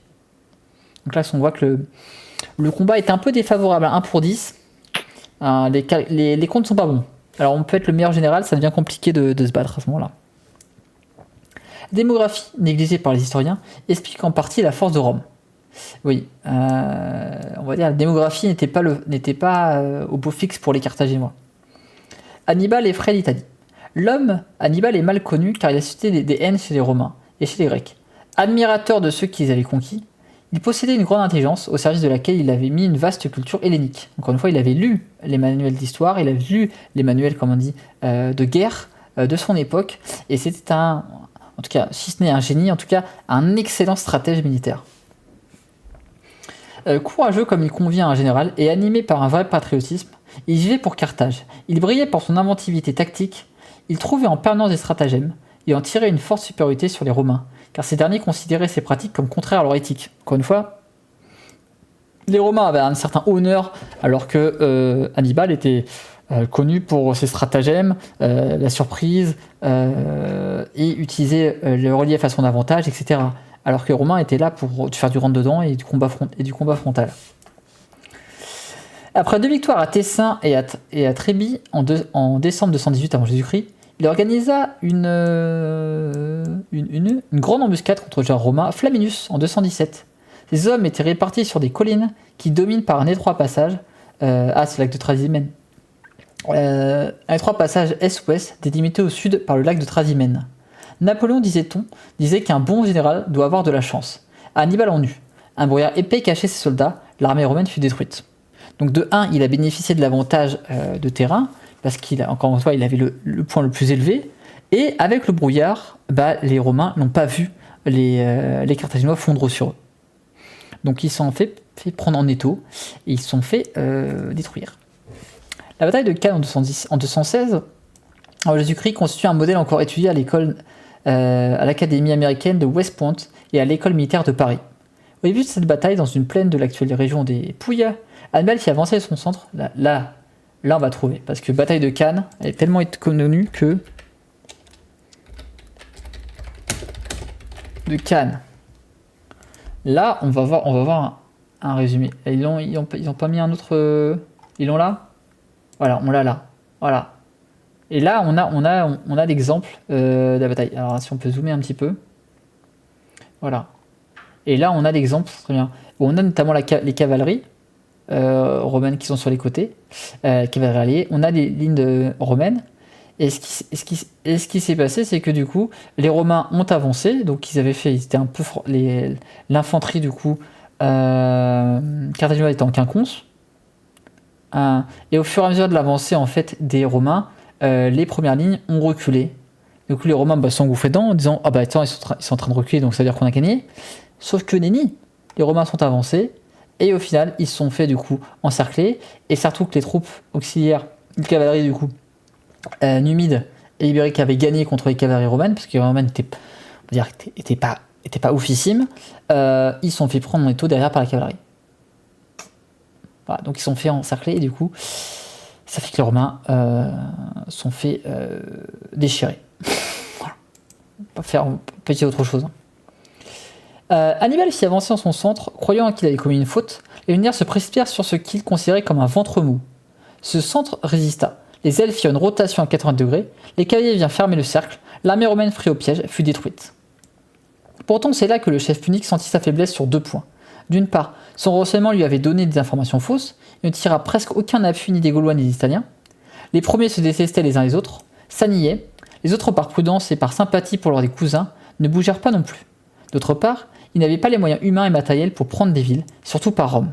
Donc là, on voit que le combat est un peu défavorable à 1 pour 10. Les comptes sont pas bons. Alors on peut être le meilleur général, ça devient compliqué de se battre à ce moment-là. La démographie, négligée par les historiens, explique en partie la force de Rome. Oui, on va dire la démographie n'était pas au beau fixe pour les Carthaginois. Hannibal effraie l'Italie. L'homme Hannibal est mal connu car il a suscité des haines chez les Romains et chez les Grecs. Admirateur de ceux qu'ils avaient conquis, il possédait une grande intelligence au service de laquelle il avait mis une vaste culture hellénique. Encore une fois, il avait lu les manuels d'histoire, il avait lu les manuels, comme on dit, de guerre de son époque, et c'était en tout cas, si ce n'est un génie, en tout cas un excellent stratège militaire. Courageux comme il convient à un général et animé par un vrai patriotisme, il vivait pour Carthage. Il brillait pour son inventivité tactique, il trouvait en permanence des stratagèmes et en tirait une forte supériorité sur les Romains, car ces derniers considéraient ces pratiques comme contraires à leur éthique. Encore une fois, les Romains avaient un certain honneur, alors que Hannibal était connu pour ses stratagèmes, la surprise, et utilisait le relief à son avantage, etc. Alors que les Romains étaient là pour faire du rentre-dedans et du combat frontal. Après 2 victoires à Tessin et à Trébie en décembre 218 avant Jésus-Christ, il organisa une grande embuscade contre le général romain Flaminius en 217. Ces hommes étaient répartis sur des collines qui dominent par un étroit passage. C'est le lac de Trasimène. Un étroit passage est-ouest délimité au sud par le lac de Trasimène. Napoléon, disait qu'un bon général doit avoir de la chance. Hannibal en eut. Un brouillard épais cachait ses soldats, l'armée romaine fut détruite. Donc de 1, il a bénéficié de l'avantage de terrain, parce encore une fois, il avait le point le plus élevé, et avec le brouillard, les Romains n'ont pas vu les Carthaginois fondre sur eux. Donc ils s'en sont fait prendre en étau, et ils se sont fait détruire. La bataille de Cannes en 216, avant Jésus-Christ, constitue un modèle encore étudié à l'école, à l'Académie américaine de West Point et à l'école militaire de Paris. Au début de cette bataille, dans une plaine de l'actuelle région des Pouilles, Hannibal fit avancer son centre. Là, on va trouver, parce que bataille de Cannes elle est tellement connue que de Cannes. Là, on va voir un résumé. Ils ont pas mis un autre. Ils l'ont là. Voilà, on l'a là. Voilà. Et là, on a l'exemple de la bataille. Alors, si on peut zoomer un petit peu. Voilà. Et là, on a l'exemple, très bien. On a notamment les cavaleries romaines qui sont sur les côtés, cavalerie alliée. On a des lignes romaines. Et ce qui s'est passé, c'est que du coup, les Romains ont avancé. Donc, ils étaient un peu l'infanterie du coup. Carthaginois était en quinconce. Et au fur et à mesure de l'avancée en fait des Romains, les premières lignes ont reculé. Du coup, les Romains s'engouffraient dedans en disant attends, ils sont en train de reculer, donc ça veut dire qu'on a gagné. Sauf que nenni, les Romains sont avancés et au final, ils se sont fait du coup encercler. Et surtout que les troupes auxiliaires, une cavalerie du coup, numides et ibériques avaient gagné contre les cavaleries romaines, parce que les Romaines étaient pas oufissimes. Ils se sont fait prendre en étau derrière par la cavalerie. Voilà, donc ils se sont fait encercler et du coup, ça fait que les Romains sont fait déchirer. Voilà. On peut dire autre chose. Hannibal s'y avançait en son centre, croyant qu'il avait commis une faute. Les légionnaires se précipitèrent sur ce qu'il considérait comme un ventre mou. Ce centre résista. Les ailes firent une rotation à 80 degrés. Les cavaliers vinrent fermer le cercle. L'armée romaine prise au piège fut détruite. Pourtant, c'est là que le chef punique sentit sa faiblesse sur 2 points. D'une part, son renseignement lui avait donné des informations fausses, il ne tira presque aucun appui ni des Gaulois ni des Italiens. Les premiers se détestaient les uns les autres, s'anniaient, les autres par prudence et par sympathie pour leurs des cousins, ne bougèrent pas non plus. D'autre part, ils n'avaient pas les moyens humains et matériels pour prendre des villes, surtout par Rome.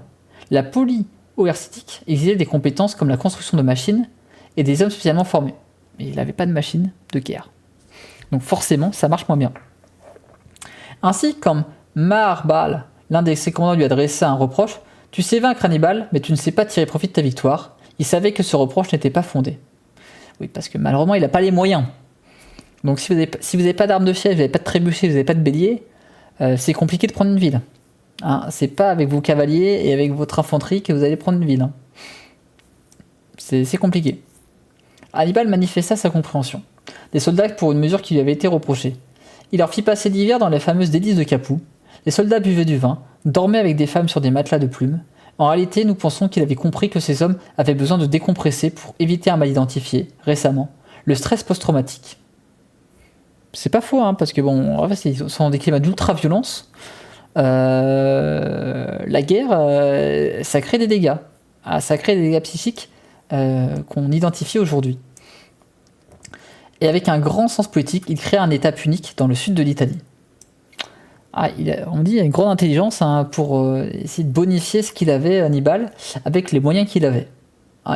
La polyoercitique exigeait des compétences comme la construction de machines et des hommes spécialement formés. Mais il n'avait pas de machines de guerre. Donc forcément, ça marche moins bien. Ainsi, comme Maharbal, l'un de ses commandants lui adressa un reproche, « Tu sais vaincre Hannibal, mais tu ne sais pas tirer profit de ta victoire », il savait que ce reproche n'était pas fondé. Oui, parce que malheureusement, il n'a pas les moyens. Donc si vous n'avez pas d'armes de siège, vous n'avez pas de trébuchet, vous n'avez pas de bélier, c'est compliqué de prendre une ville. Hein, c'est pas avec vos cavaliers et avec votre infanterie que vous allez prendre une ville. Hein. C'est compliqué. Hannibal manifesta sa compréhension des soldats pour une mesure qui lui avait été reprochée. Il leur fit passer l'hiver dans les fameuses délices de Capoue. Les soldats buvaient du vin, dormaient avec des femmes sur des matelas de plumes. En réalité, nous pensons qu'il avait compris que ces hommes avaient besoin de décompresser pour éviter un mal identifié, récemment, le stress post-traumatique. C'est pas faux, hein, parce que bon, en fait, ils sont dans des climats d'ultra-violence. La guerre, ça crée des dégâts. Ça crée des dégâts psychiques qu'on identifie aujourd'hui. Et avec un grand sens politique, il créa un état unique dans le sud de l'Italie. On dit qu'il a une grande intelligence pour essayer de bonifier ce qu'il avait, Hannibal, avec les moyens qu'il avait.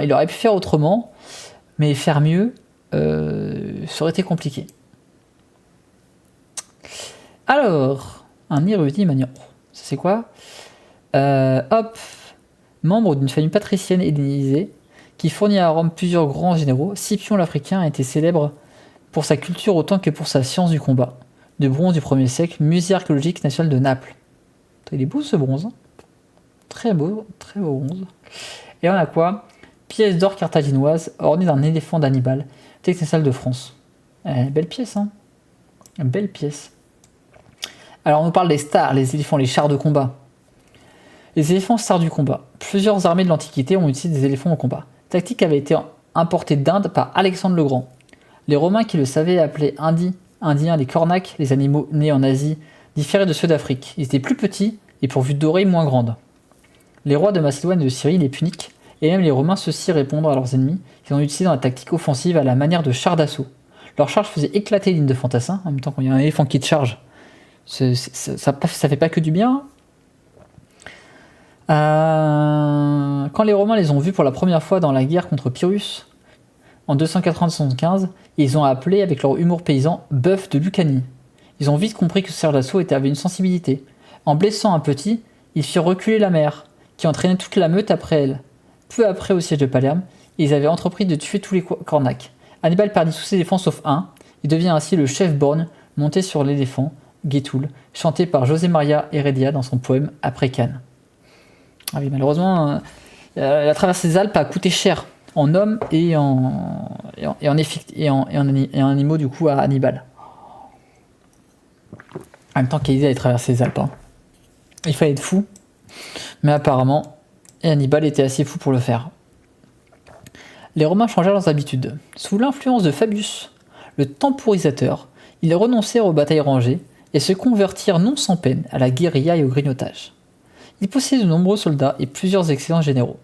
Il aurait pu faire autrement, mais faire mieux, ça aurait été compliqué. Alors, un érudit Magnon. Ça c'est quoi membre d'une famille patricienne hellénisée qui fournit à Rome plusieurs grands généraux, Scipion l'Africain était célèbre pour sa culture autant que pour sa science du combat. De bronze du 1er siècle, musée archéologique national de Naples. Il est beau ce bronze. Hein, très beau bronze. Et on a quoi? Pièce d'or carthaginoise ornée d'un éléphant d'Hannibal, texte national de France. Belle pièce, hein. Belle pièce. Alors on nous parle des stars, les éléphants, les chars de combat. Les éléphants stars du combat. Plusieurs armées de l'Antiquité ont utilisé des éléphants au combat. Tactique avait été importée d'Inde par Alexandre le Grand. Les Romains qui le savaient appelaient indiens les cornacs, les animaux nés en Asie, différaient de ceux d'Afrique. Ils étaient plus petits et pourvus d'oreilles moins grandes. Les rois de Macédoine et de Syrie, les Puniques, et même les Romains ceux-ci répondre à leurs ennemis, qu'ils ont utilisé dans la tactique offensive à la manière de chars d'assaut. Leur charge faisait éclater les lignes de fantassins, en même temps quand il y a un éléphant qui te charge. Ça fait pas que du bien. Quand les Romains les ont vus pour la première fois dans la guerre contre Pyrrhus, en 280-275, ils ont appelé avec leur humour paysan bœuf de Lucanie. Ils ont vite compris que ce char d'assaut avait une sensibilité. En blessant un petit, ils firent reculer la mère, qui entraînait toute la meute après elle. Peu après au siège de Palerme, ils avaient entrepris de tuer tous les cornacs. Hannibal perdit tous ses éléphants sauf un, il devient ainsi le chef borgne monté sur l'éléphant, Ghétoul, chanté par José Maria Heredia dans son poème Après Cannes. Ah oui, malheureusement, la traversée des Alpes a coûté cher en hommes et en animaux du coup à Hannibal. En même temps qu'il allait traverser les Alpes. Hein. Il fallait être fou, mais apparemment, Hannibal était assez fou pour le faire. Les Romains changèrent leurs habitudes. Sous l'influence de Fabius, le temporisateur, ils renoncèrent aux batailles rangées et se convertirent non sans peine à la guérilla et au grignotage. Ils possédaient de nombreux soldats et plusieurs excellents généraux,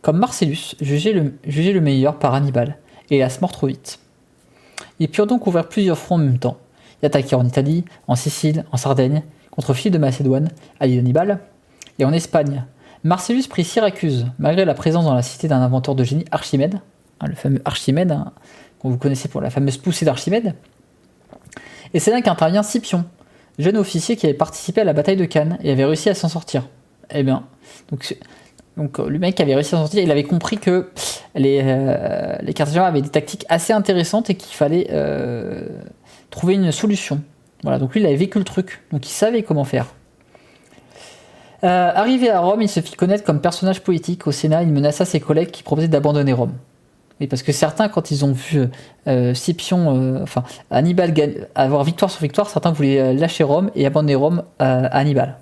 comme Marcellus, jugé le meilleur par Hannibal, et hélas mort trop vite. Ils purent donc ouvrir plusieurs fronts en même temps. Ils attaquèrent en Italie, en Sicile, en Sardaigne, contre Philippe de Macédoine, allié d'Hannibal, et en Espagne. Marcellus prit Syracuse, malgré la présence dans la cité d'un inventeur de génie, Archimède, le fameux Archimède, qu'on vous connaissez pour la fameuse poussée d'Archimède. Et c'est là qu'intervient Scipion, jeune officier qui avait participé à la bataille de Cannes et avait réussi à s'en sortir. Eh bien, donc le mec avait réussi à s'en sortir, il avait compris que les Carthaginois avaient des tactiques assez intéressantes et qu'il fallait trouver une solution. Voilà, donc lui il avait vécu le truc, donc il savait comment faire. Arrivé à Rome, il se fit connaître comme personnage politique. Au Sénat, il menaça ses collègues qui proposaient d'abandonner Rome. Oui, parce que certains, quand ils ont vu Scipion, Hannibal avoir victoire sur victoire, certains voulaient lâcher Rome et abandonner Rome à Hannibal.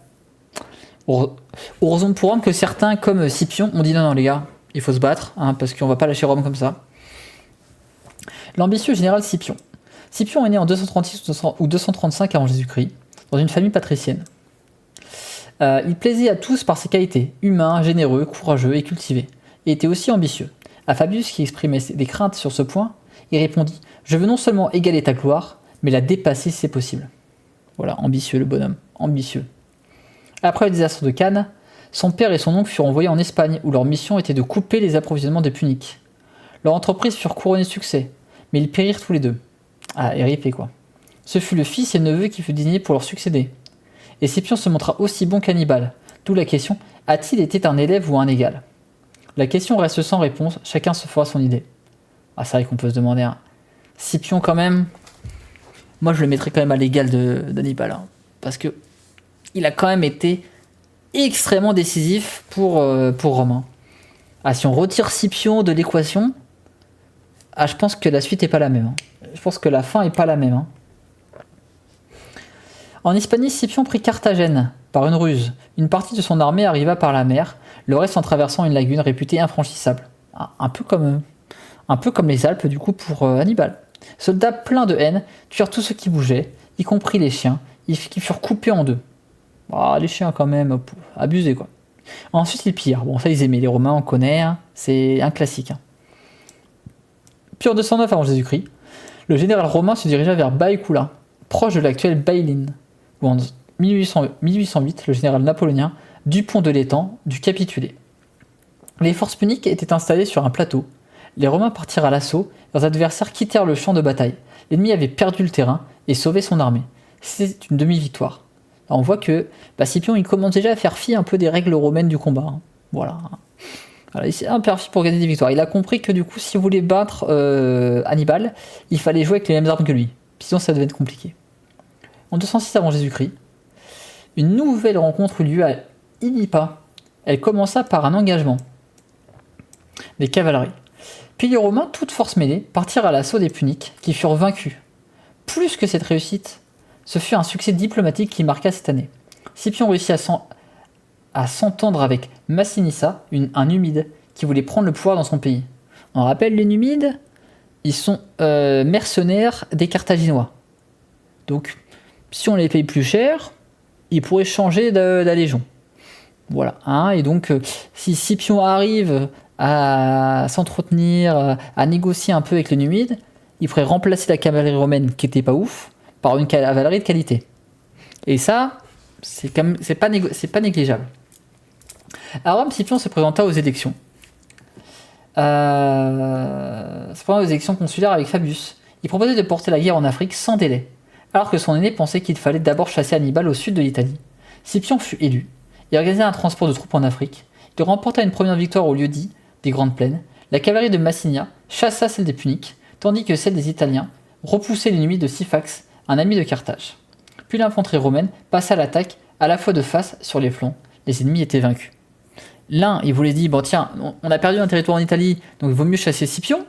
Heureusement pour Rome que certains, comme Scipion, ont dit non les gars, il faut se battre, parce qu'on va pas lâcher Rome comme ça. L'ambitieux général Scipion. Scipion est né en 236 ou 235 avant Jésus-Christ, dans une famille patricienne. Il plaisait à tous par ses qualités, humain, généreux, courageux et cultivé, et était aussi ambitieux. À Fabius, qui exprimait des craintes sur ce point, il répondit « Je veux non seulement égaler ta gloire, mais la dépasser si c'est possible. » Voilà, ambitieux le bonhomme, ambitieux. Après le désastre de Cannes, son père et son oncle furent envoyés en Espagne, où leur mission était de couper les approvisionnements des Puniques. Leur entreprise furent couronnées de succès, mais ils périrent tous les deux. Ah, RIP quoi. Ce fut le fils et le neveu qui fut désigné pour leur succéder. Et Scipion se montra aussi bon qu'Hannibal, d'où la question, a-t-il été un élève ou un égal? La question reste sans réponse, chacun se fera son idée. Ah, c'est vrai qu'on peut se demander, hein. Scipion quand même, moi je le mettrais quand même à l'égal d'Hannibal, hein, parce que il a quand même été extrêmement décisif pour Rome. Hein. Ah, si on retire Scipion de l'équation, ah, je pense que la suite est pas la même. Hein. Je pense que la fin est pas la même. Hein. En Hispanie, Scipion prit Carthagène par une ruse. Une partie de son armée arriva par la mer, le reste en traversant une lagune réputée infranchissable. Un peu comme les Alpes du coup pour Hannibal. Soldats pleins de haine tuèrent tout ce qui bougeait, y compris les chiens, qui furent coupés en deux. Ah, les chiens quand même, abusés quoi. Ensuite ils pillèrent. Bon ça ils aimaient, les Romains on connaît, hein. C'est un classique. Hein. Puis en 209 avant Jésus-Christ, le général romain se dirigea vers Baecula, proche de l'actuelle Baïline, où en 1808 le général napoléonien Dupont de l'Étang dut capituler. Les forces puniques étaient installées sur un plateau. Les Romains partirent à l'assaut, leurs adversaires quittèrent le champ de bataille. L'ennemi avait perdu le terrain et sauvé son armée. C'était une demi-victoire. Alors on voit que Scipion il commence déjà à faire fi un peu des règles romaines du combat. Hein. Voilà. Alors, il s'est un peu pour gagner des victoires. Il a compris que du coup, si vous voulez battre Hannibal, il fallait jouer avec les mêmes armes que lui. Sinon, ça devait être compliqué. En 206 avant Jésus-Christ, une nouvelle rencontre eut lieu à Ilipa. Elle commença par un engagement des cavaleries. Puis les Romains, toutes forces mêlées, partirent à l'assaut des Puniques, qui furent vaincus. Plus que cette réussite, ce fut un succès diplomatique qui marqua cette année. Scipion réussit à s'entendre avec Massinissa, un Numide, qui voulait prendre le pouvoir dans son pays. On rappelle les Numides, ils sont mercenaires des Carthaginois. Donc, si on les paye plus cher, ils pourraient changer d'allégeon. Voilà. Hein, et donc, si Scipion arrive à s'entretenir, à négocier un peu avec les Numides, il pourrait remplacer la cavalerie romaine qui était pas ouf par une cavalerie de qualité. Et ça, c'est pas négligeable. À Rome, Scipion se présenta aux élections. Consulaires avec Fabius. Il proposait de porter la guerre en Afrique sans délai, alors que son aîné pensait qu'il fallait d'abord chasser Hannibal au sud de l'Italie. Scipion fut élu. Il organisa un transport de troupes en Afrique. Il remporta une première victoire au lieu-dit des Grandes Plaines. La cavalerie de Massinia chassa celle des Puniques, tandis que celle des Italiens repoussait l'ennemi de Syphax, un ami de Carthage. Puis l'infanterie romaine passa à l'attaque, à la fois de face sur les flancs. Les ennemis étaient vaincus. L'un, il voulait dire, bon tiens, on a perdu un territoire en Italie, donc il vaut mieux chasser Scipion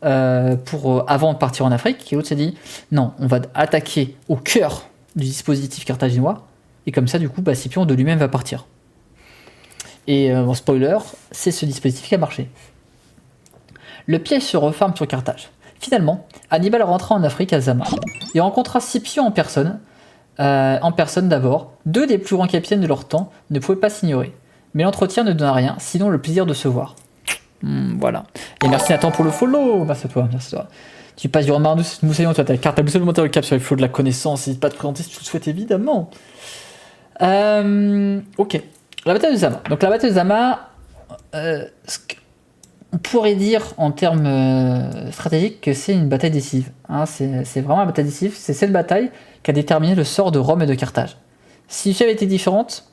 avant de partir en Afrique. Et l'autre s'est dit, non, on va attaquer au cœur du dispositif carthaginois, et comme ça, du coup, Scipion de lui-même va partir. Et spoiler, c'est ce dispositif qui a marché. Le piège se referme sur Carthage. Finalement, Hannibal rentra en Afrique à Zama et rencontra Scipion en personne d'abord. Deux des plus grands capitaines de leur temps ne pouvaient pas s'ignorer. Mais l'entretien ne donna rien, sinon le plaisir de se voir. Voilà. Et merci Nathan pour le follow. Merci à toi. Tu passes du Romain Moussaillon, toi, t'as la carte à booster le monteur le cap sur le flow de la connaissance. N'hésite pas à te présenter si tu le souhaites, évidemment. Ok. La bataille de Zama. Donc la bataille de Zama, on pourrait dire en termes stratégiques que c'est une bataille décisive. Hein, c'est vraiment une bataille décisive. C'est cette bataille qui a déterminé le sort de Rome et de Carthage. Si elle avait été différente,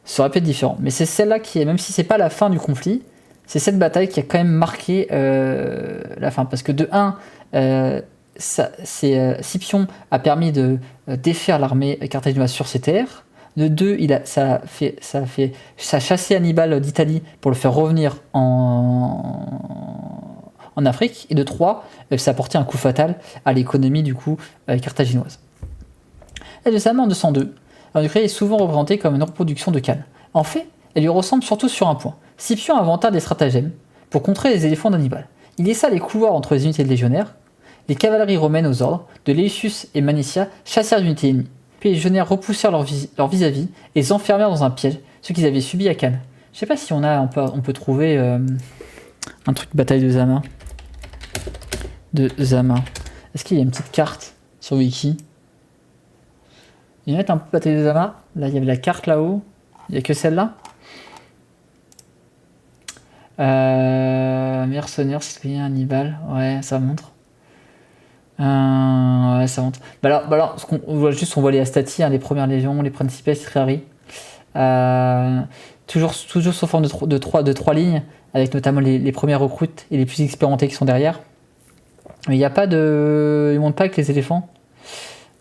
ça aurait pu être différent. Mais c'est celle-là qui est, même si c'est pas la fin du conflit, c'est cette bataille qui a quand même marqué la fin. Parce que de 1, Scipion a permis de défaire l'armée carthaginoise sur ses terres. De 2, ça a chassé Hannibal d'Italie pour le faire revenir en Afrique. Et de 3, ça a porté un coup fatal à l'économie du coup carthaginoise. Et de Zama en 202, l'Ukraine est souvent représentée comme une reproduction de Cannes. En fait, elle lui ressemble surtout sur un point. Scipion inventa des stratagèmes pour contrer les éléphants d'Hannibal. Il laissa les couloirs entre les unités de légionnaires. Les cavaleries romaines aux ordres de Leucius et Manicia chassèrent l'unité ennemie. Puis les legionnaires repoussèrent leur vis-à-vis et les enfermèrent dans un piège, ce qu'ils avaient subi à Cannes. Je sais pas si on peut trouver un truc bataille de Zama. Est-ce qu'il y a une petite carte sur Wiki? Ils mettent un peu bataille de Zama. Là, il y avait la carte là-haut. Il n'y a que celle-là. Mercenaires, citoyen, Hannibal. Ouais, ça montre. Ouais, ça montre. Bah alors on voit les Astati, hein, les premières légions, les Principes, Trari. Toujours sous forme de trois lignes, avec notamment les premières recrutes et les plus expérimentés qui sont derrière. Mais il n'y a pas de. Ils montent pas avec les éléphants.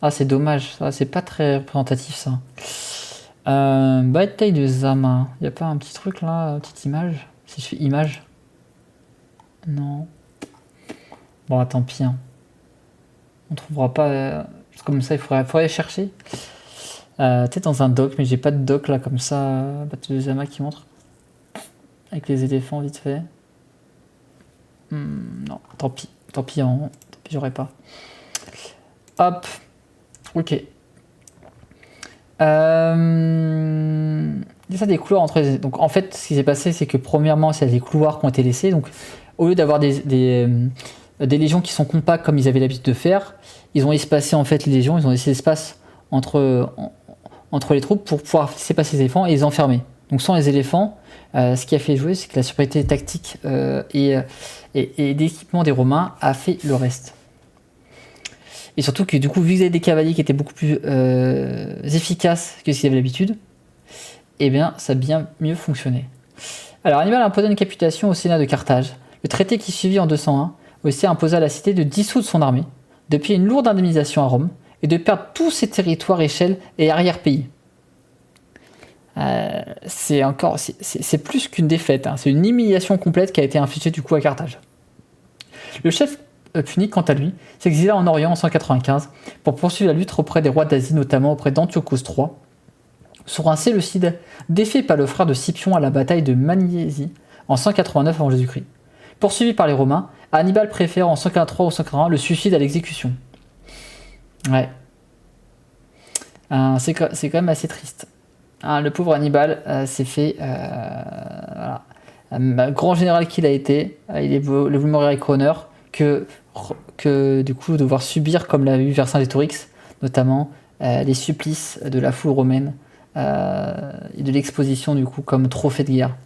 Ah, c'est dommage, ça, c'est pas très représentatif ça. Bataille de Zama. Il n'y a pas un petit truc là, une petite image? Si je fais image. Non. Bon, tant pis. Hein. On trouvera pas. Comme ça, il faudrait aller chercher. Peut-être dans un doc, mais j'ai pas de doc là comme ça. Bataille de Zama qui montre. Avec les éléphants vite fait. Non, tant pis. Tant pis, j'aurais pas. Hop. Ok. Il y a ça des couloirs entre les... Donc en fait, ce qui s'est passé, c'est que premièrement, c'est des couloirs qui ont été laissés. Donc au lieu d'avoir des légions qui sont compactes comme ils avaient l'habitude de faire, ils ont espacé en fait les légions, ils ont laissé l'espace entre les troupes pour pouvoir laisser passer les éléphants et les enfermer. Donc sans les éléphants, ce qui a fait jouer, c'est que la supériorité tactique et d'équipement des Romains a fait le reste. Et surtout que du coup, vu qu'ils avaient des cavaliers qui étaient beaucoup plus efficaces que ce qu'ils avaient l'habitude, eh bien, ça a bien mieux fonctionné. Alors, Hannibal imposa une capitation au Sénat de Carthage. Le traité qui suivit en 201 aussi imposa à la cité de dissoudre son armée, de payer une lourde indemnisation à Rome et de perdre tous ses territoires, échelles et arrière-pays. C'est plus qu'une défaite, hein. C'est une humiliation complète qui a été infligée du coup à Carthage. Le chef punique, quant à lui, s'exila en Orient en 195 pour poursuivre la lutte auprès des rois d'Asie, notamment auprès d'Antiochos III. Sur un séleucide défait par le frère de Scipion à la bataille de Magnésie en 189 avant Jésus-Christ. Poursuivi par les Romains, Hannibal préfère en 183 ou 181 le suicide à l'exécution. Ouais. C'est quand même assez triste. Le pauvre Hannibal s'est fait... voilà. Grand général qu'il a été, il est voulu mourir avec honneur, que du coup devoir subir, comme l'a eu Vercingétorix, notamment les supplices de la foule romaine et de l'exposition du coup comme trophée de guerre.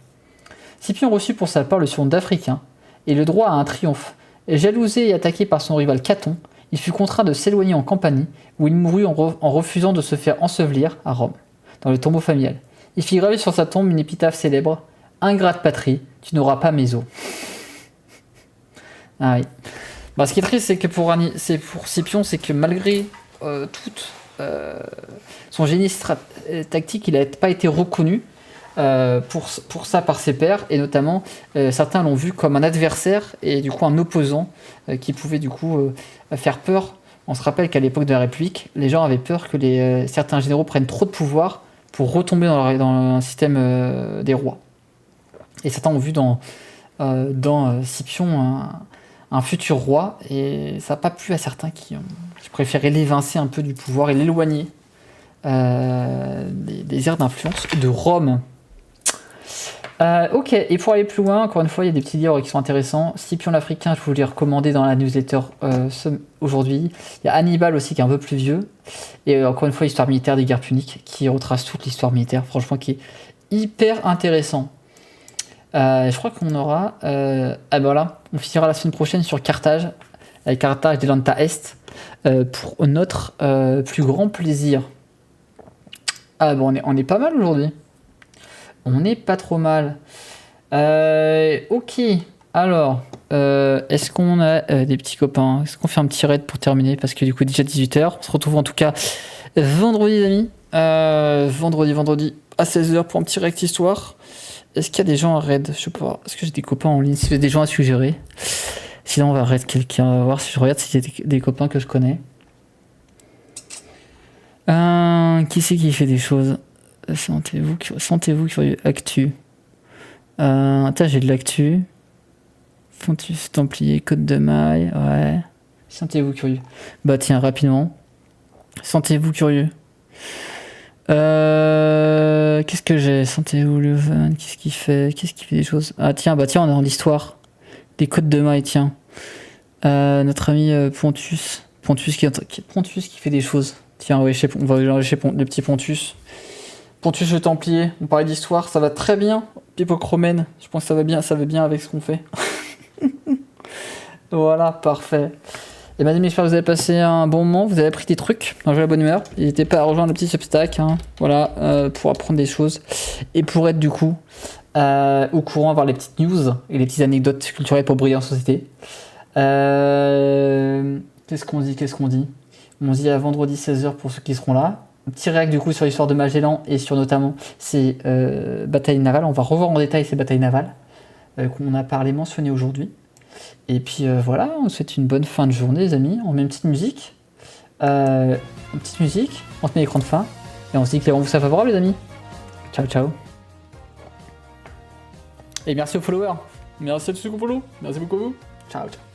Scipion reçut pour sa part le surnom d'Africain et le droit à un triomphe. Jalousé et attaqué par son rival Caton, il fut contraint de s'éloigner en Campanie, où il mourut en refusant de se faire ensevelir à Rome, dans le tombeau familial. Il fit graver sur sa tombe une épitaphe célèbre: Ingrate patrie, tu n'auras pas mes os. Ah oui. Bah, ce qui est triste, c'est que pour Scipion, c'est que malgré tout son génie tactique, il n'a pas été reconnu pour ça par ses pairs, et notamment certains l'ont vu comme un adversaire et du coup un opposant qui pouvait du coup faire peur. On se rappelle qu'à l'époque de la République, les gens avaient peur que certains généraux prennent trop de pouvoir pour retomber dans un système des rois. Et certains ont vu dans Scipion un futur roi, et ça n'a pas plu à certains qui préféraient l'évincer un peu du pouvoir et l'éloigner des aires d'influence de Rome. Ok, et pour aller plus loin, encore une fois, il y a des petits livres qui sont intéressants. Scipion l'Africain, je vous l'ai recommandé dans la newsletter aujourd'hui. Il y a Hannibal aussi qui est un peu plus vieux. Et encore une fois, l'histoire militaire des guerres puniques qui retrace toute l'histoire militaire, franchement, qui est hyper intéressant. Je crois qu'on aura... voilà, on finira la semaine prochaine sur Carthage, avec Carthage de l'Anta Est, pour notre plus grand plaisir. Bon, on est pas mal aujourd'hui. On n'est pas trop mal. Ok, alors, est-ce qu'on a des petits copains? Est-ce qu'on fait un petit raid pour terminer? Parce que du coup, déjà 18h. On se retrouve en tout cas vendredi, les amis. Vendredi à 16h pour un petit rect histoire. Est-ce qu'il y a des gens à raid? Je sais pas. Est-ce que j'ai des copains en ligne? Si vous avez des gens à suggérer. Sinon, on va raid quelqu'un. On va voir si je regarde s'il y a des copains que je connais. Qui c'est qui fait des choses? Sentez-vous curieux. Actu. J'ai de l'actu. Fontus Templier, Côte de Maille. Ouais. Sentez-vous curieux. Bah tiens, rapidement. Sentez-vous curieux. Qu'est-ce que j'ai? Santé ou le van? Qu'est-ce qu'il fait? Qu'est-ce qui fait des choses? Ah tiens, bah tiens, on est en histoire. Des codes de maille, tiens. Notre ami Pontus. Pontus qui fait des choses. Tiens, ouais, on va aller chez le petit Pontus. Pontus le Templier, on parlait d'histoire, ça va très bien. Époque romaine, je pense que ça va bien avec ce qu'on fait. Voilà, parfait. Et madame, j'espère que vous avez passé un bon moment, vous avez appris des trucs, dans la bonne humeur. N'hésitez pas à rejoindre le petit Substack, hein, voilà, pour apprendre des choses. Et pour être du coup au courant, avoir les petites news et les petites anecdotes culturelles pour briller en société. Qu'est-ce qu'on dit? On dit à vendredi 16h pour ceux qui seront là. Un petit réact du coup sur l'histoire de Magellan et sur notamment ces batailles navales. On va revoir en détail ces batailles navales qu'on a mentionnées aujourd'hui. Et puis voilà, on se souhaite une bonne fin de journée les amis. On met une petite musique. On se met l'écran de fin. Et on se dit que les rendez-vous sont favorables les amis. Ciao ciao. Et merci aux followers. Merci à tous ceux qui follow. Merci beaucoup à vous. Ciao ciao.